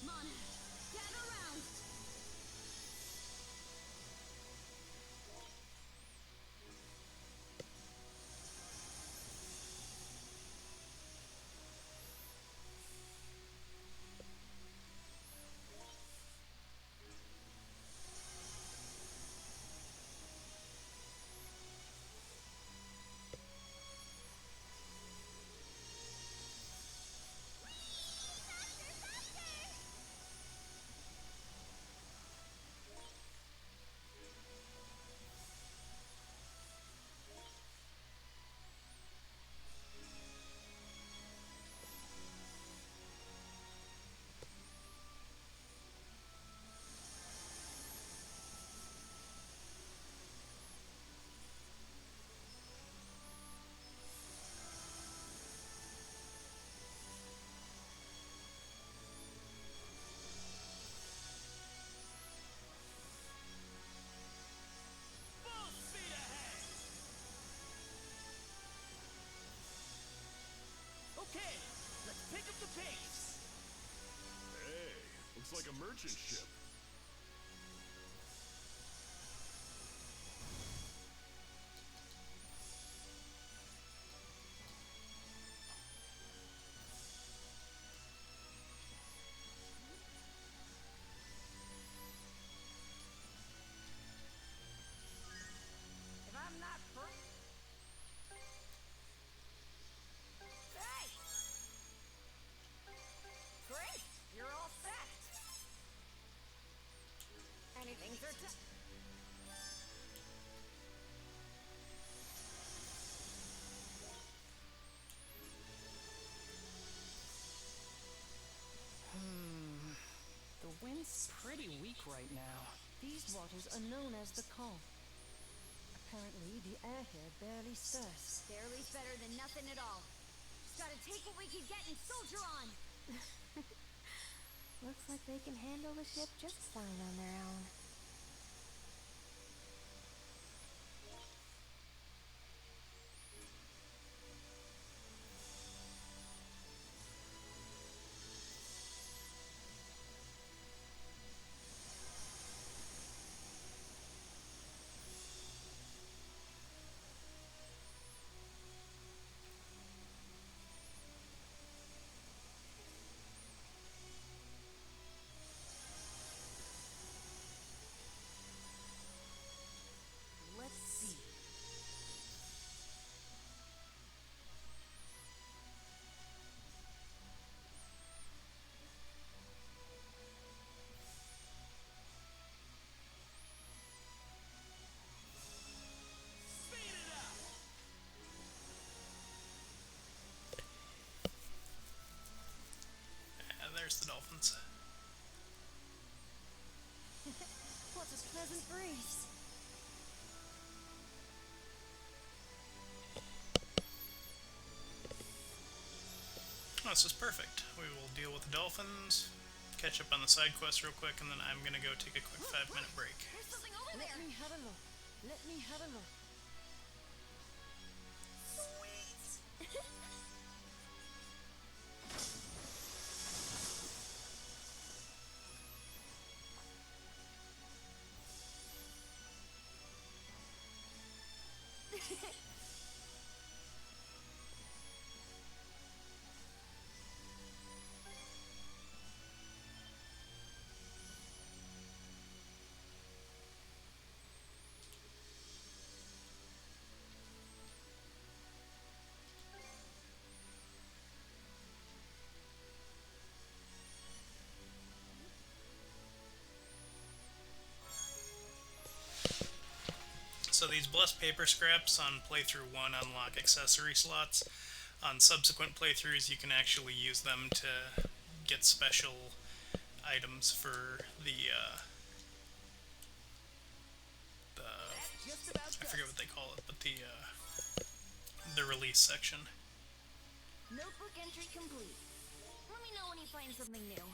Mana, gather round! Full speed ahead! Okay, let's pick up the pace. Hey, looks like a merchant ship. If I'm not Hey! Great! You're all set! Anything for The wind's pretty weak right now. These waters are known as the calm. Apparently, the air here barely stirs. Barely's better than nothing at all. Just gotta take what we can get and soldier on! Looks like they can handle the ship just fine on their own. Let's see. Speed it up! And there's the dolphins. What a pleasant breeze. Oh, this is perfect. We will deal with the dolphins, catch up on the side quests real quick, and then I'm gonna go take a quick 5-minute break. There's something over Let there! me have a look. Let me have a look. So these blessed paper scraps on playthrough 1 unlock accessory slots. On subsequent playthroughs you can actually use them to get special items for Just about I done. forget what they call it, but the release section. Notebook entry complete. Let me know when you find something new.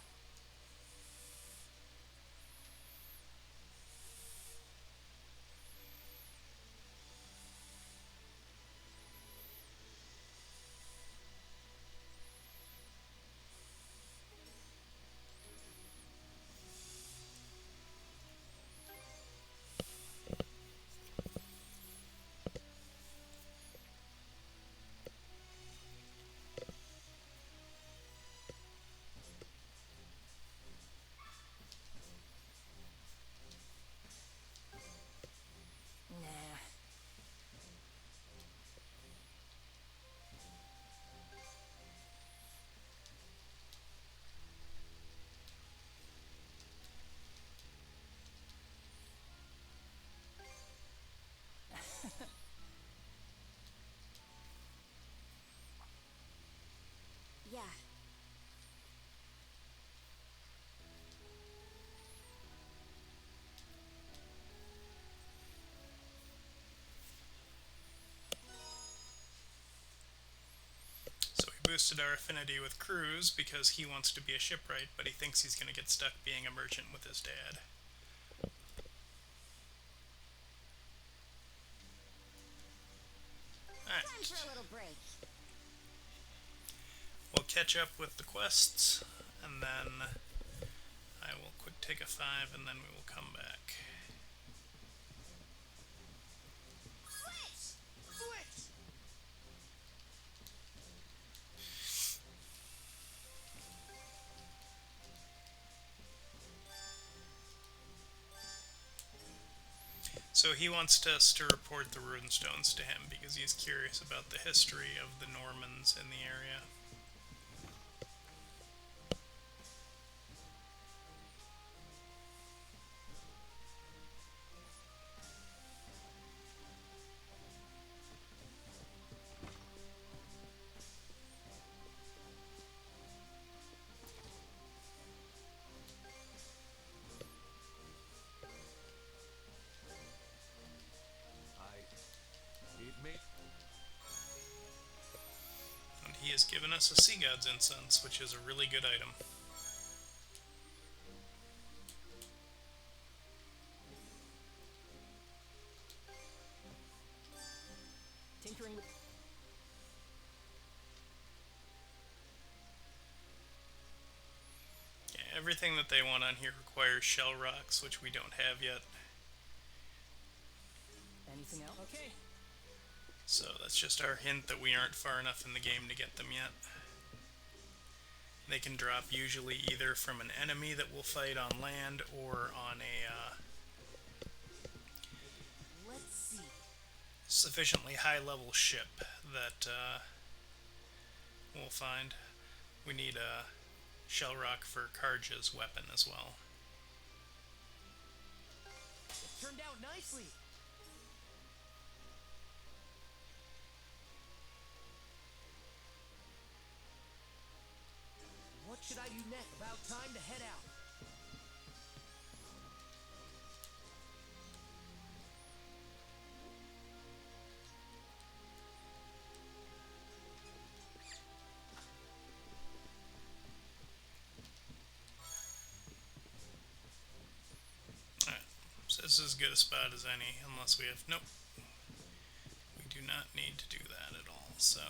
boosted our affinity with Cruz because he wants to be a shipwright, but he thinks he's going to get stuck being a merchant with his dad. Time for a little break. We'll catch up with the quests, and then I will quick take a 5, and then we will come back. Switch! Switch! So he wants us to report the runestones to him because he's curious about the history of the Normans in the area. And he has given us a Sea God's Incense, which is a really good item. Tinkering with... Yeah, everything that they want on here requires shell rocks, which we don't have yet. Anything else? Okay. So that's just our hint that we aren't far enough in the game to get them yet. They can drop usually either from an enemy that we'll fight on land or on a Let's see. sufficiently high level ship that we'll find. We need a shell rock for Karja's weapon as well. It turned out nicely. What should I do next? About time to head out. Alright, so this is as good a spot as any, unless we have... Nope. We do not need to do that at all, so...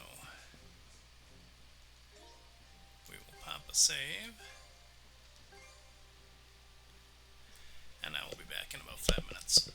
we will pop a save. And I will be back in about 5 minutes.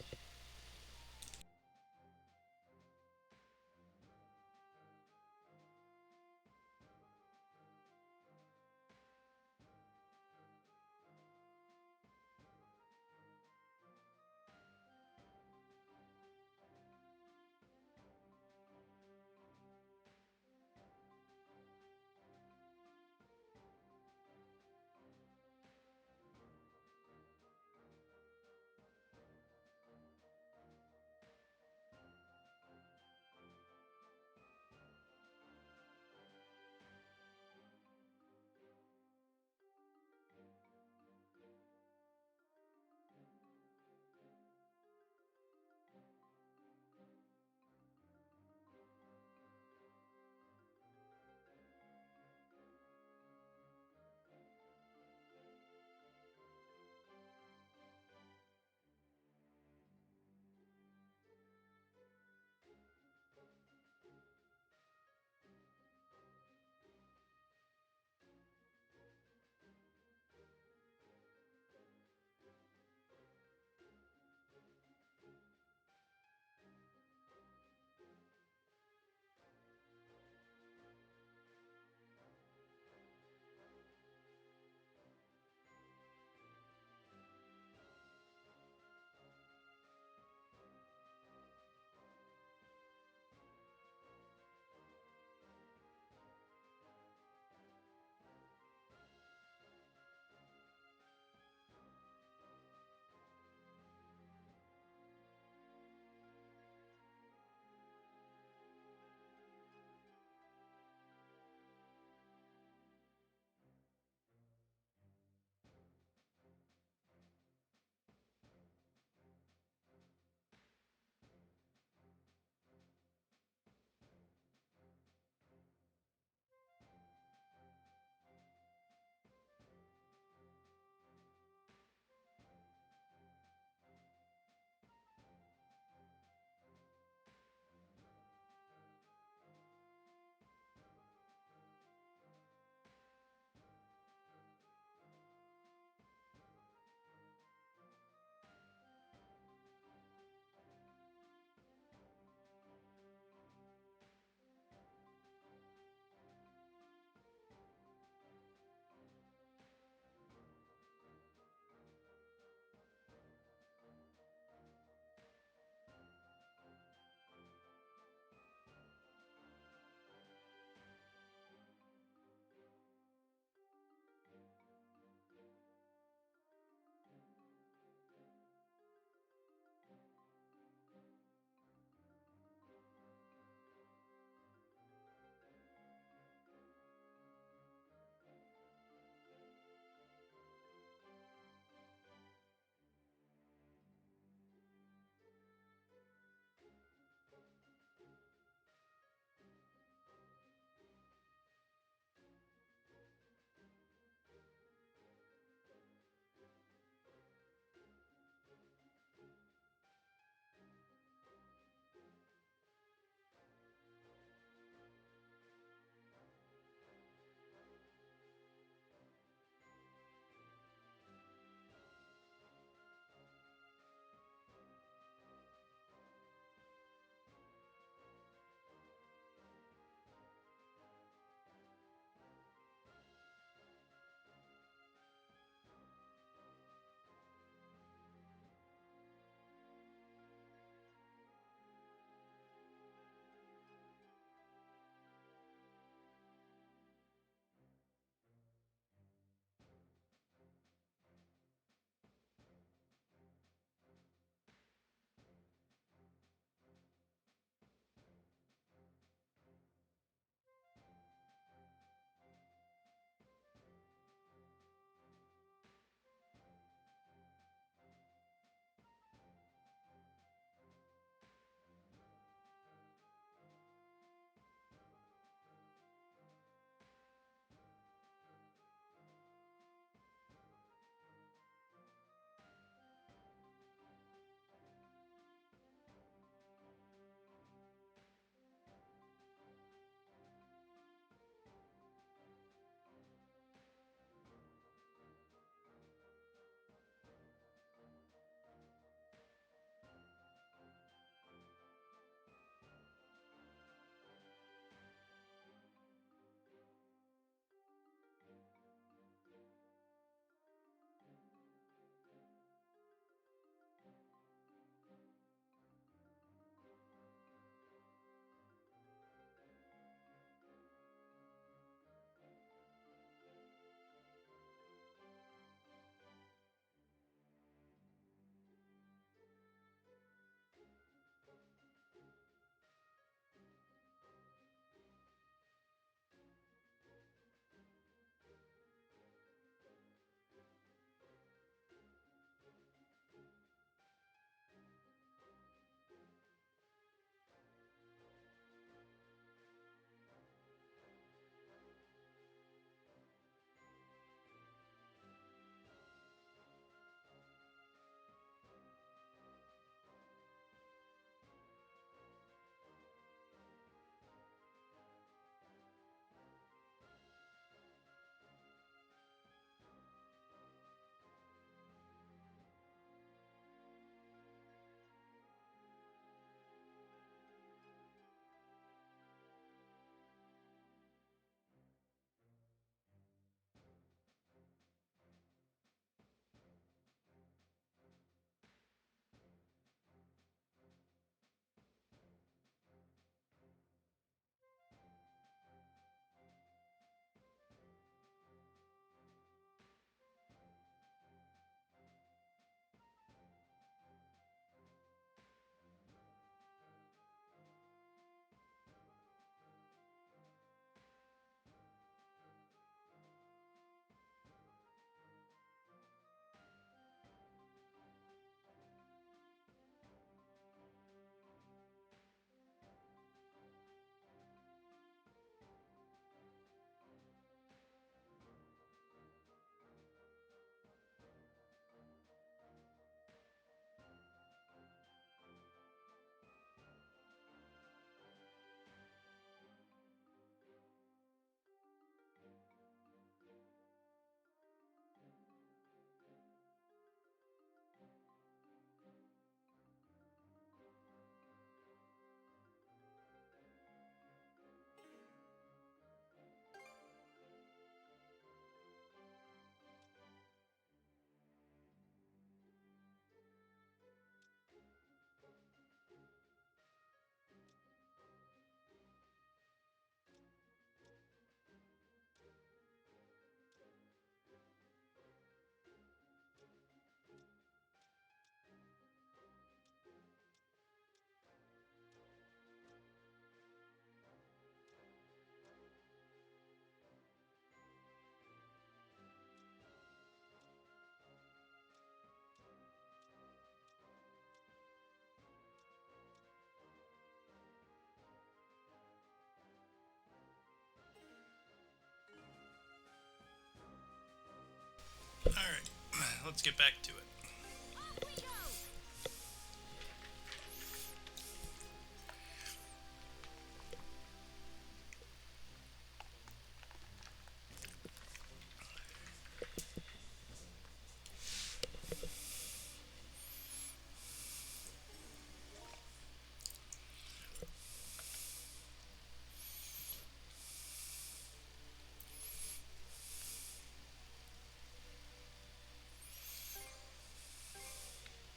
let's get back to it.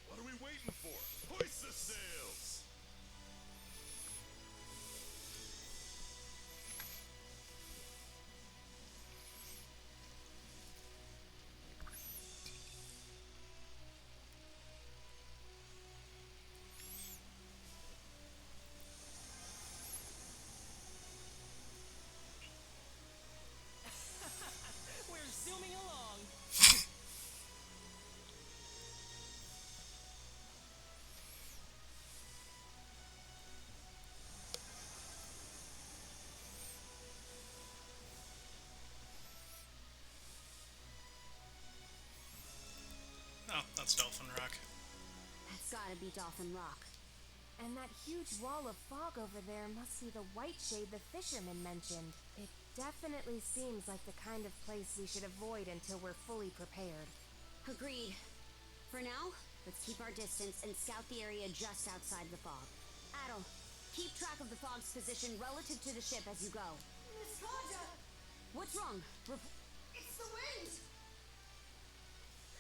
What are we waiting for? Hoist the sails! We're zooming along. Oh, that's Dolphin Rock. That's gotta be Dolphin Rock. And that huge wall of fog over there must be the white shade the fisherman mentioned. It definitely seems like the kind of place we should avoid until we're fully prepared. Agreed. For now, let's keep our distance and scout the area just outside the fog. Adel, keep track of the fog's position relative to the ship as you go. Miss Carter! What's wrong? It's the wind!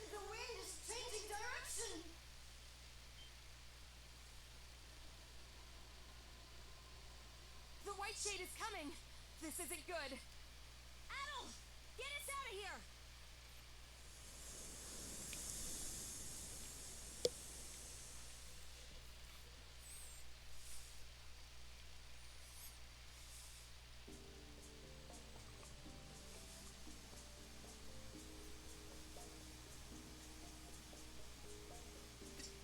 The wind is changing direction! The white shade is coming! This isn't good! Adel! Get us out of here!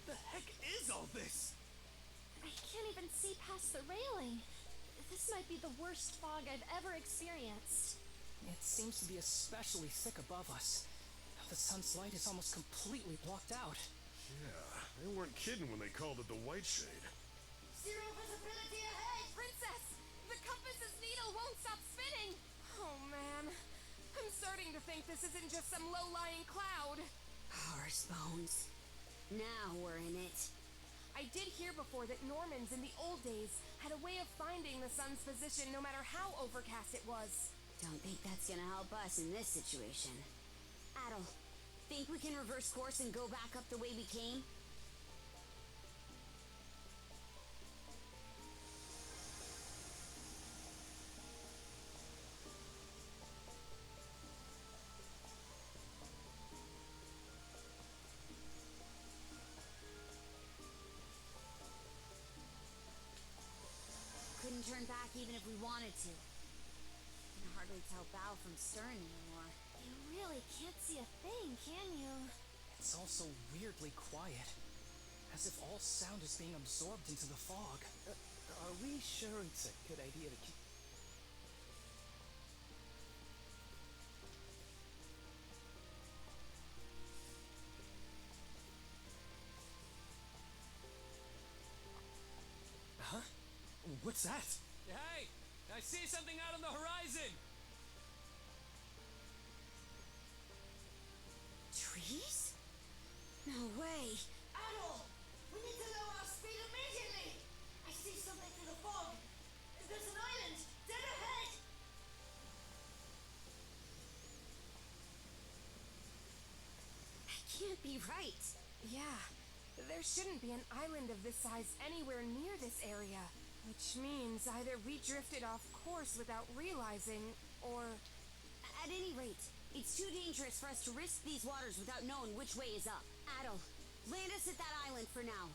The heck is all this? I can't even see past the railing. This might be the worst fog I've ever experienced. It seems to be especially thick above us. The sun's light is almost completely blocked out. Yeah, they weren't kidding when they called it the White Shade. Zero visibility ahead! Princess! The compass's needle won't stop spinning! Oh man. I'm starting to think this isn't just some low-lying cloud. Horse bones. Now we're in it. I did hear before that Normans in the old days had a way of finding the sun's position no matter how overcast it was. Don't think that's gonna help us in this situation. Adel, think we can reverse course and go back up the way we came? Couldn't turn back even if we wanted to. Can hardly tell bow from stern anymore. You really can't see a thing, can you? It's also weirdly quiet. As if all sound is being absorbed into the fog. Are we sure it's a good idea to keep... Huh? What's that? Hey! I see something out on the horizon! Trees? No way. Adol! We need to lower our speed immediately! I see something through the fog! There's an island! Dead ahead! That can't be right. Yeah, there shouldn't be an island of this size anywhere near this area. Which means either we drifted off course without realizing, or... At any rate, it's too dangerous for us to risk these waters without knowing which way is up. Adel, land us at that island for now.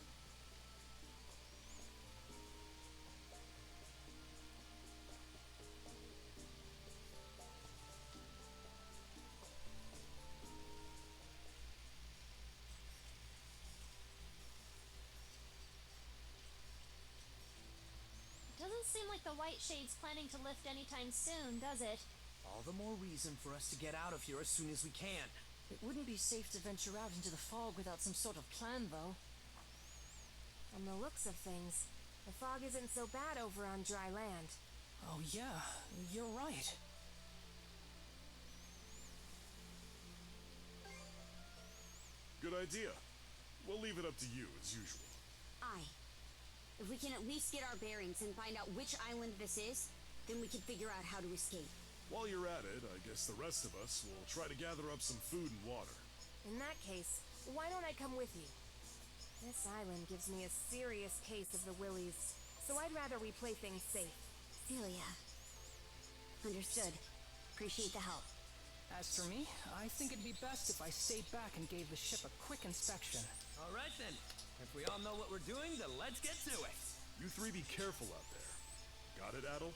Doesn't seem like the White Shade's planning to lift anytime soon, does it? All the more reason for us to get out of here as soon as we can. It wouldn't be safe to venture out into the fog without some sort of plan, though. From the looks of things, the fog isn't so bad over on dry land. Oh yeah, you're right. Good idea. We'll leave it up to you, as usual. Aye. If we can at least get our bearings and find out which island this is, then we can figure out how to escape. While you're at it, I guess the rest of us will try to gather up some food and water. In that case, why don't I come with you? This island gives me a serious case of the willies, so I'd rather we play things safe. Celia. Understood. Appreciate the help. As for me, I think it'd be best if I stayed back and gave the ship a quick inspection. All right then. If we all know what we're doing, then let's get to it. You three be careful out there. Got it, Adel?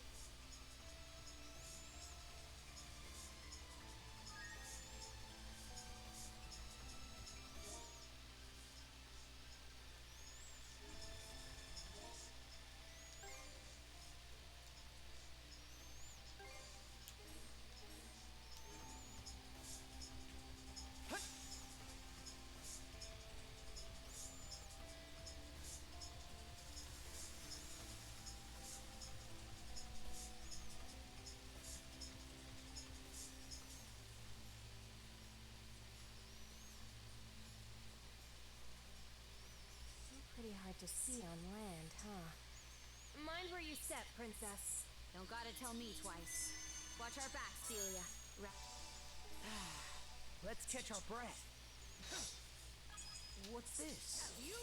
Pretty hard to see on land, huh? Mind where you step, princess. Don't gotta tell me twice. Watch our backs, Celia. Let's catch our breath. What's this? You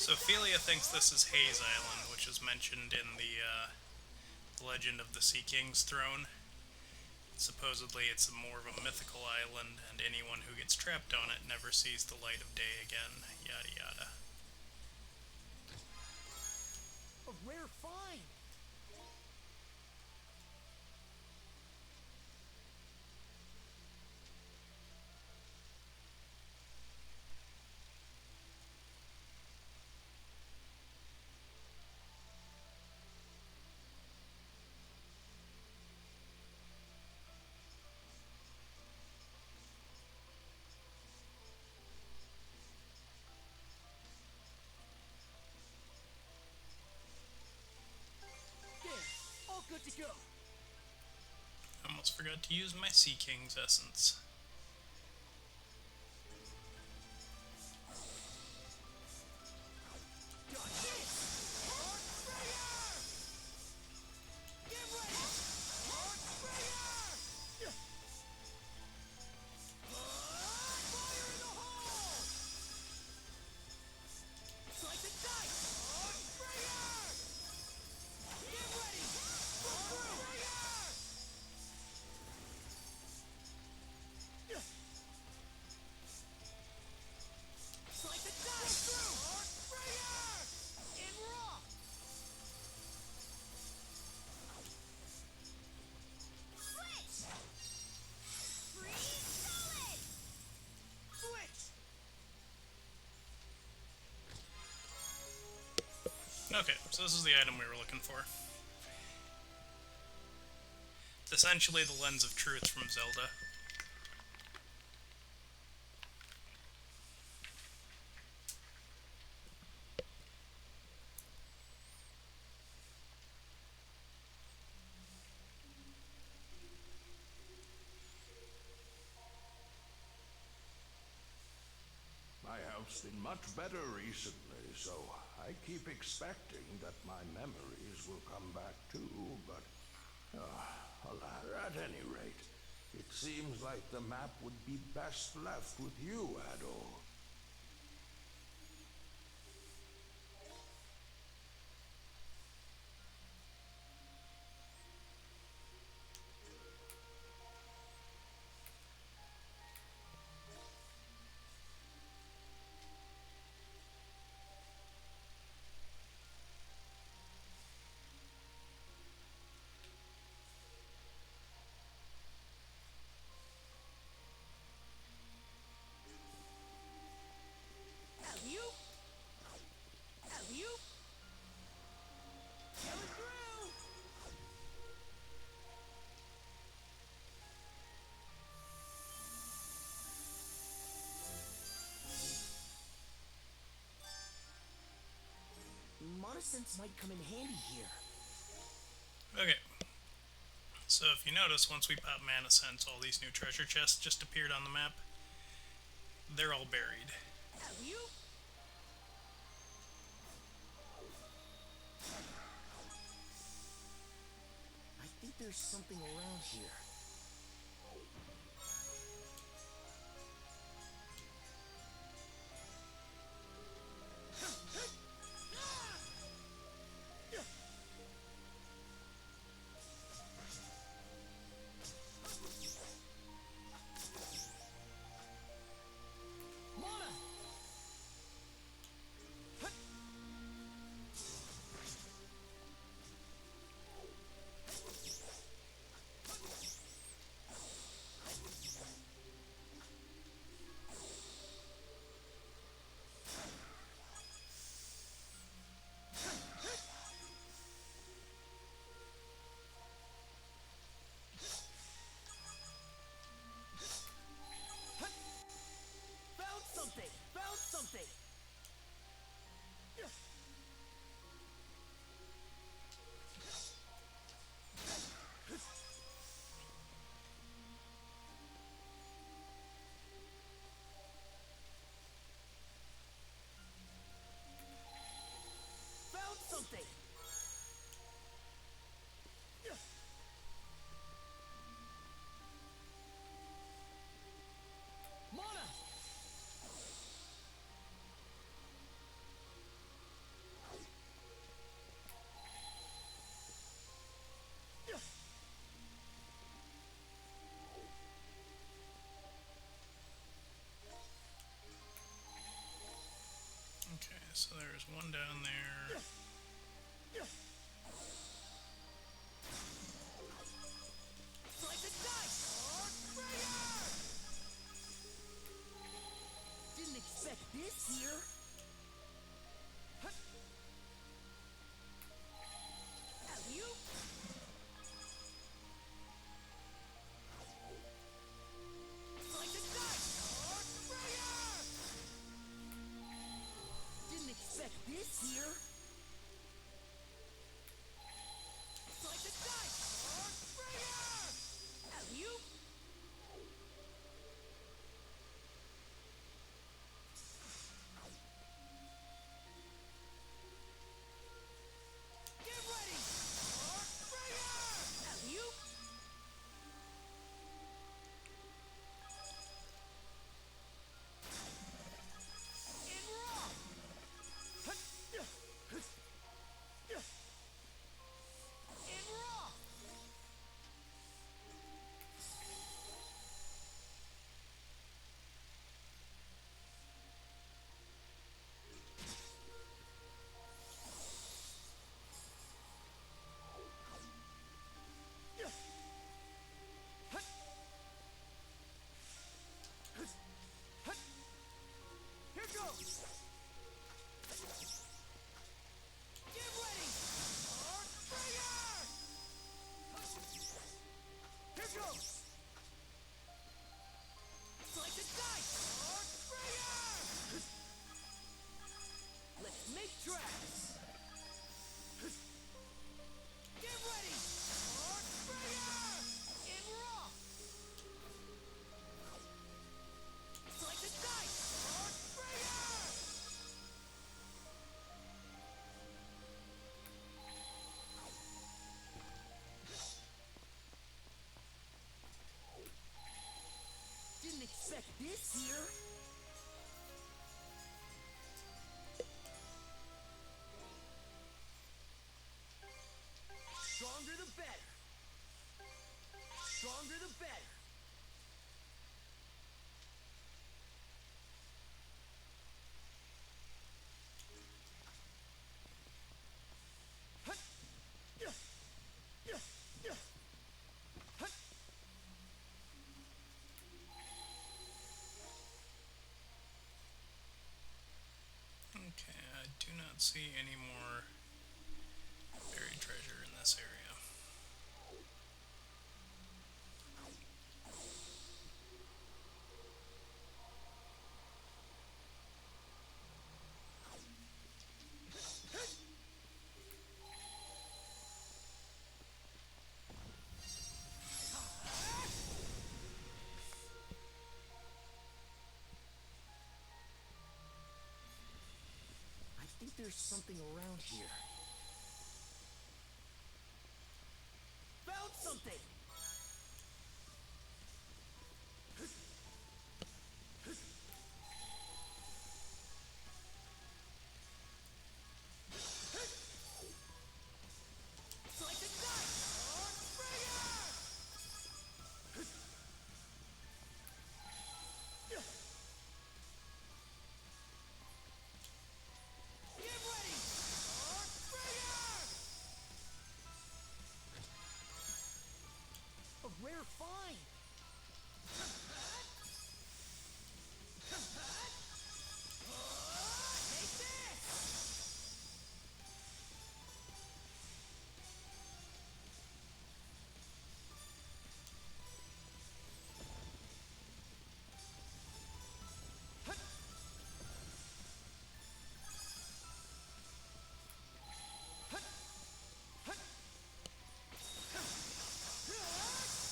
So Ophelia thinks this is Hayes Island, which is mentioned in the Legend of the Sea King's throne. Supposedly it's more of a mythical island, and anyone who gets trapped on it never sees the light of day again, yada yada. A rare find! All good to go. I almost forgot to use my Sea King's essence. Okay, so this is the item we were looking for. It's essentially the Lens of Truth from Zelda. My health's been much better recently, so I keep expecting that my memories will come back too, but at any rate, it seems like the map would be best left with you, Adol. Monosense might come in handy here. Okay. So if you notice, once we pop Mana Sense, all these new treasure chests just appeared on the map. They're all buried. I think there's something around here. one down there. Slice and dice! Fire! Didn't expect this here. Alley-oop! Slice and dice! Fire! Didn't expect this here. Slice and dice! Fire! Alley-oop! Get ready! Fire! Alley-oop! In raw! In raw! Here goes! Get ready! Fire! Here goes! Slice and dice! Fire! Let's make tracks! Get ready! Fire! In raw! Slice and dice! Fire! Didn't expect this here. Stronger the better. Stronger the better. Okay, I do not see any more buried treasure in this area. I think there's something around here. Found something! Slice and dice! Fire! Get ready! Fire! A rare find! Take this!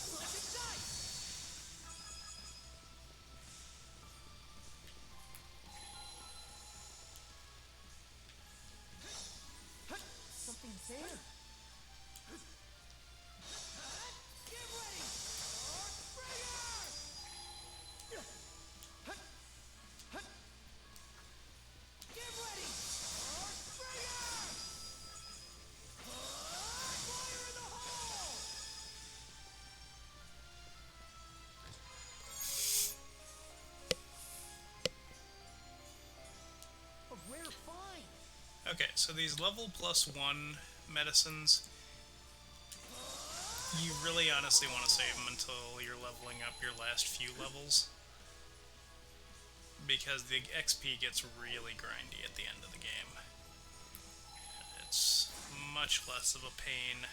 Slice and dice! Okay, so these level +1 medicines, you really honestly want to save them until you're leveling up your last few levels, because the XP gets really grindy at the end of the game. It's much less of a pain.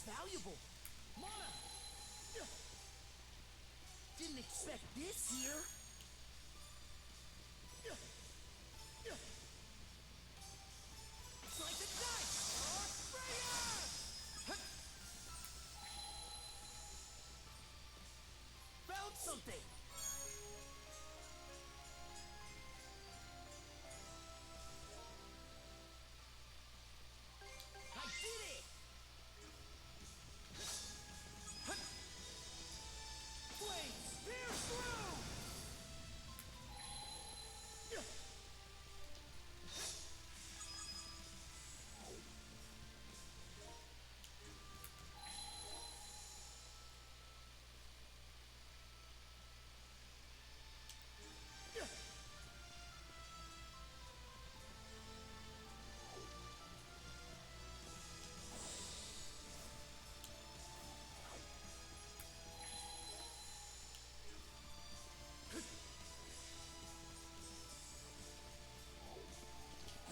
Valuable. Mana! Didn't expect this here. Slice and dice! Found something! I did it! Flames, pierce through!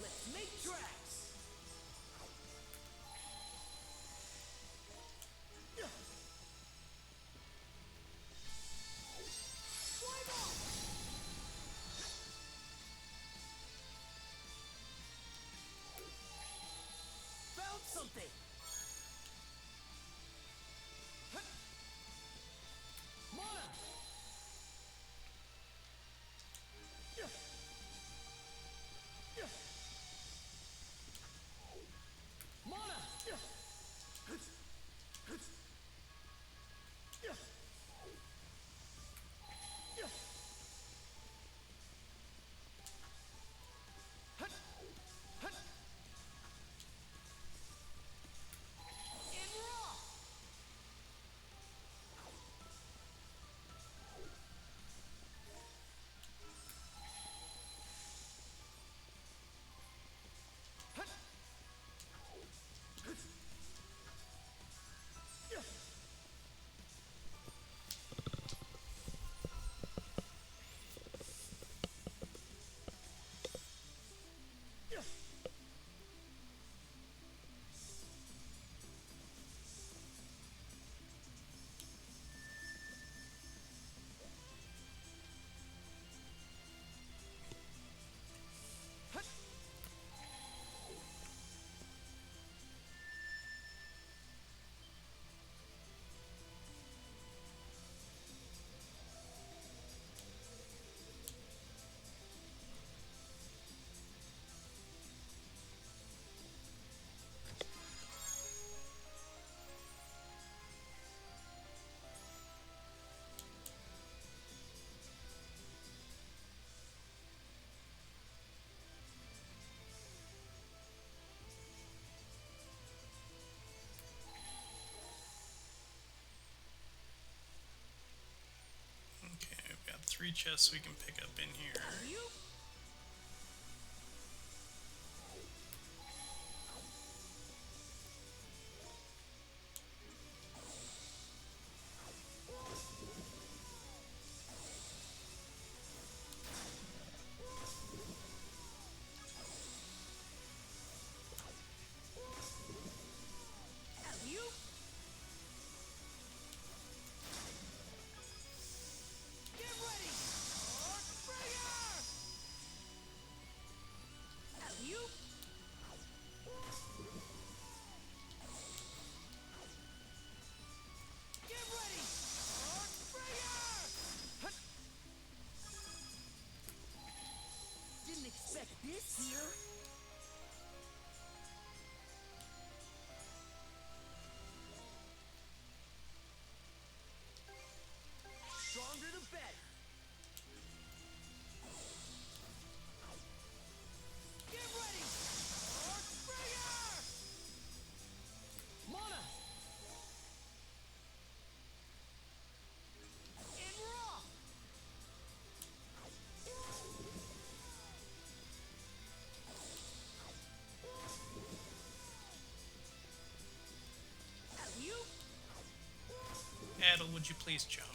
Let's make tracks! Found something! Mana! Mana! In raw! Okay, we've got 3 chests we can pick up in here. would you please jump?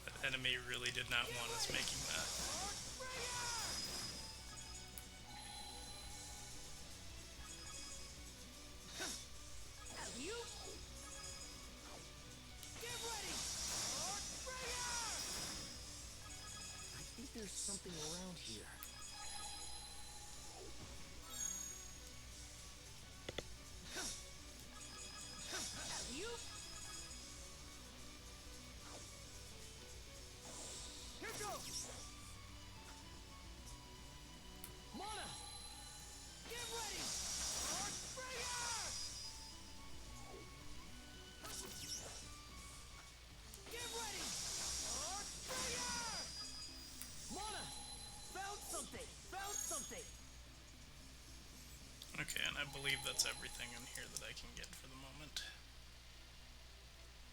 That enemy really did not want us making that. You? Get ready! I think there's something around here. You? Here goes! Mana! Get ready! Get ready! Mana! Found something! Found something! Okay, and I believe that's everything in here that I can get for the moment.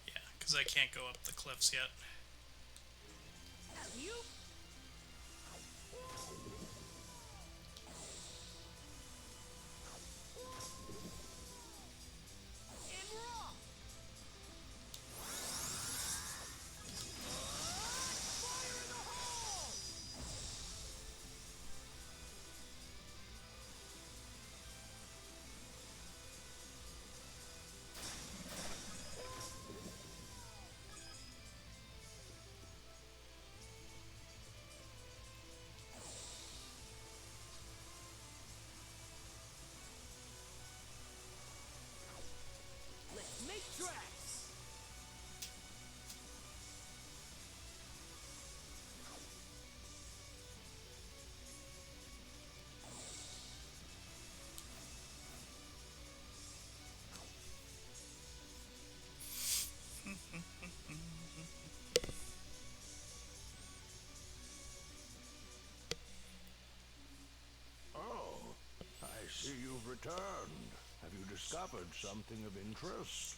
Yeah, because I can't go up the cliffs yet. You? And raw! Fire in the hole! Let's make tracks! Oh, I see you've returned. Have you discovered something of interest?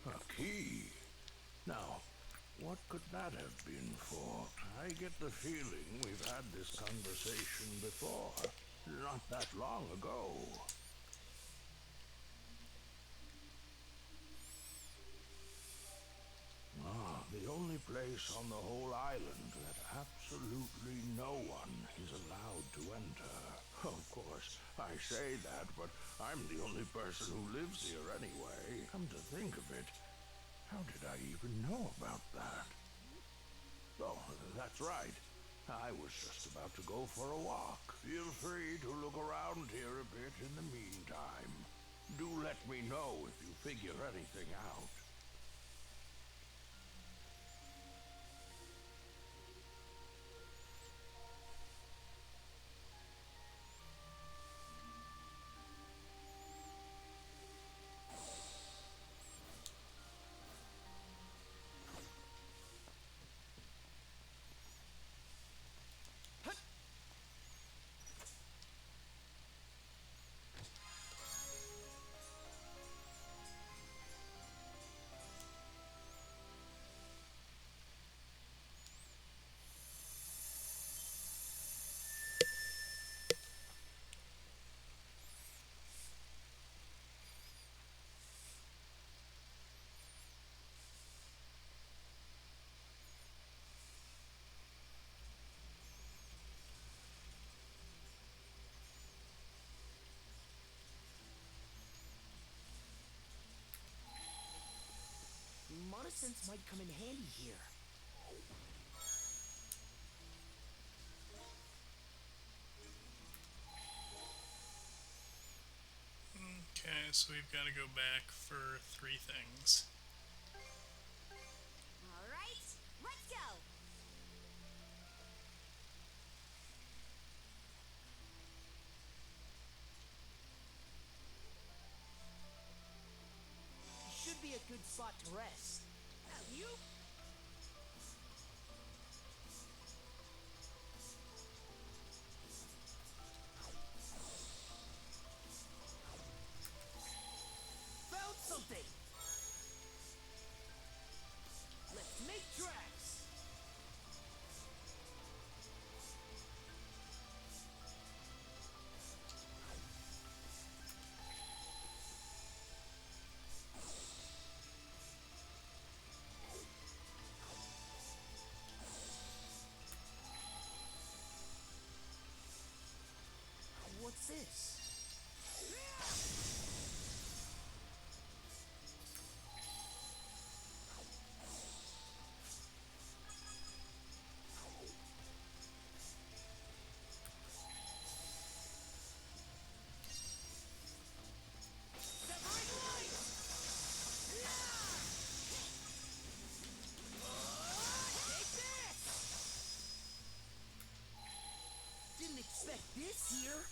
A key. Now, what could that have been for? I get the feeling we've had this conversation before. Not that long ago. Ah, the only place on the whole island that absolutely no one is allowed to enter. Of course, I say that, but I'm the only person who lives here anyway. Come to think of it, how did I even know about that? Oh, that's right. I was just about to go for a walk. Feel free to look around here a bit in the meantime. Do let me know if you figure anything out. Monosynths might come in handy here. Okay, so we've got to go back for 3 things. Alright, let's go! Should be a good spot to rest. You? Found something! Let's make tracks! expect this here?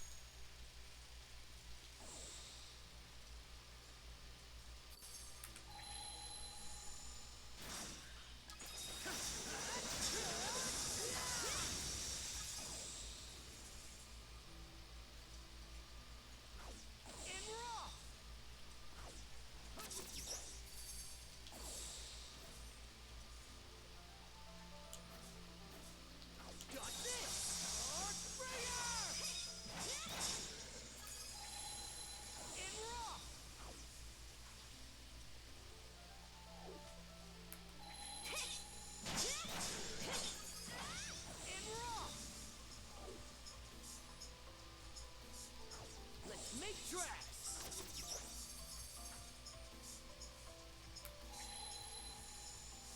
Make tracks!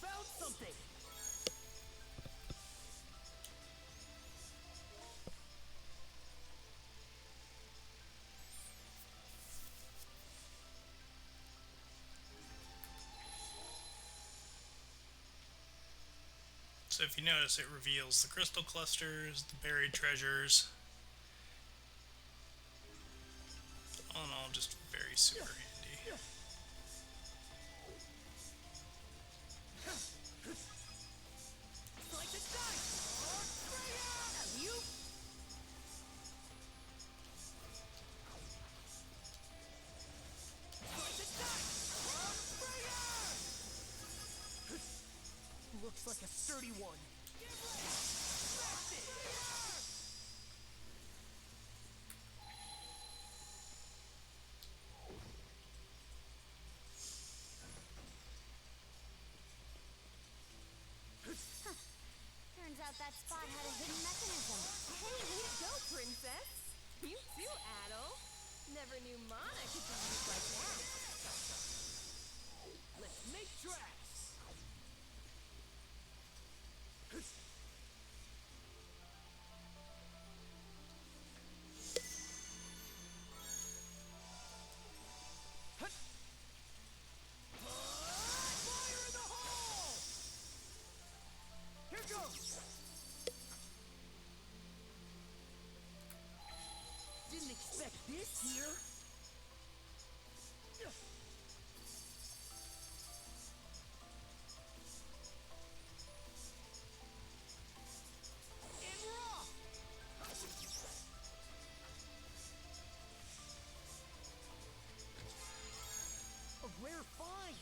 Found something! So if you notice, it reveals the crystal clusters, the buried treasures. All in all, just very super handy. Like the dice! You? Like the dice! Looks like a sturdy one. Turns out that spot had a hidden mechanism. Hey, way to go, princess! You too, Adel. Never knew mana could be used like that. Let's make tracks! Fire in the hole! Here goes! Didn't expect this here. And raw! A rare find!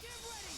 Get ready!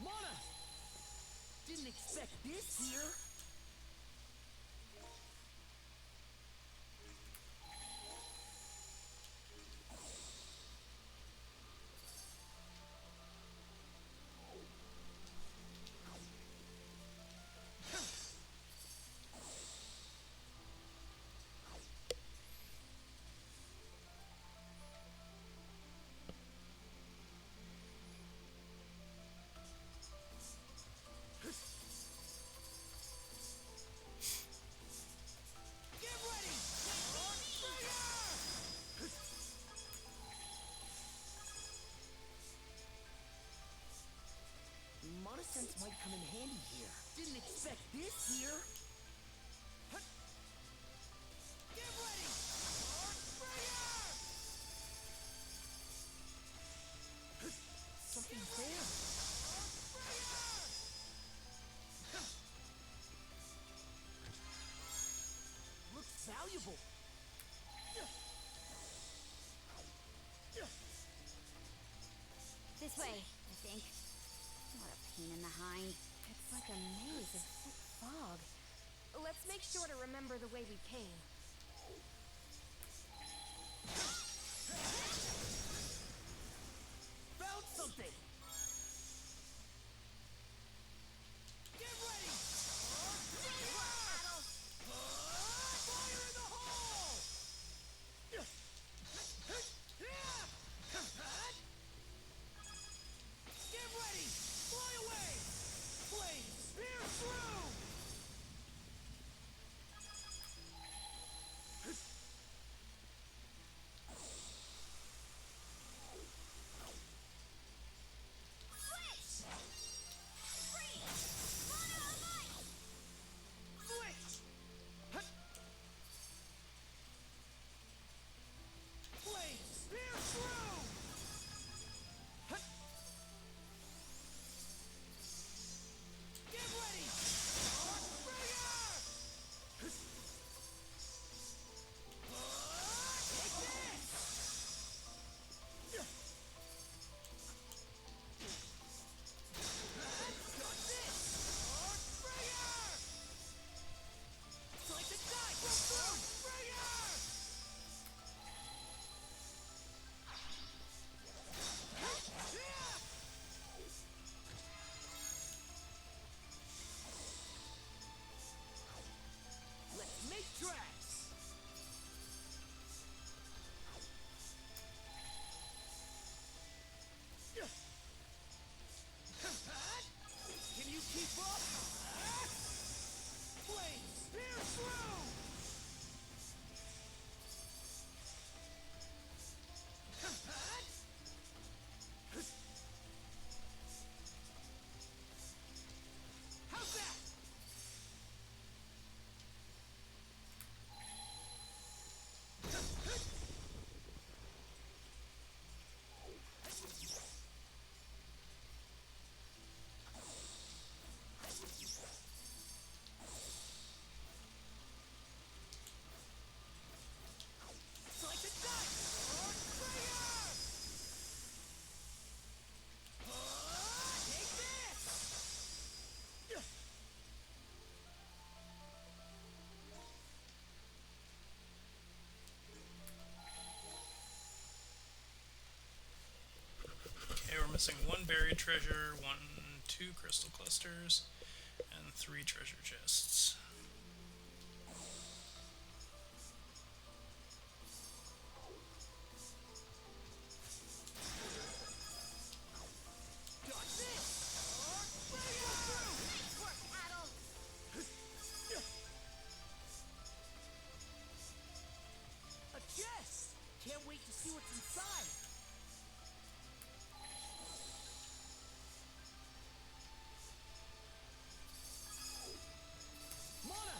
Mana! Didn't expect this here. valuable. This way, I think. What a pain in the hind. It's like a maze of thick fog. Let's make sure to remember the way we came. Found something! Get ready! Fire in the hole! Get ready! Fly away! Flames, pierce through! Switch! Flames, pierce through! Get ready! Archbringer! Take this! Got this! Archbringer! Slice and dice! Archbringer! Let's make tracks! Can you keep up? Flames, pierce through! How's that? Slice and dice! Archbringer! Take this! Okay, we're missing one buried treasure, two crystal clusters, and 3 treasure chests. Got this! Archbringer! Nice work, Adel! A chest! Can't wait to see what's inside! Mana!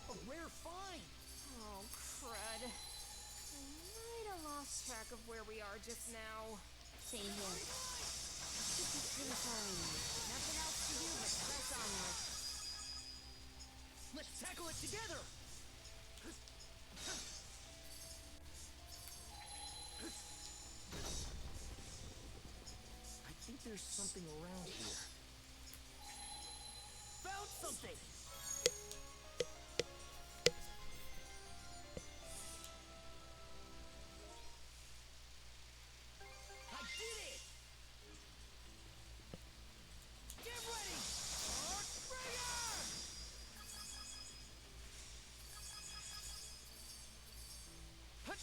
A rare find! Oh, crud. I might have lost track of where we are just now. Same here. Should be pretty far in. Nothing else to do but press onward. Let's tackle it together! I think there's something around here. Found something! I did it! Get ready! Archbringer! Hut!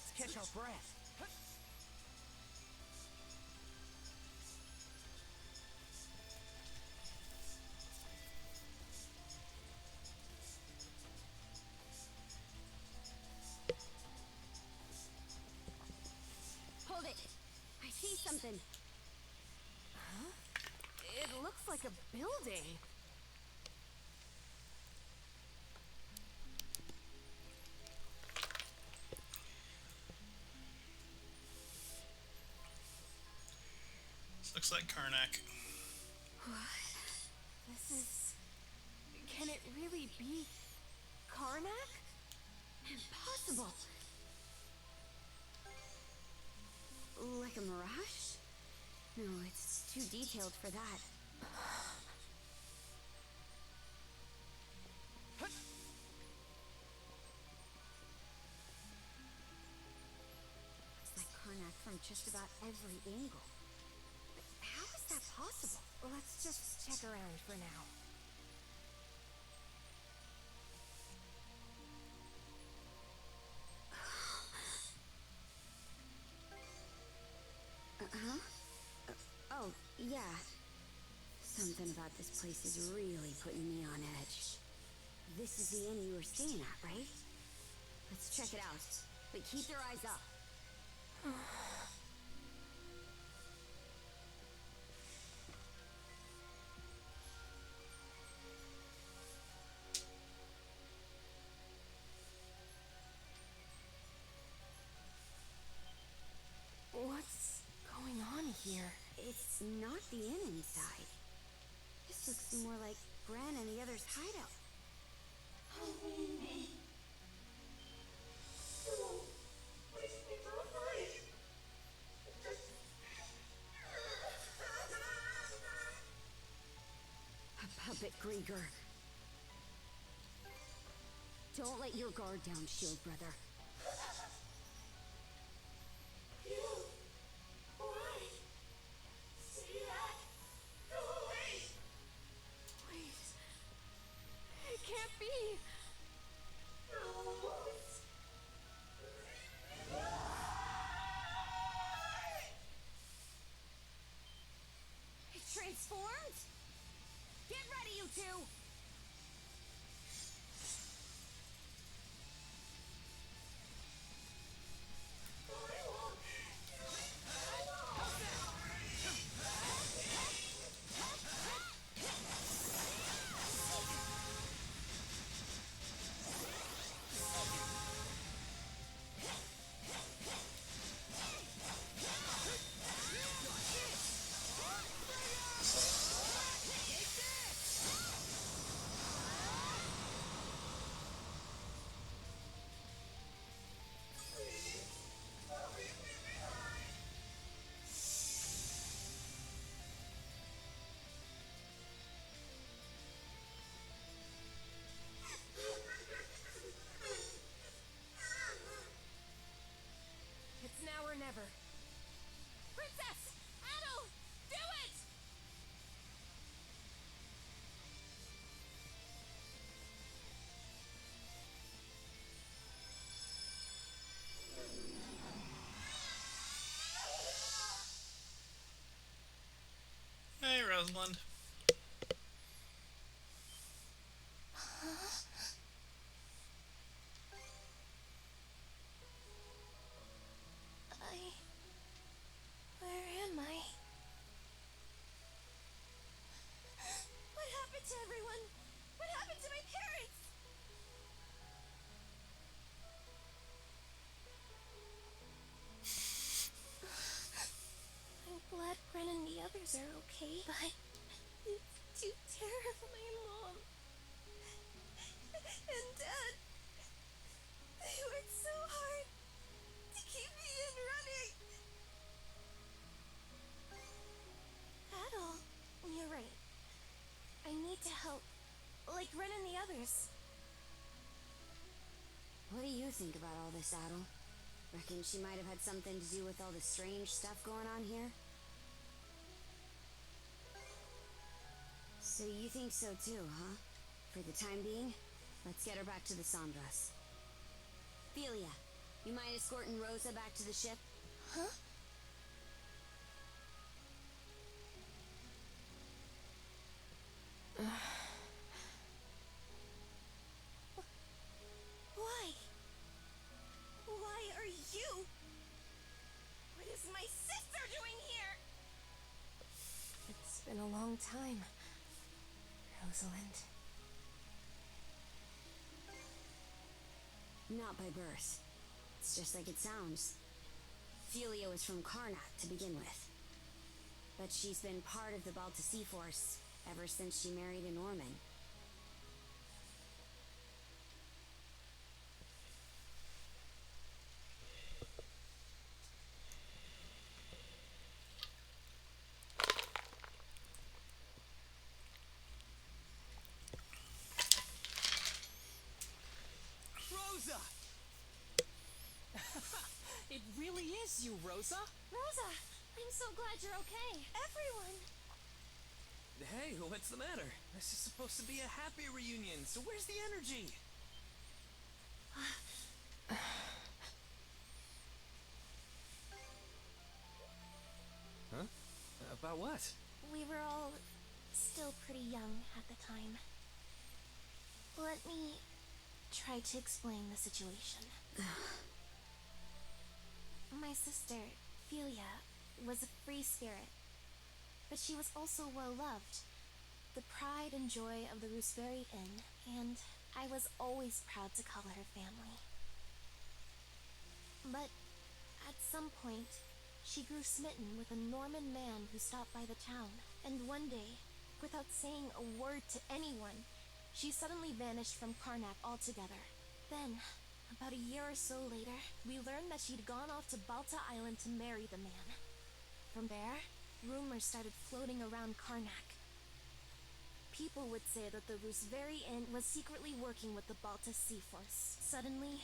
Let's catch our breath. Hold it! I see something. Huh? It looks like a building. This looks like Karnak. What? This is... Can it really be Karnak? Impossible! Like a mirage? No, it's too detailed for that. Looks like Karnak from just about every angle. But how is that possible? Let's just check around for now. Huh? Oh, yeah. Something about this place is really putting me on edge. This is the inn you were staying at, right? Let's check it out. But keep your eyes up. What's going on here? It's not the inn inside. This looks more like Bran and the others' hideout. A puppet, Grieger. Don't let your guard down, Shield Brother. Wait. It can't be. It transformed? Get ready, you two! It's now or never. Princess! Adel! Do it! Hey, Rosalind. Where am I? What happened to everyone? What happened to my parents? I'm glad Bren and the others are okay, but it's too terrible. My mom and Dad, they worked so hard to keep me in running. Adel, you're right. I need to help, like Ren and the others. What do you think about all this, Adel? Reckon she might have had something to do with all the strange stuff going on here? So you think so too, huh? For the time being, let's get her back to the Sandras. Philia, You mind escorting Rosa back to the ship? Huh? Why? Why are you? What is my sister doing here? It's been a long time, Rosalind. Not by birth. It's just like it sounds. Philia was from Karnak to begin with. But she's been part of the Balta Sea Force ever since she married a Norman. Rosa! It really is you, Rosa! Rosa! I'm so glad you're okay. Everyone! Hey, what's the matter? This is supposed to be a happy reunion, so where's the energy? Huh? About what? We were all still pretty young at the time. Let me try to explain the situation. My sister, Philia, was a free spirit, but she was also well loved. The pride and joy of the Roosevary Inn, and I was always proud to call her family. But at some point, she grew smitten with a Norman man who stopped by the town, and one day, without saying a word to anyone, she suddenly vanished from Karnak altogether. Then, about a year or so later, we learned that she'd gone off to Balta Island to marry the man. From there, rumors started floating around Karnak. People would say that the Roosevary Inn was secretly working with the Balta Sea Force. Suddenly,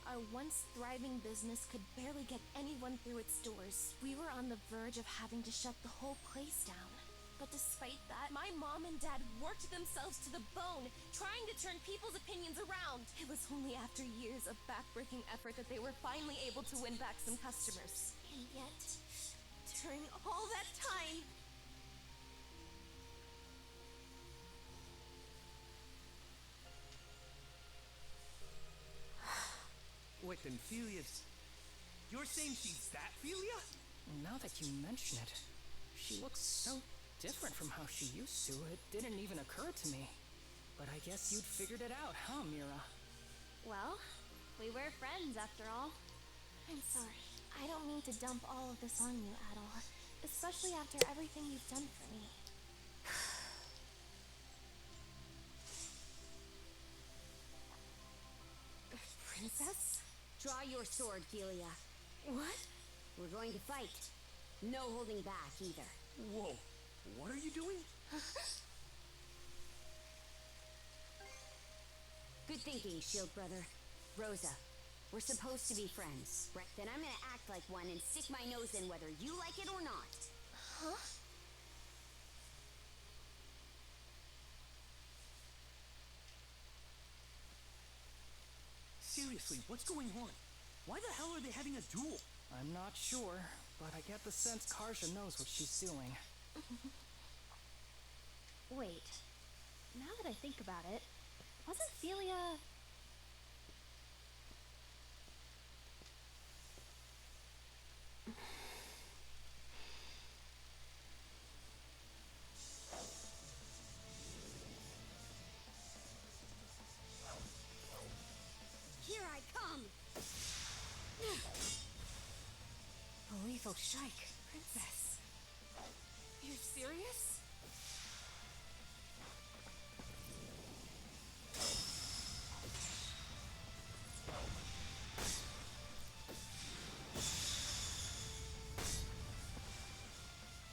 our once thriving business could barely get anyone through its doors. We were on the verge of having to shut the whole place down. But despite that, my mom and dad worked themselves to the bone, trying to turn people's opinions around. It was only after years of backbreaking effort that they were finally able to win back some customers. And yet, during all that time, Wait, then Philia's... You're saying she's that Philia? Now that you mention it, she looks so different from how she used to. It didn't even occur to me. But I guess you'd figured it out, huh, Mira? well, we were friends after all. I'm sorry. I don't mean to dump all of this on you, Adol. Especially after everything you've done for me. Princess? Draw your sword, Philia. What? We're going to fight. No holding back, either. Whoa, what are you doing? Good thinking, Shield Brother. Rosa, we're supposed to be friends, right? Then I'm gonna act like one and stick my nose in whether you like it or not. Huh? Seriously, what's going on? Why the hell are they having a duel? I'm not sure, but I get the sense Karja knows what she's doing. Wait. Now that I think about it, wasn't Philia... Here I come! A lethal strike. Princess. You're serious?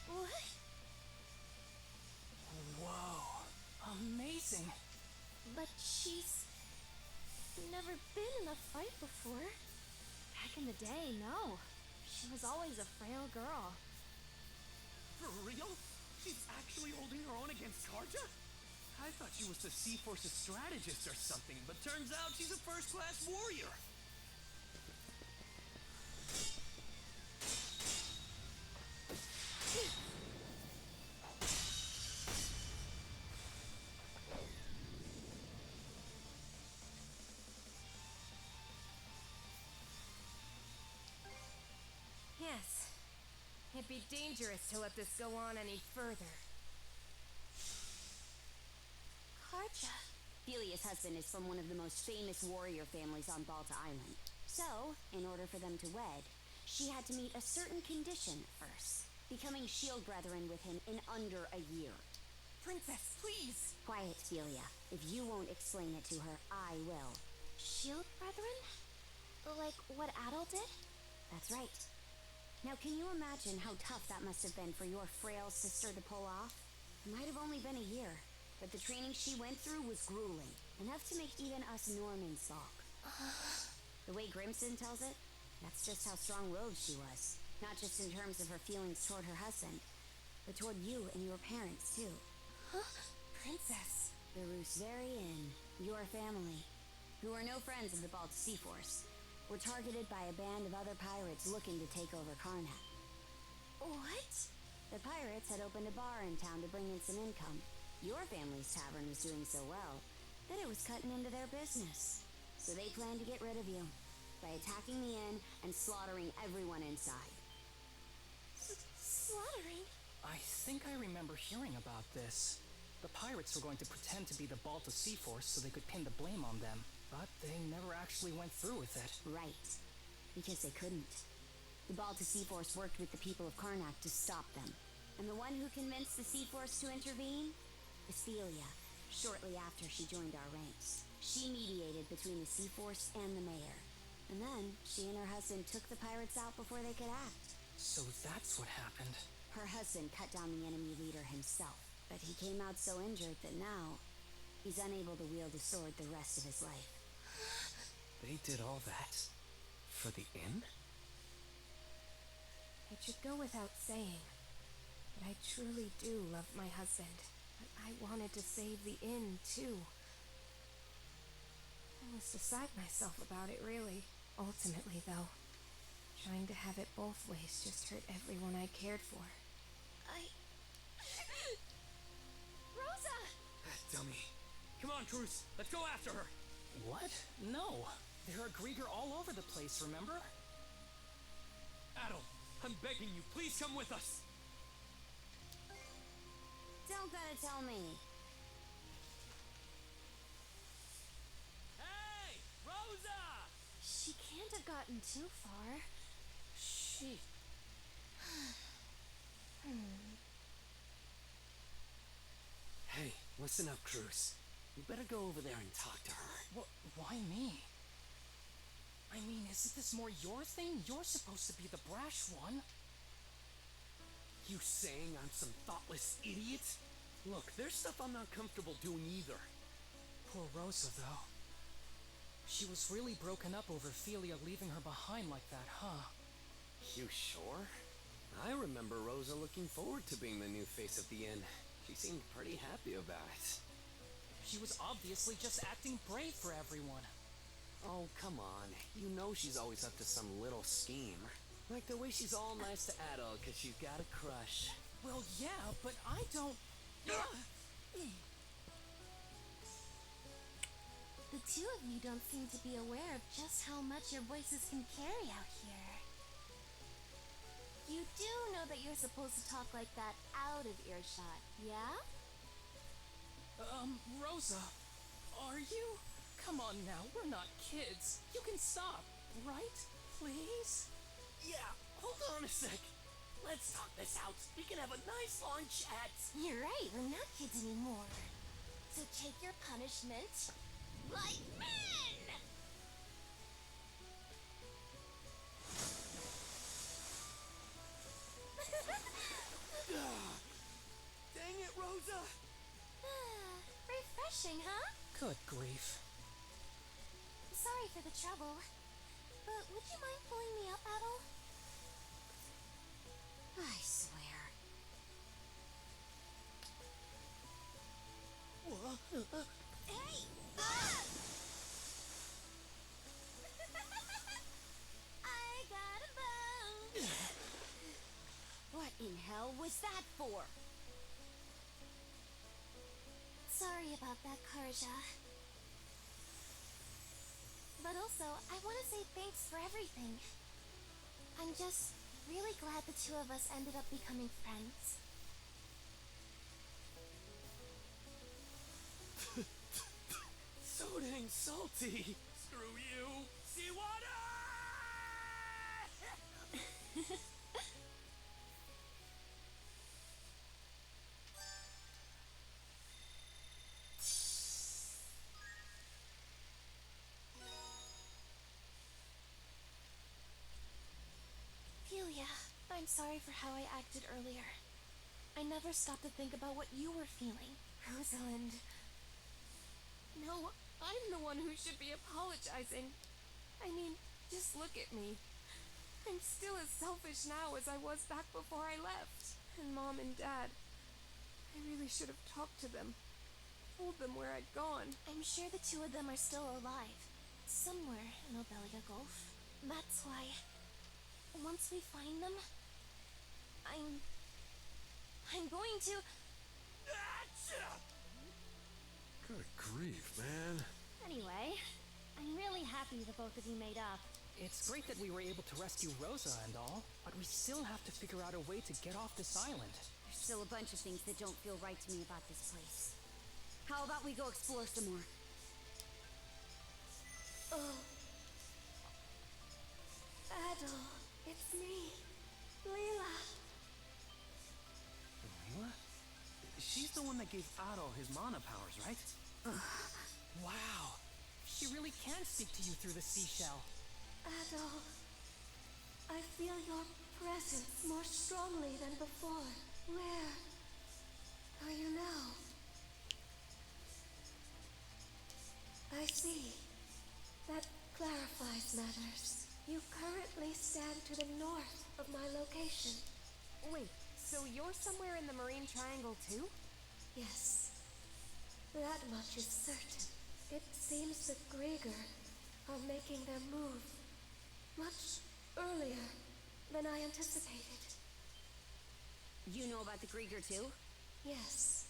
What? Whoa, amazing. But she's never been in a fight before. Back in the day, no. She was always a frail girl. For real? She's actually holding her own against Karja? I thought she was the Sea Force's strategist or something, but turns out she's a first-class warrior. Yes. It'd be dangerous to let this go on any further. Karja. Felia's husband is from one of the most famous warrior families on Balta Island. So, in order for them to wed, she had to meet a certain condition first, becoming shield brethren with him in under a year. Princess, please! Quiet, Felia. If you won't explain it to her, I will. Shield brethren? Like what Adol did? That's right. Now, can you imagine how tough that must have been for your frail sister to pull off? It might have only been a year, but the training she went through was grueling, enough to make even us Normans balk. The way Grimson tells it, that's just how strong-willed she was. Not just in terms of her feelings toward her husband, but toward you and your parents, too. Huh? Princess. The Roos very Inn, your family, who are no friends of the Balta Sea Force, were targeted by a band of other pirates looking to take over Karnak. What? The pirates had opened a bar in town to bring in some income. Your family's tavern was doing so well that it was cutting into their business. So they planned to get rid of you by attacking the inn and slaughtering everyone inside. Slaughtering? I think I remember hearing about this. The pirates were going to pretend to be the Balta Sea Force so they could pin the blame on them, but they never actually went through with it. Right. Because they couldn't. The Balta Sea Force worked with the people of Karnak to stop them. And the one who convinced the Sea Force to intervene is Felia, shortly after she joined our ranks. She mediated between the Sea Force and the mayor. And then, she and her husband took the pirates out before they could act. So that's what happened. Her husband cut down the enemy leader himself, but he came out so injured that now, he's unable to wield a sword the rest of his life. They did all that? For the inn? It should go without saying, but I truly do love my husband. But I wanted to save the inn, too. I was beside myself about it, really. Ultimately, though, trying to have it both ways just hurt everyone I cared for. Rosa! Dummy. Come on, Cruz. Let's go after her. What? No. There are Grieger all over the place, remember? Adol, I'm begging you, please come with us. Don't gotta tell me. Hey, Rosa! She can't have gotten too far. She... Hey, listen up, Cruz. You better go over there and talk to her. Why me? I mean, isn't this more your thing? You're supposed to be the brash one. You saying I'm some thoughtless idiot? Look, there's stuff I'm not comfortable doing either. Poor Rosa, though. She was really broken up over Felia leaving her behind like that, huh? You sure? I remember Rosa looking forward to being the new face of the inn. She seemed pretty happy about it. She was obviously just acting brave for everyone. Oh, come on. You know she's always up to some little scheme. Like the way she's all nice to Adol because she's got a crush. Well, yeah, but I don't... The two of you don't seem to be aware of just how much your voices can carry out here. You do know that you're supposed to talk like that out of earshot, yeah? Rosa, are you? Come on now, we're not kids. You can stop, right? Please? Yeah, hold on a sec. Let's talk this out. We can have a nice long chat. You're right, we're not kids anymore. So take your punishment like men! Dang it, Rosa! Refreshing, huh? Good grief. Sorry for the trouble. But would you mind pulling me up, Adol? I swear. Hey! Ah! I got a bone! What in hell was that for? Sorry about that, Karja. But also, I want to say thanks for everything. I'm just really glad the two of us ended up becoming friends. So dang salty. Screw you. Seawater! Pelia, I'm sorry for how I acted earlier. I never stopped to think about what you were feeling. Rosalind. No, I'm the one who should be apologizing. I mean, just look at me. I'm still as selfish now as I was back before I left. And Mom and Dad, I really should have talked to them. Told them where I'd gone. I'm sure the two of them are still alive. Somewhere in Obelia Gulf. That's why, once we find them, I'm going to... Good grief, man. Anyway, I'm really happy the both of you made up. It's great that we were able to rescue Rosa and all, but we still have to figure out a way to get off this island. There's still a bunch of things that don't feel right to me about this place. How about we go explore some more? Oh. Adol, it's me, Leela. Leela? She's the one that gave Adol his mana powers, right? Wow. She really can speak to you through the seashell. Adol, I feel your presence more strongly than before. Where are you now? I see. That clarifies matters. You currently stand to the north of my location. Wait, so you're somewhere in the Marine Triangle too? Yes. That much is certain. It seems the Grieger are making their move much earlier than I anticipated. You know about the Grieger too? Yes,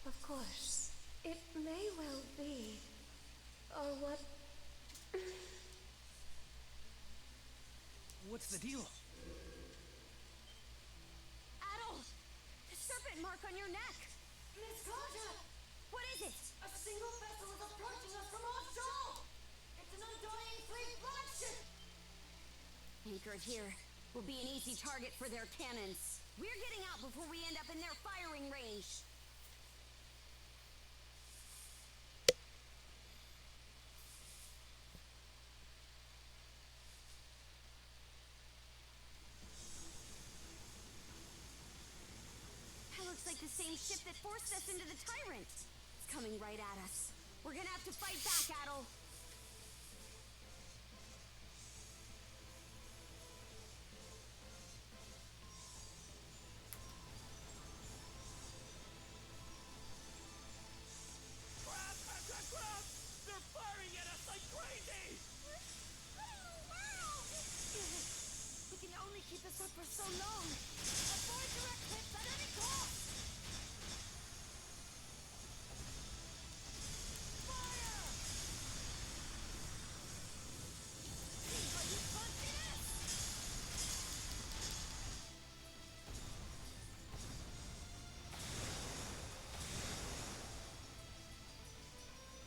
of course. It may well be, or what... What's the deal? Adol! The serpent mark on your neck! Miss Carter! What is it? A single vessel is approaching us from offshore! It's an Undying Fleet flagship! Anchored here will be an easy target for their cannons. We're getting out before we end up in their firing range. That looks like the same ship that forced us into the Tyrant. It's coming right at us. We're gonna have to fight back, Adol. Crap! They're firing at us like crazy! We can only keep this up for so long. Avoid direct hits at any cost! Fire! See how you punch it!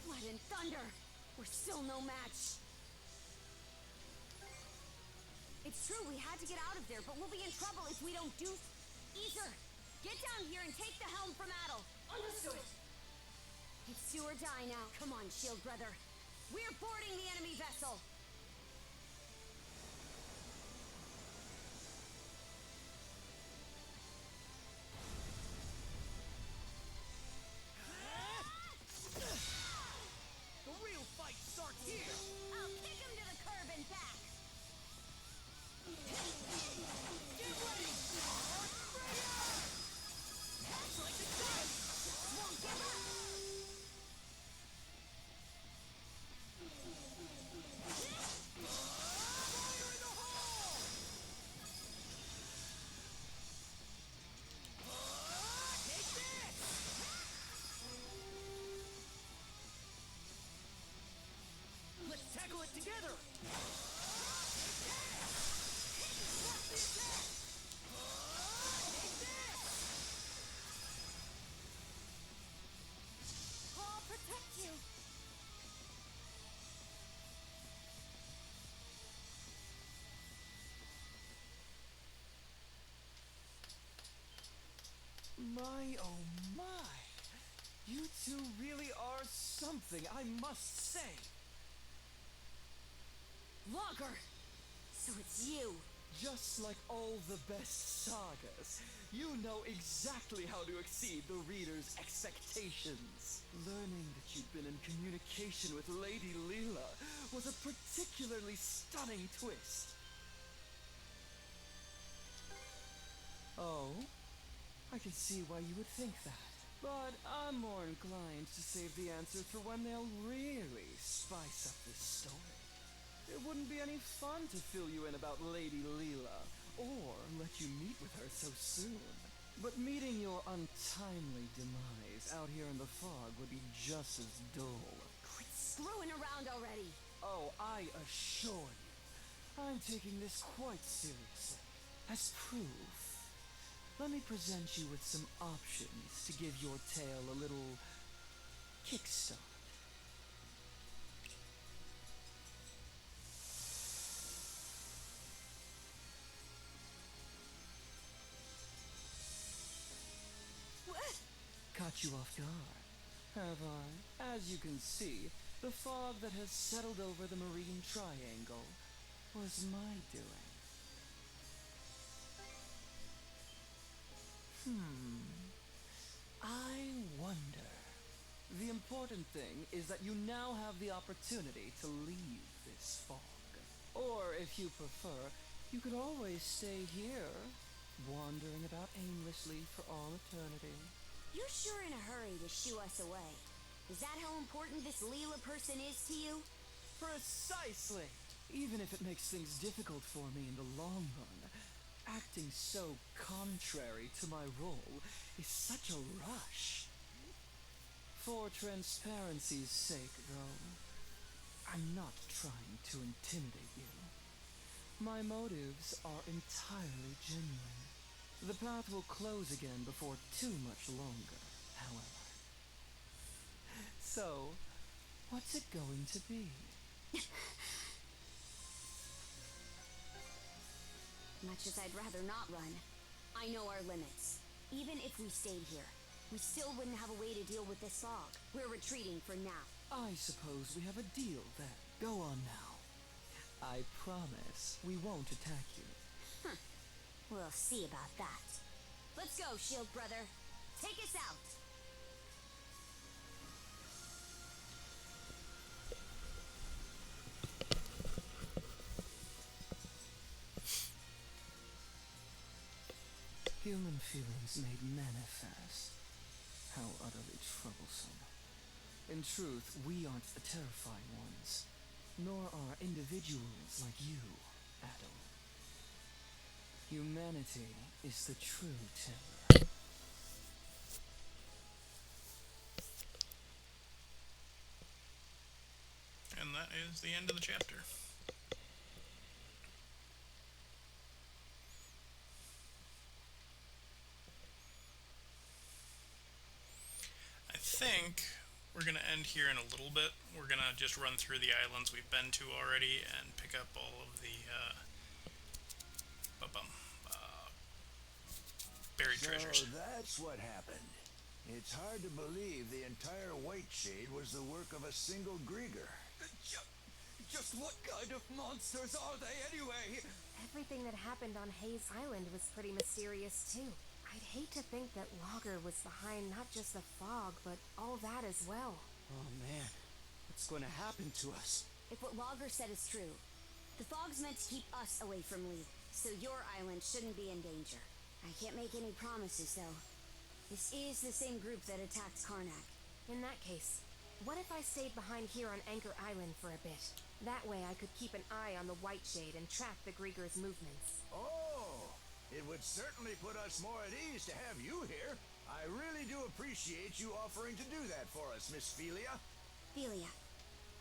Blood and thunder! We're still no match. It's true, we had to get out of there, but we'll be in trouble if we don't do... Ether, get down here and take the helm from Adol. Understood! It's do or die now. Come on, shield brother. We're boarding the enemy vessel. The real fight starts here! I'll kick him to the curb and back. Get ready! Looks like the time! Won't give up. together! I'll protect you. My, oh my! You two really are something, I must say. Logger! So it's you. Just like all the best sagas, you know exactly how to exceed the reader's expectations. Learning that you'd been in communication with Lady Leela was a particularly stunning twist. Oh? I can see why you would think that. But I'm more inclined to save the answer for when they'll really spice up this story. It wouldn't be any fun to fill you in about Lady Leela, or let you meet with her so soon. But meeting your untimely demise out here in the fog would be just as dull. Quit screwing around already. Oh, I assure you, I'm taking this quite seriously. As proof, let me present you with some options to give your tale a little kickstart. Caught you off guard, have I? As you can see, the fog that has settled over the marine triangle was my doing. I wonder. The important thing is that you now have the opportunity to leave this fog. Or, if you prefer, you could always stay here, wandering about aimlessly for all eternity. You're sure in a hurry to shoo us away. Is that how important this Leela person is to you? Precisely! Even if it makes things difficult for me in the long run, acting so contrary to my role is such a rush. For transparency's sake, though, I'm not trying to intimidate you. My motives are entirely genuine. The path will close again before too much longer, however. So, what's it going to be? Much as I'd rather not run, I know our limits. Even if we stayed here, we still wouldn't have a way to deal with this fog. We're retreating for now. I suppose we have a deal then. Go on now. I promise we won't attack you. We'll see about that. Let's go, Shield Brother. Take us out. Human feelings made manifest. How utterly troublesome. In truth, we aren't the terrifying ones, nor are individuals like you, Adam. Humanity is the true terror. And that is the end of the chapter. I think we're going to end here in a little bit. We're going to just run through the islands we've been to already and pick up all of the buried treasures. So that's what happened. It's hard to believe the entire White Shade was the work of a single Grieger. Just what kind of monsters are they anyway? Everything that happened on Hayes Island was pretty mysterious too. I'd hate to think that Logger was behind not just the fog, but all that as well. Oh man, what's going to happen to us? If what Logger said is true, the fog's meant to keep us away from Lee, so your island shouldn't be in danger. I can't make any promises, though. This is the same group that attacked Karnak. In that case, what if I stayed behind here on Anchor Island for a bit? That way I could keep an eye on the White Shade and track the Grieger's movements. Oh, it would certainly put us more at ease to have you here. I really do appreciate you offering to do that for us, Miss Felia. Felia,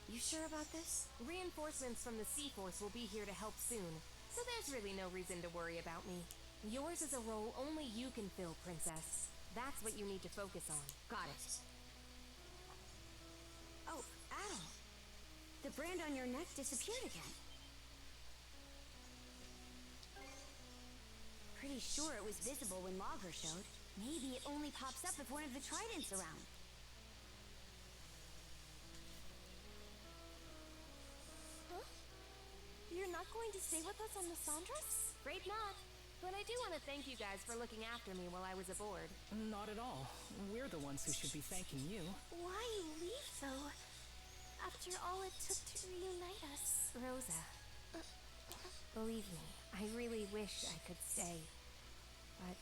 You sure about this? Reinforcements from the Sea Force will be here to help soon, so there's really no reason to worry about me. Yours is a role only you can fill, Princess. That's what you need to focus on. Got it. Oh, Adel. The brand on your neck disappeared again. Pretty sure it was visible when Logger showed. Maybe it only pops up if one of the tridents around. Huh? You're not going to stay with us on the Sandras? Afraid not. But I do want to thank you guys for looking after me while I was aboard. Not at all. We're the ones who should be thanking you. Why leave, though? After all it took to reunite us. Rosa, believe me, I really wish I could stay. But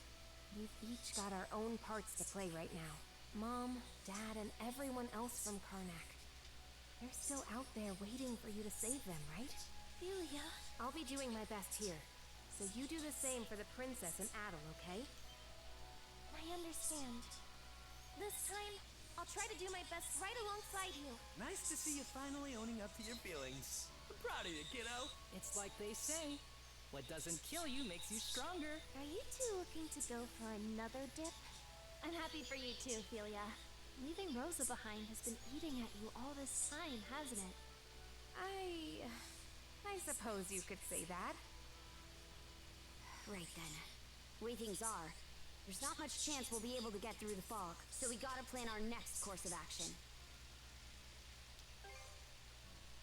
we've each got our own parts to play right now. Mom, Dad, and everyone else from Karnak. They're still out there waiting for you to save them, right? Philia. I'll be doing my best here. So you do the same for the princess and Adel, okay? I understand. This time, I'll try to do my best right alongside you. Nice to see you finally owning up to your feelings. I'm proud of you, kiddo. It's like they say, what doesn't kill you makes you stronger. Are you two looking to go for another dip? I'm happy for you too, Philia. Leaving Rosa behind has been eating at you all this time, hasn't it? I suppose you could say that. Right then. Way things are, there's not much chance we'll be able to get through the fog, so we gotta plan our next course of action.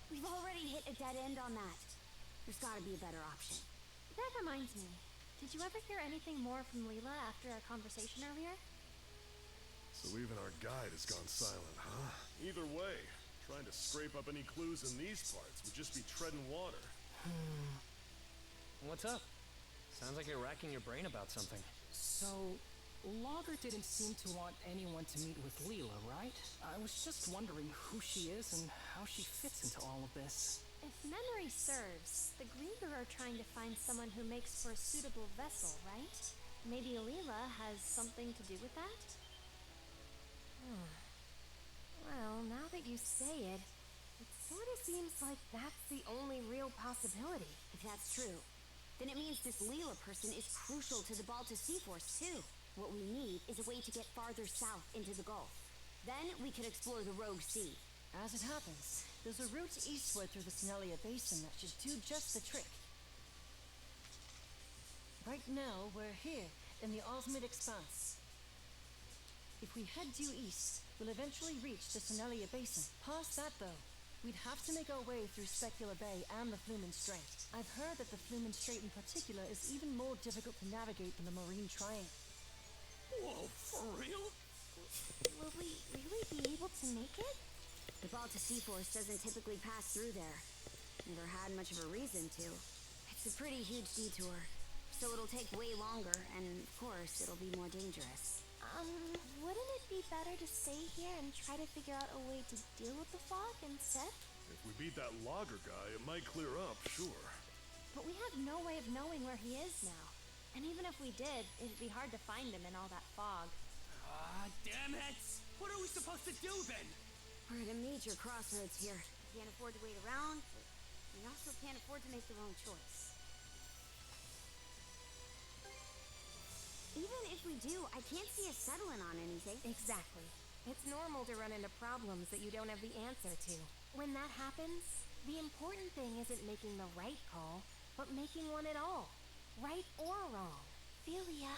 We've already hit a dead end on that. There's gotta be a better option. That reminds me. Did you ever hear anything more from Leela after our conversation earlier? So even our guide has gone silent, huh? Either way, trying to scrape up any clues in these parts would just be treading water. What's up? Sounds like you're racking your brain about something. So, Logger didn't seem to want anyone to meet with Leela, right? I was just wondering who she is and how she fits into all of this. If memory serves, the Grieger are trying to find someone who makes for a suitable vessel, right? Maybe Leela has something to do with that? Well, now that you say it, it sort of seems like that's the only real possibility. If that's true, then it means this Leela person is crucial to the Balta Sea Force, too. What we need is a way to get farther south into the Gulf. Then we could explore the Rogue Sea. As it happens, there's a route eastward through the Senelia Basin that should do just the trick. Right now, we're here, in the Osmid Expanse. If we head due east, we'll eventually reach the Senelia Basin. Past that, though, we'd have to make our way through Specular Bay and the Flumen Strait. I've heard that the Flumen Strait in particular is even more difficult to navigate than the Marine Triangle. Whoa, for real? Will we really be able to make it? The Balta Sea Force doesn't typically pass through there. Never had much of a reason to. It's a pretty huge detour, so it'll take way longer, and of course, it'll be more dangerous. Wouldn't it be better to stay here and try to figure out a way to deal with the fog instead? If we beat that logger guy, it might clear up, sure. But we have no way of knowing where he is now. And even if we did, it'd be hard to find him in all that fog. Ah, damn it! What are we supposed to do then? We're at a major crossroads here. We can't afford to wait around, but we also can't afford to make the wrong choice. Even if we do, I can't see us settling on anything. Exactly. It's normal to run into problems that you don't have the answer to. When that happens, the important thing isn't making the right call, but making one at all. Right or wrong. Philia.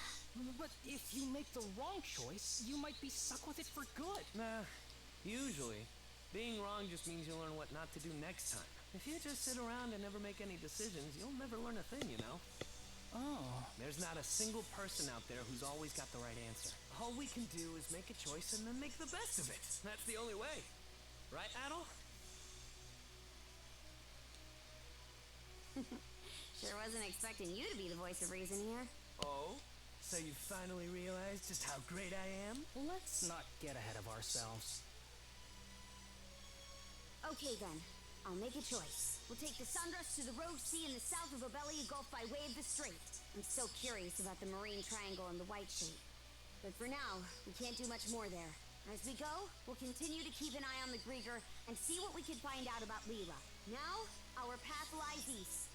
But if you make the wrong choice, you might be stuck with it for good. Nah, usually. Being wrong just means you'll learn what not to do next time. If you just sit around and never make any decisions, you'll never learn a thing, you know? Oh. There's not a single person out there who's always got the right answer. All we can do is make a choice and then make the best of it. That's the only way. Right, Adel? Sure wasn't expecting you to be the voice of reason here. Oh? So you finally realized just how great I am? Let's not get ahead of ourselves. Okay then, I'll make a choice. We'll take the Sandras to the Rogue Sea in the south of Obelia Gulf by way of the Strait. I'm so curious about the Marine Triangle and the White Shape. But for now, we can't do much more there. As we go, we'll continue to keep an eye on the Grieger and see what we can find out about Leela. Now, our path lies east,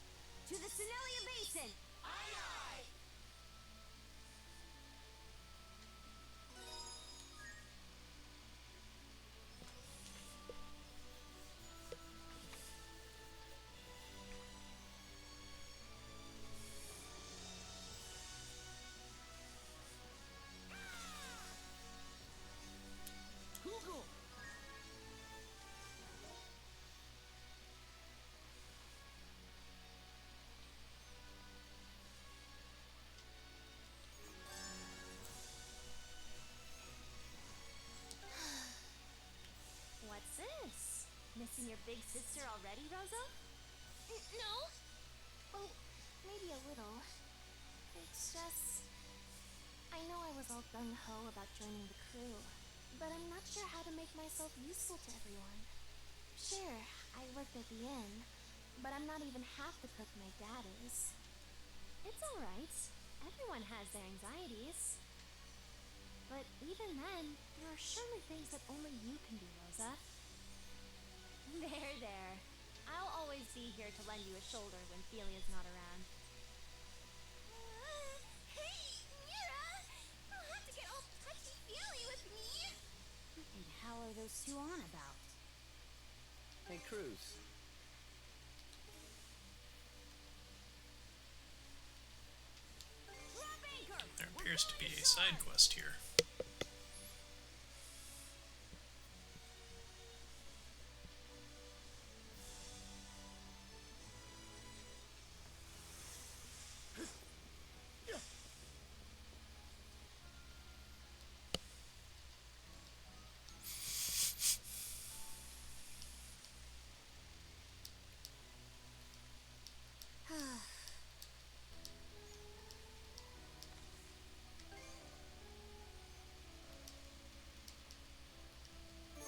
to the Senelia Basin. Aye, aye! Google! What's this? Missing your big sister already, Rosa? No. Oh, maybe a little. It's just... I know I was all gung-ho about joining the crew, but I'm not sure how to make myself useful to everyone. Sure, I worked at the inn, but I'm not even half the cook my dad is. It's alright. Everyone has their anxieties. But even then, there are surely things that only you can do, Rosa. There, there. I'll always be here to lend you a shoulder when Felia's not around. Hey, Mira! You'll have to get all touchy-feely with me! What the hell are those two on about? Hey, Cruz. Drop anchor! There appears to be a side quest here.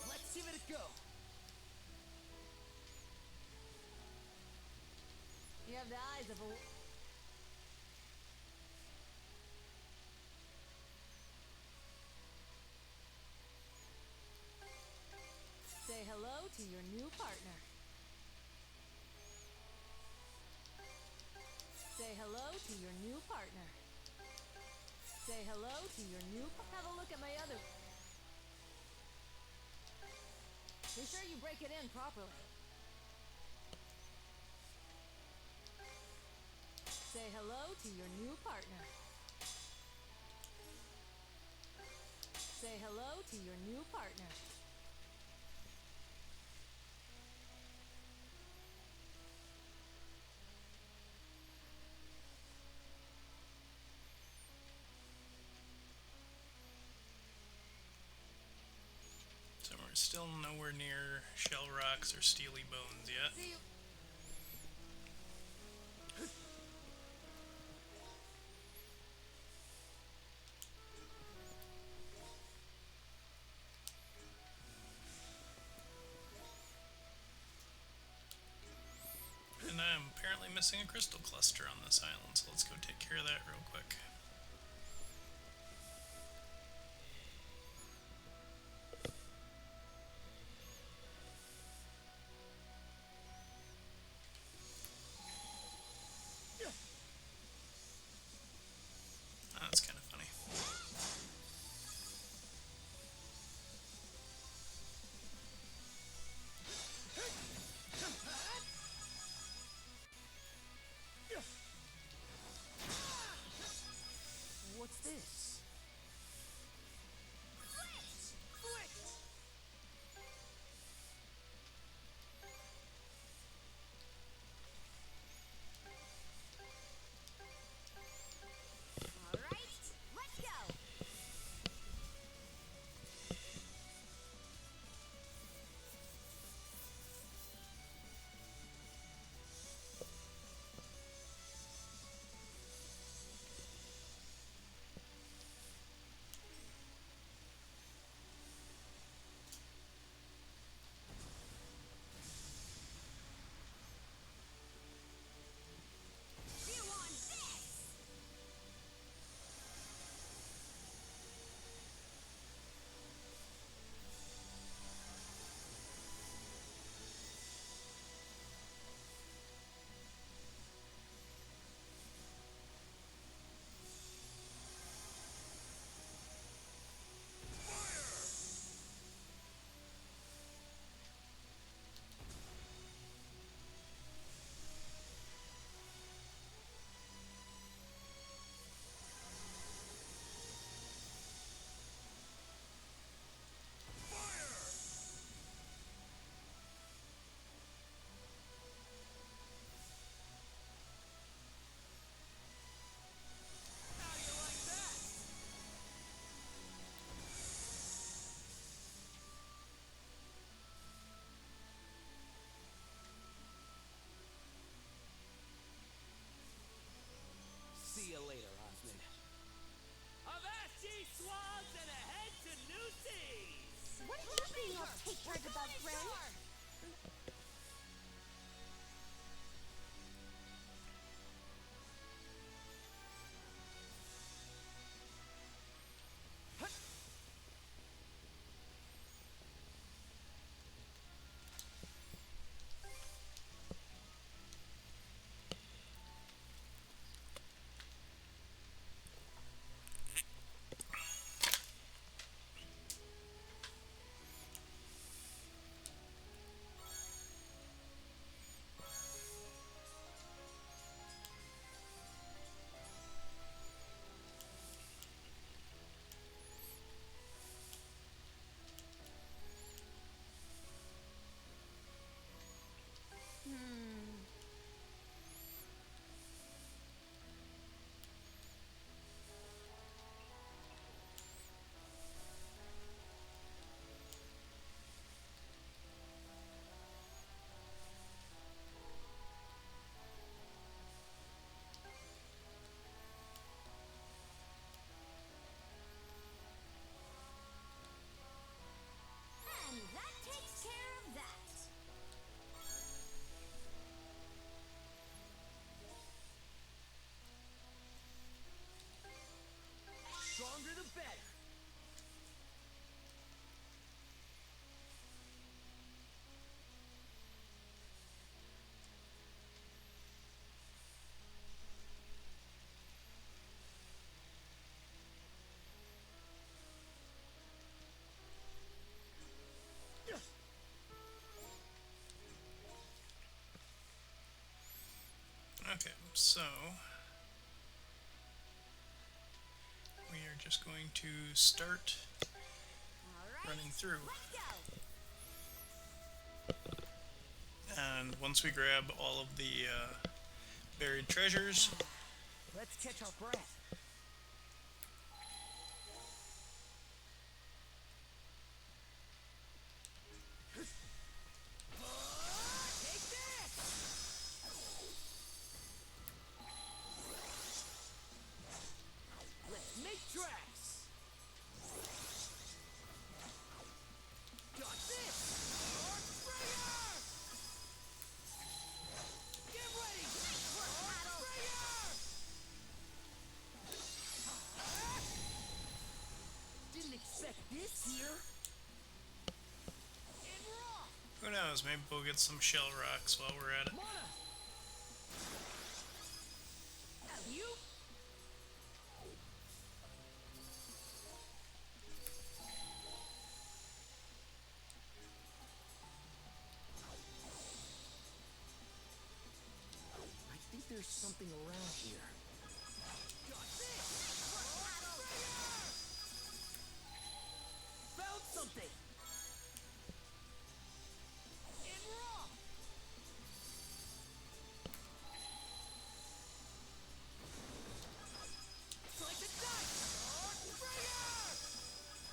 Let's give it a go! You have the eyes of a... Say hello to your new partner. Say hello to your new partner. Say hello to your new... Have a look at my other... Be sure you break it in properly. Say hello to your new partner. Say hello to your new partner. So we're still nowhere near shell rocks or steely bones yet. See you. And I'm apparently missing a crystal cluster on this island, so let's go take care of that real quick. Oh, that's kind of funny. Okay, so we are just going to start running through. And once we grab all of the buried treasures, Let's catch our breath. Take this! Let's make tracks! Got this! Arc Sprayer! Get ready! Arc Sprayer! Didn't expect this here! And raw! who knows, maybe we'll get some shell rocks while we're at it. Mana! Have you? I think there's something around here. Got this! Found something! And raw! Slice and dice! Arc Sprayer!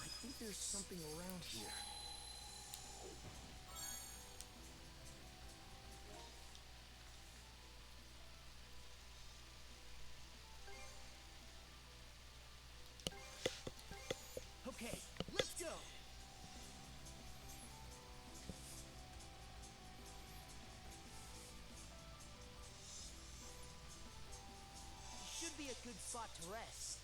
I think there's something around here. Okay, let's go! Should be a good spot to rest.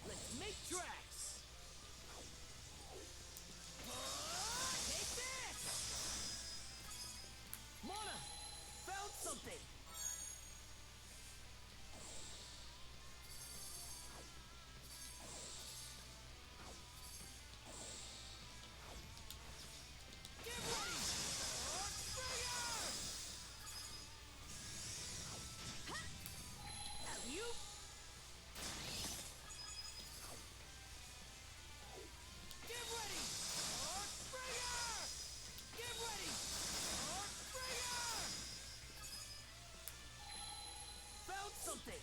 Let's make tracks! Take this! Mana! Found something! Get ready! Arc Sprayer! Have you? Get ready! Arc Sprayer! Get ready! Arc Sprayer! Found something!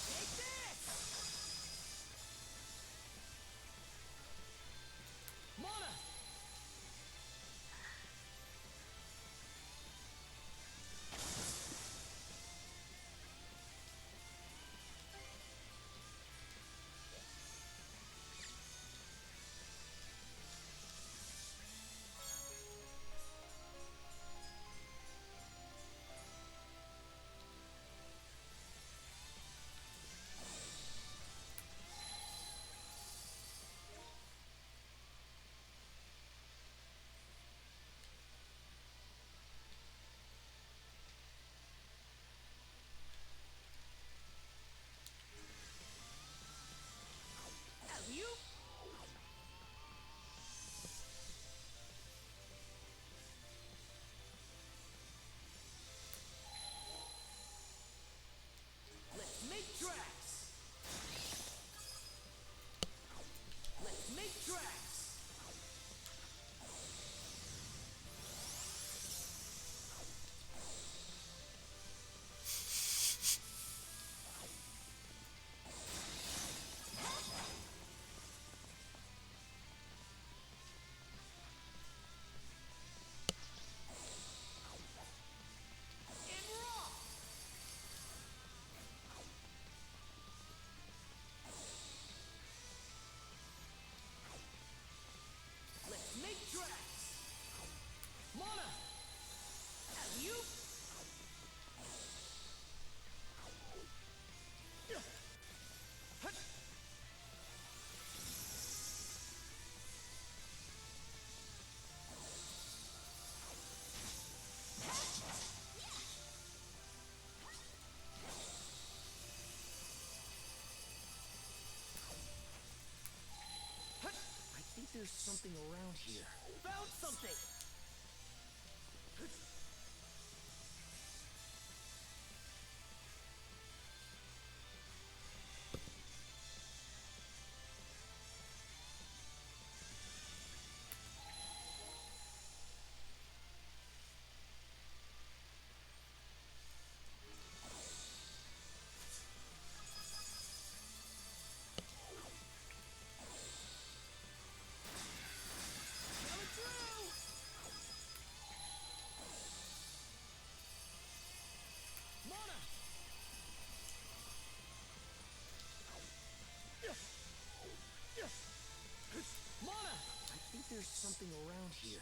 Take this! Mana! something around here. Found something! Mana! I think there's something around here.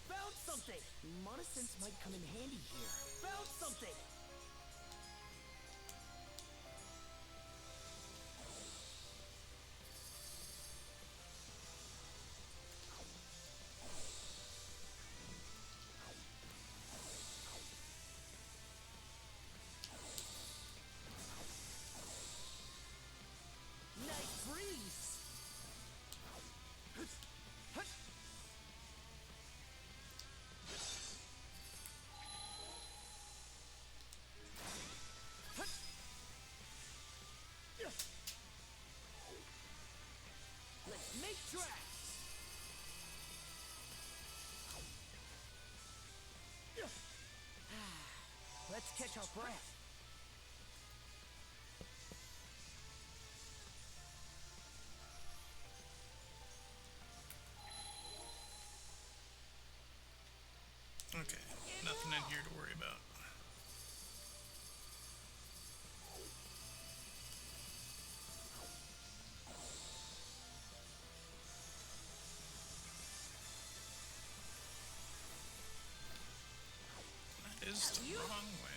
Found something! Mana sense might come in handy here. Found something! Nice breeze! Let's make tracks! Let's catch our breath. Okay, nothing in here to worry about. That is the wrong way.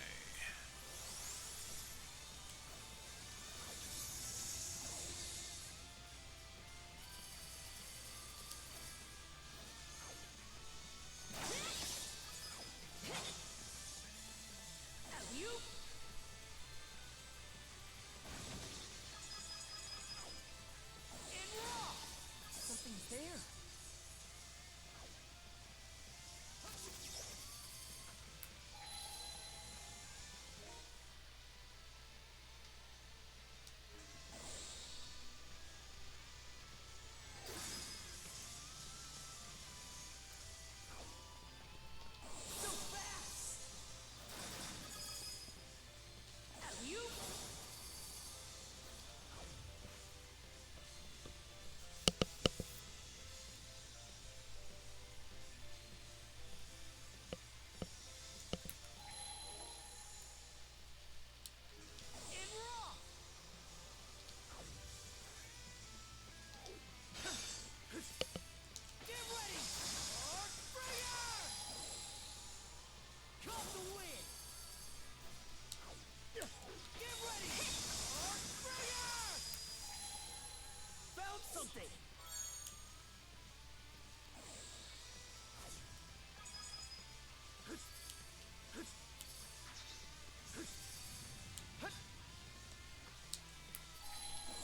Something's there. So fast! Alley-oop! And raw! Get ready! Arc Bringer! Caught the wind! Get ready! Arc Bringer! Found something!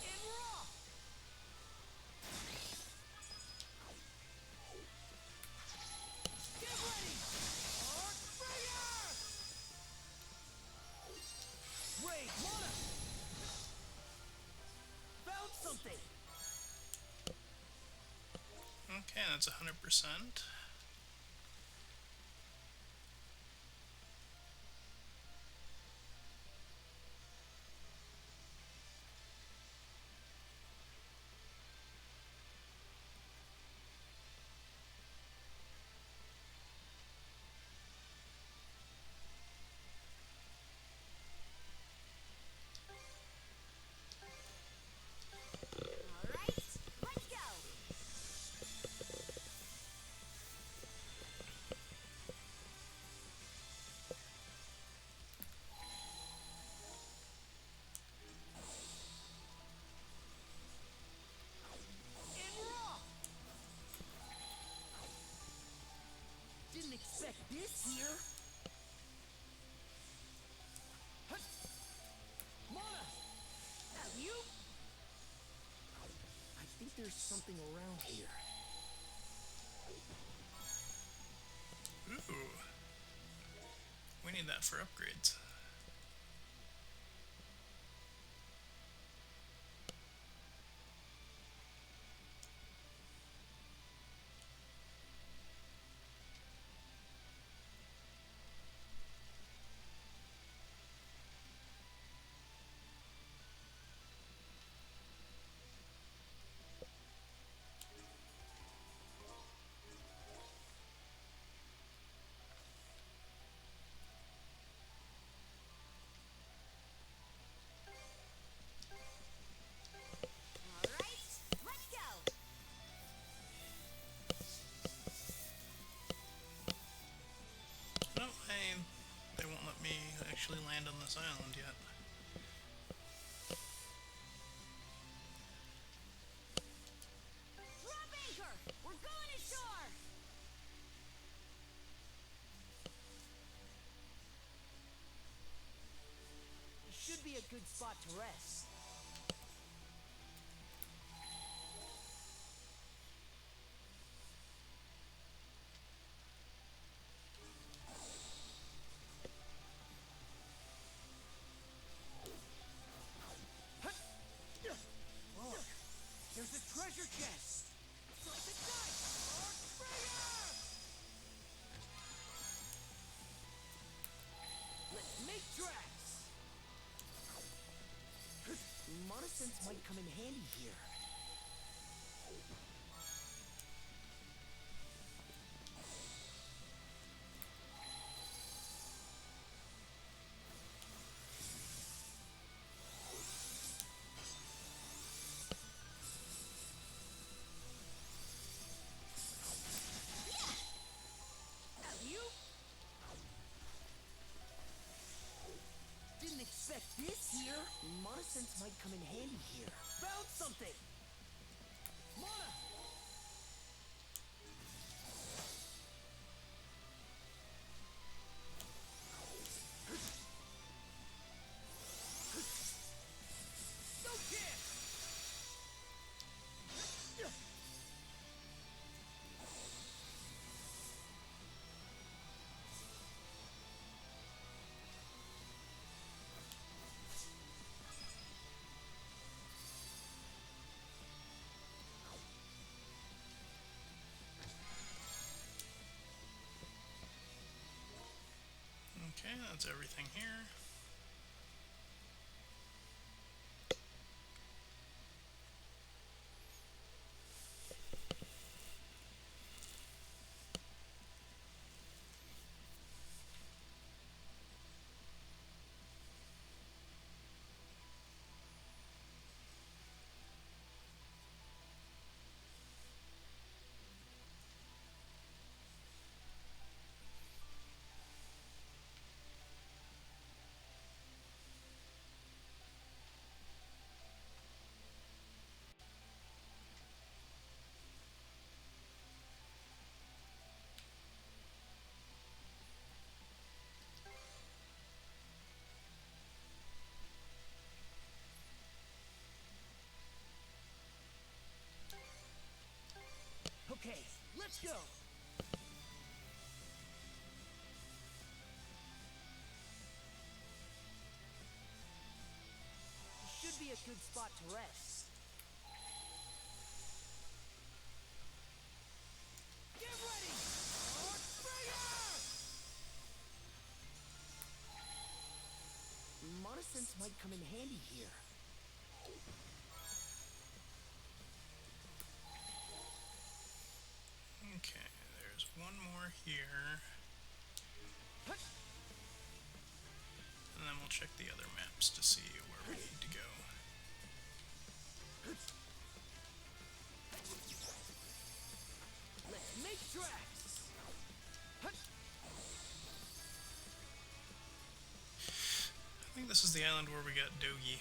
And raw! Get ready! Arc Bringer! Raid Mana! Found something! Okay, that's 100%. Alright, let's go! this here? Mana! You? I think there's something around here. Ooh. We need that for upgrades. Alright, let's go! No, they won't let me actually land on this island yet. Drop anchor! We're going ashore! Should be a good spot to rest. Look, there's a treasure chest. Slice and dice! Let's make tracks. Mana sense might come in handy here. You? Didn't expect this here. Mana sense might come in handy here. Found something. Mana! No chance! Okay, that's everything here. Okay, let's go. Should be a good spot to rest. Get ready! Mana sense might come in handy here. Okay, there's one more here. And then we'll check the other maps to see where we need to go. Let's make tracks. I think this is the island where we got Dogi.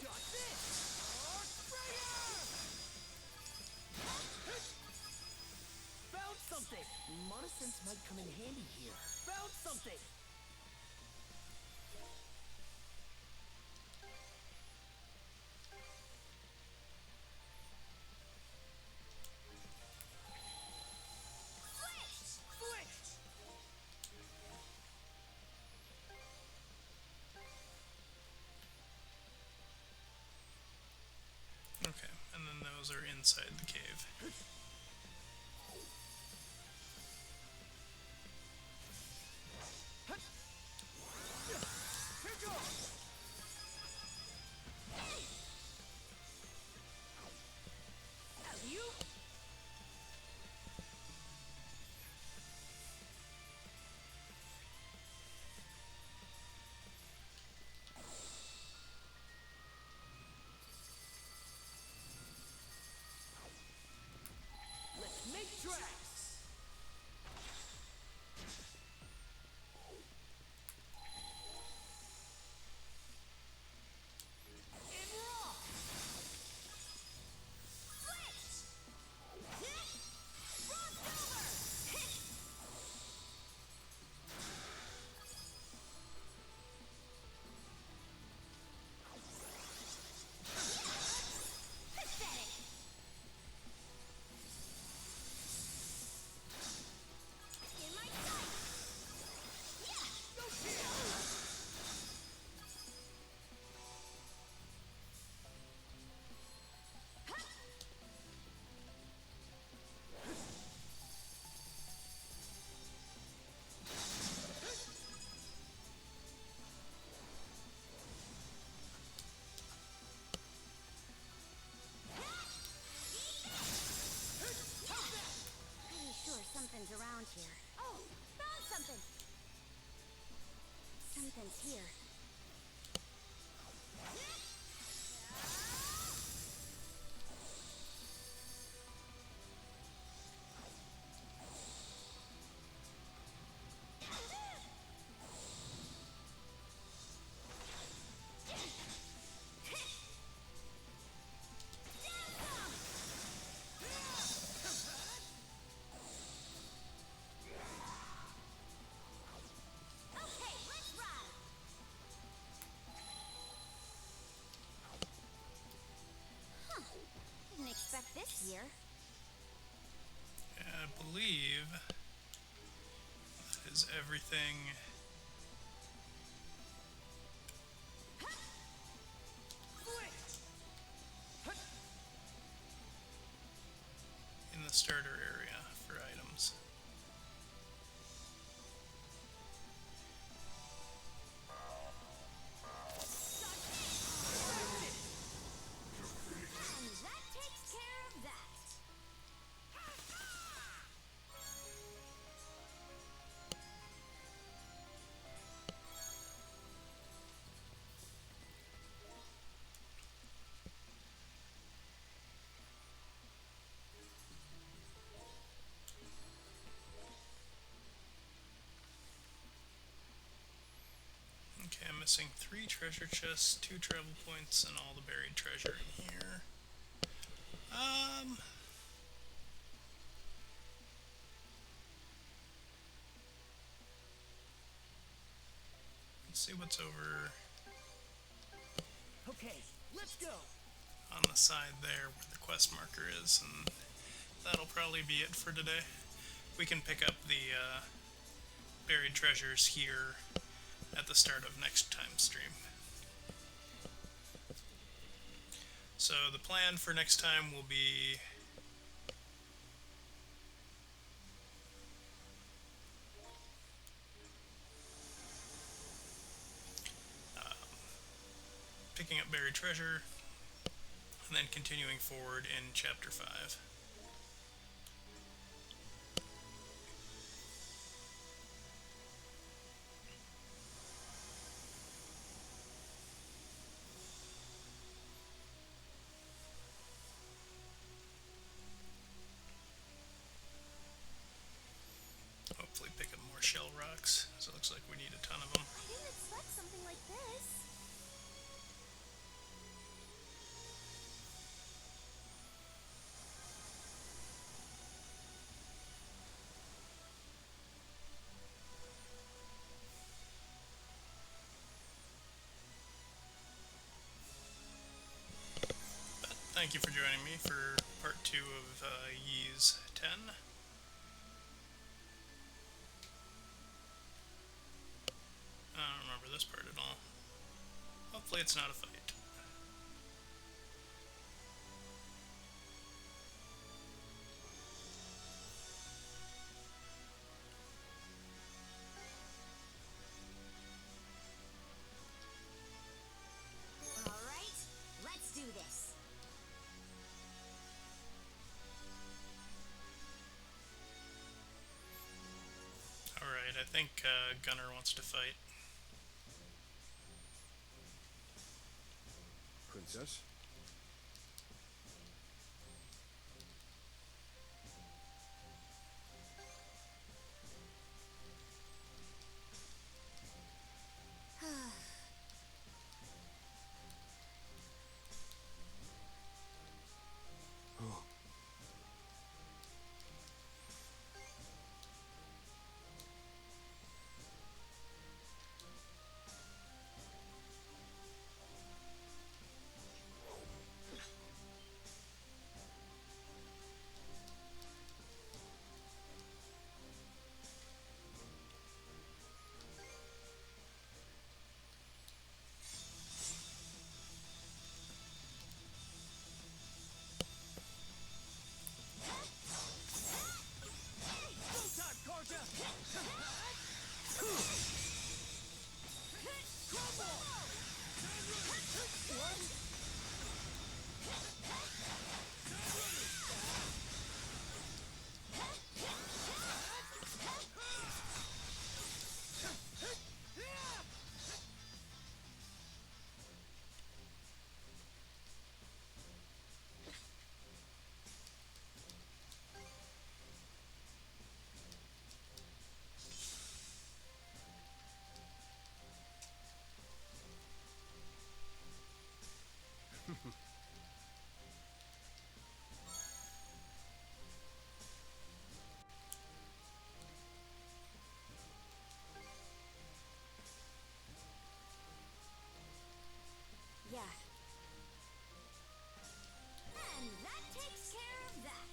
Got this! Mana sense might come in handy here. Found something! Okay, and then those are inside the cave. Make tracks! And rock! Pretty sure something's around here. Oh, found something. Something's here. Okay, let's run. Didn't expect this here. I believe that is everything. In the starter area for items. And that takes care of that. Okay, I'm missing 3 treasure chests, 2 travel points, and all the buried treasure in here. Let's see what's over Okay, let's go! on the side there where the quest marker is, and that'll probably be it for today. We can pick up the buried treasures here at the start of next time's stream. So the plan for next time will be picking up buried treasure and then continuing forward in chapter 5. Hopefully pick up more shell rocks, so it looks like we need a ton of them. I didn't expect something like this. thank you for joining me for part 2 of Ys 10. I don't remember this part at all. Hopefully it's not a fight. Alright, let's do this. Alright, I think Gunnar wants to fight. Princess? Oh. Yeah. And that takes care of that.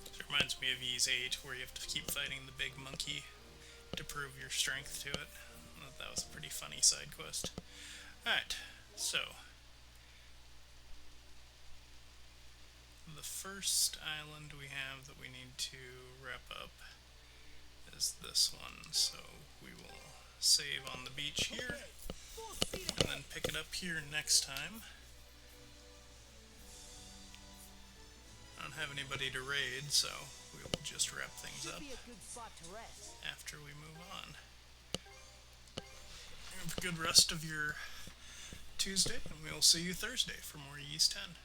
It reminds me of Ys 8, where you have to keep fighting the big monkey to prove your strength to it. I thought that was a pretty funny side quest. Alright, so the first island we have that we need to wrap up is this one, so we will save on the beach here and then pick it up here next time. I don't have anybody to raid, so we will just wrap things up after we move on. Have a good rest of your Tuesday, and we will see you Thursday for more Ys 10.